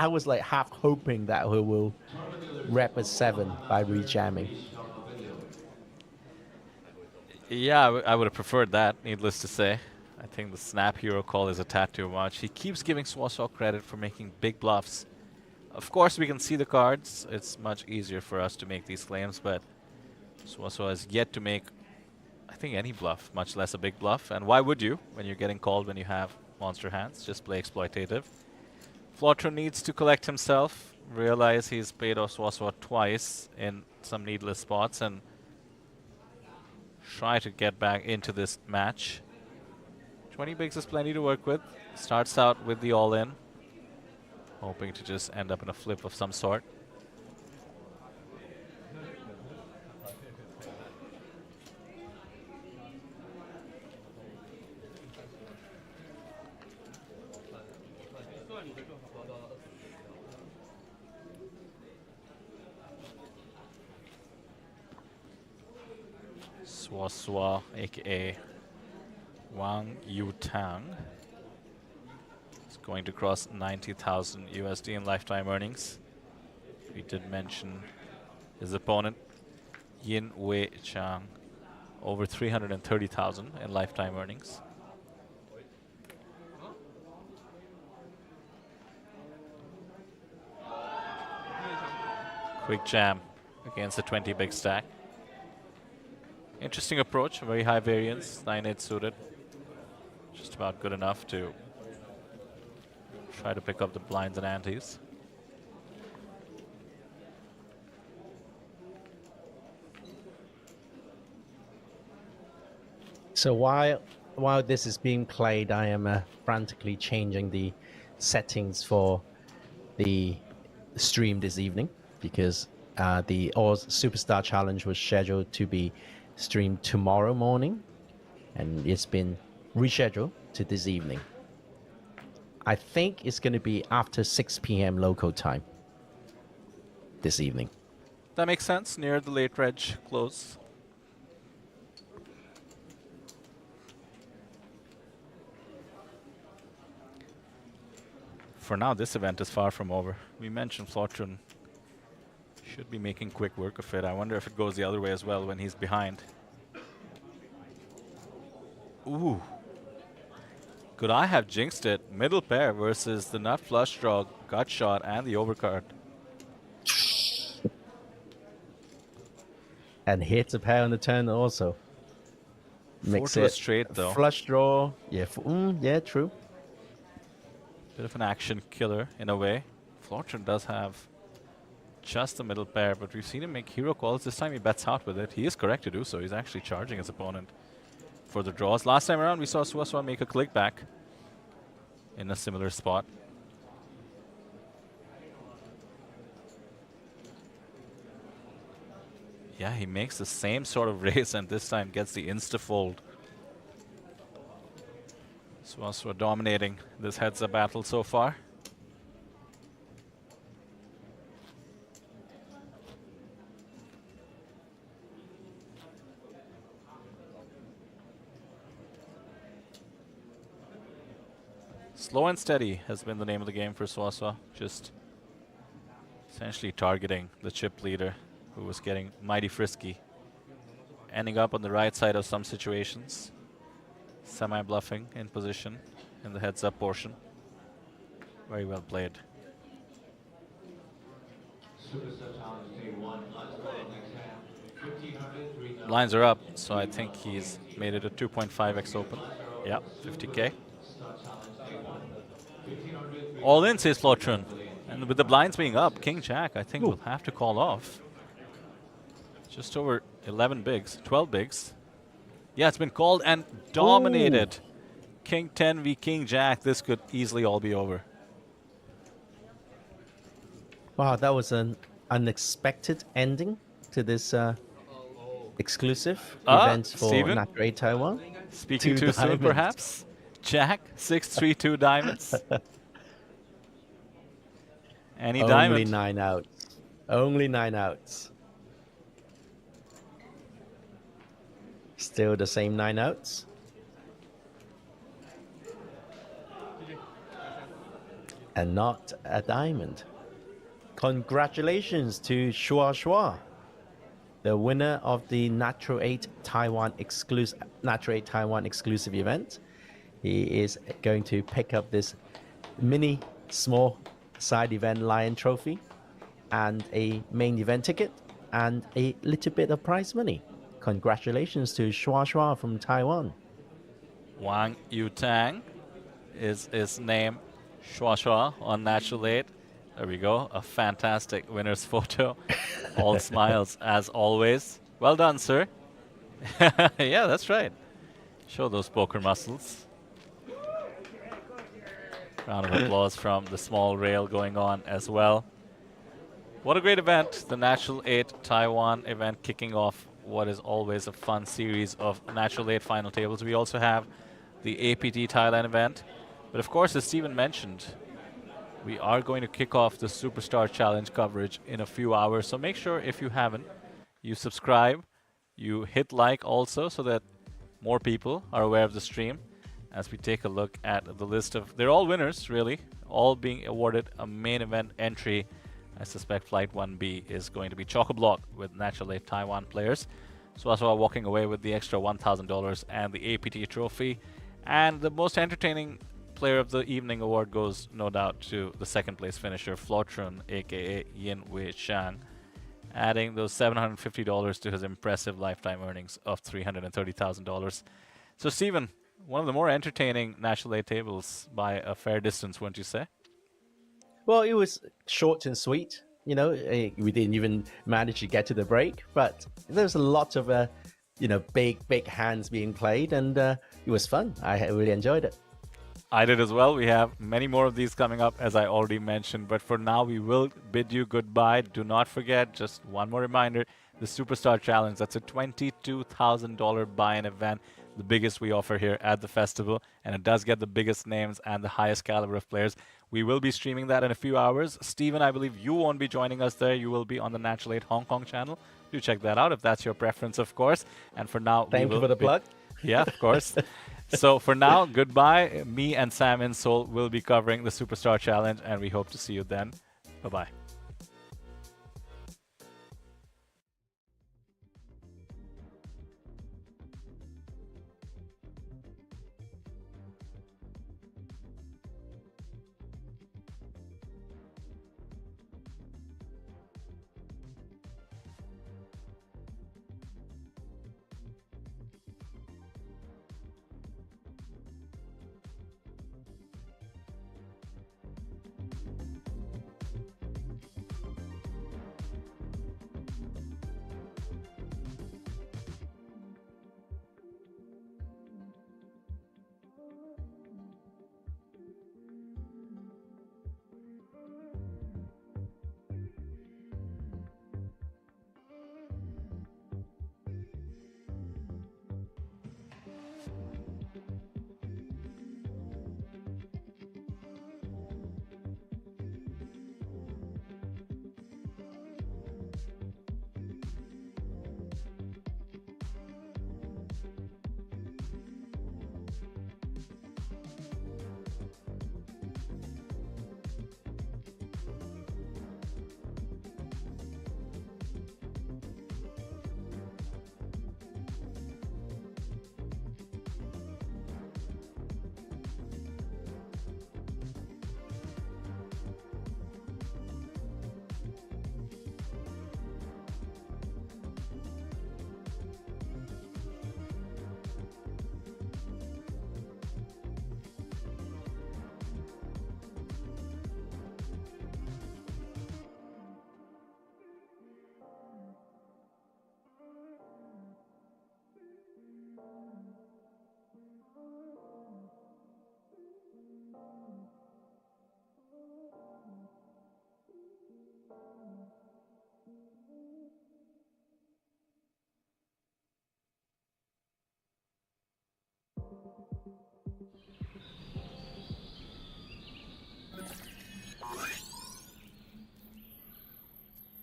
I was like half hoping that he will wrap a 7 by rejamming. Yeah, I would have preferred that, needless to say. I think the snap hero call is a tad too much. He keeps giving Swaswa credit for making big bluffs. Of course, we can see the cards. It's much easier for us to make these claims, but Swaswa has yet to make, I think, any bluff, much less a big bluff. And why would you when you're getting called when you have monster hands? Just play exploitative. Flotron needs to collect himself, realize he's played off Swaswa twice in some needless spots, and try to get back into this match. 20 bigs is plenty to work with. Starts out with the all-in, hoping to just end up in a flip of some sort. Swaswa, aka Wang Yutang, is going to cross 90,000 USD in lifetime earnings. We did mention his opponent, Yin Wei Chang, over 330,000 in lifetime earnings. Quick jam against the 20 big stack. Interesting approach, very high variance, 9-8 suited. Just about good enough to try to pick up the blinds and antes. So while this is being played, I am frantically changing the settings for the stream this evening, because the Oz Superstar Challenge was scheduled to be streamed tomorrow morning, and it's been rescheduled to this evening. I think it's going to be after 6 p.m. local time this evening. That makes sense, near the late reg close. For now, this event is far from over. We mentioned Flotron should be making quick work of it. I wonder if it goes the other way as well when he's behind. Ooh. Could I have jinxed it? Middle pair versus the nut flush draw, gut shot, and the overcard. And hits a pair on the turn also. Makes Four to a it straight though. Flush draw. Yeah, yeah, true. Bit of an action killer in a way. Flotron does have just the middle pair, but we've seen him make hero calls. This time he bets out with it. He is correct to do so. He's actually charging his opponent for the draws. Last time around, we saw Swaswa make a click back in a similar spot. Yeah, he makes the same sort of raise and this time gets the insta-fold. Swaswa dominating this heads-up battle so far. Slow and steady has been the name of the game for Swaswa. Just essentially targeting the chip leader, who was getting mighty frisky. Ending up on the right side of some situations. Semi-bluffing in position in the heads-up portion. Very well played. Blinds are up, so I think he's made it a 2.5x open. Yeah, 50k. All in, says Flotron. And with the blinds being up, King Jack, I think, will have to call off. Just over 11 bigs, 12 bigs. Yeah, it's been called and dominated. Ooh. King 10 v King Jack. This could easily all be over. Wow, that was an unexpected ending to this exclusive event for N8TW Taiwan. Speaking too soon, perhaps? Jack, 632 diamonds. Any diamond? Only 9 outs. Only 9 outs. Still the same 9 outs. and not a diamond. Congratulations to Shua, the winner of the Natural 8 Taiwan exclusive event. He is going to pick up this mini small side event Lion Trophy and a main event ticket and a little bit of prize money. Congratulations to Shua from Taiwan. Wang Yutang is his name. Shua on Natural 8. There we go. A fantastic winner's photo. All smiles as always. Well done, sir. Yeah, that's right. Show those poker muscles. Round of applause from the small rail going on as well. What a great event. The Natural 8 Taiwan event kicking off what is always a fun series of Natural 8 final tables. We also have the APT Thailand event. But of course, as Steven mentioned, we are going to kick off the Superstar Challenge coverage in a few hours. So make sure, if you haven't, you subscribe, you hit like also, so that more people are aware of the stream as we take a look at the list of... They're all winners, really, all being awarded a main event entry. I suspect Flight 1B is going to be chock-a-block with Natural 8 Taiwan players. Swaswa walking away with the extra $1,000 and the APT trophy. And the most entertaining Player of the Evening award goes, no doubt, to the second place finisher, Flotron, aka Yin Wei Shang, adding those $750 to his impressive lifetime earnings of $330,000. So, Steven, one of the more entertaining National 8 tables by a fair distance, wouldn't you say? Well, it was short and sweet. You know, we didn't even manage to get to the break, but there's a lot of, big hands being played, and it was fun. I really enjoyed it. I did as well. We have many more of these coming up, as I already mentioned. But for now, we will bid you goodbye. Do not forget, just one more reminder, the Superstar Challenge. That's a $22,000 buy-in event, the biggest we offer here at the festival. And it does get the biggest names and the highest caliber of players. We will be streaming that in a few hours. Steven, I believe you won't be joining us there. You will be on the Natural 8 Hong Kong channel. Do check that out if that's your preference, of course. And for now, thank you for the plug. Yeah, of course. So for now, goodbye. Me and Sam in Seoul will be covering the Superstar Challenge, and we hope to see you then. Bye-bye.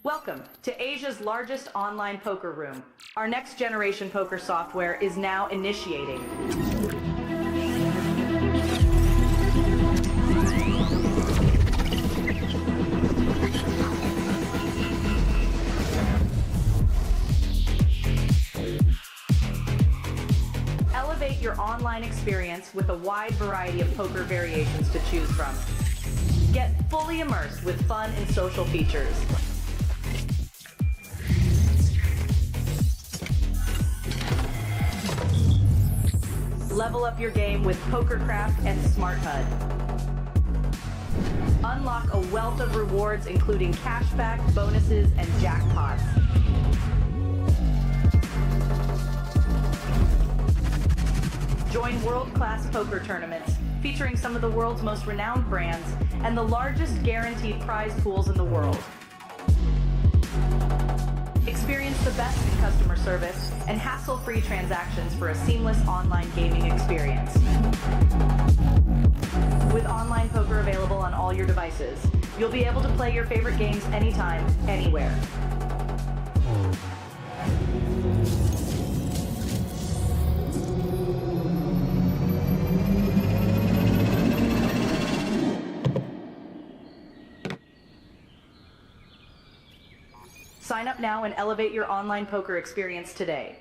Welcome to Asia's largest online poker room. Our next generation poker software is now initiating. online experience with a wide variety of poker variations to choose from. Get fully immersed with fun and social features. Level up your game with PokerCraft and Smart HUD. Unlock a wealth of rewards including cashback, bonuses, and jackpots. Join world-class poker tournaments featuring some of the world's most renowned brands and the largest guaranteed prize pools in the world. Experience the best in customer service and hassle-free transactions for a seamless online gaming experience. With online poker available on all your devices, you'll be able to play your favorite games anytime, anywhere. Sign up now and elevate your online poker experience today.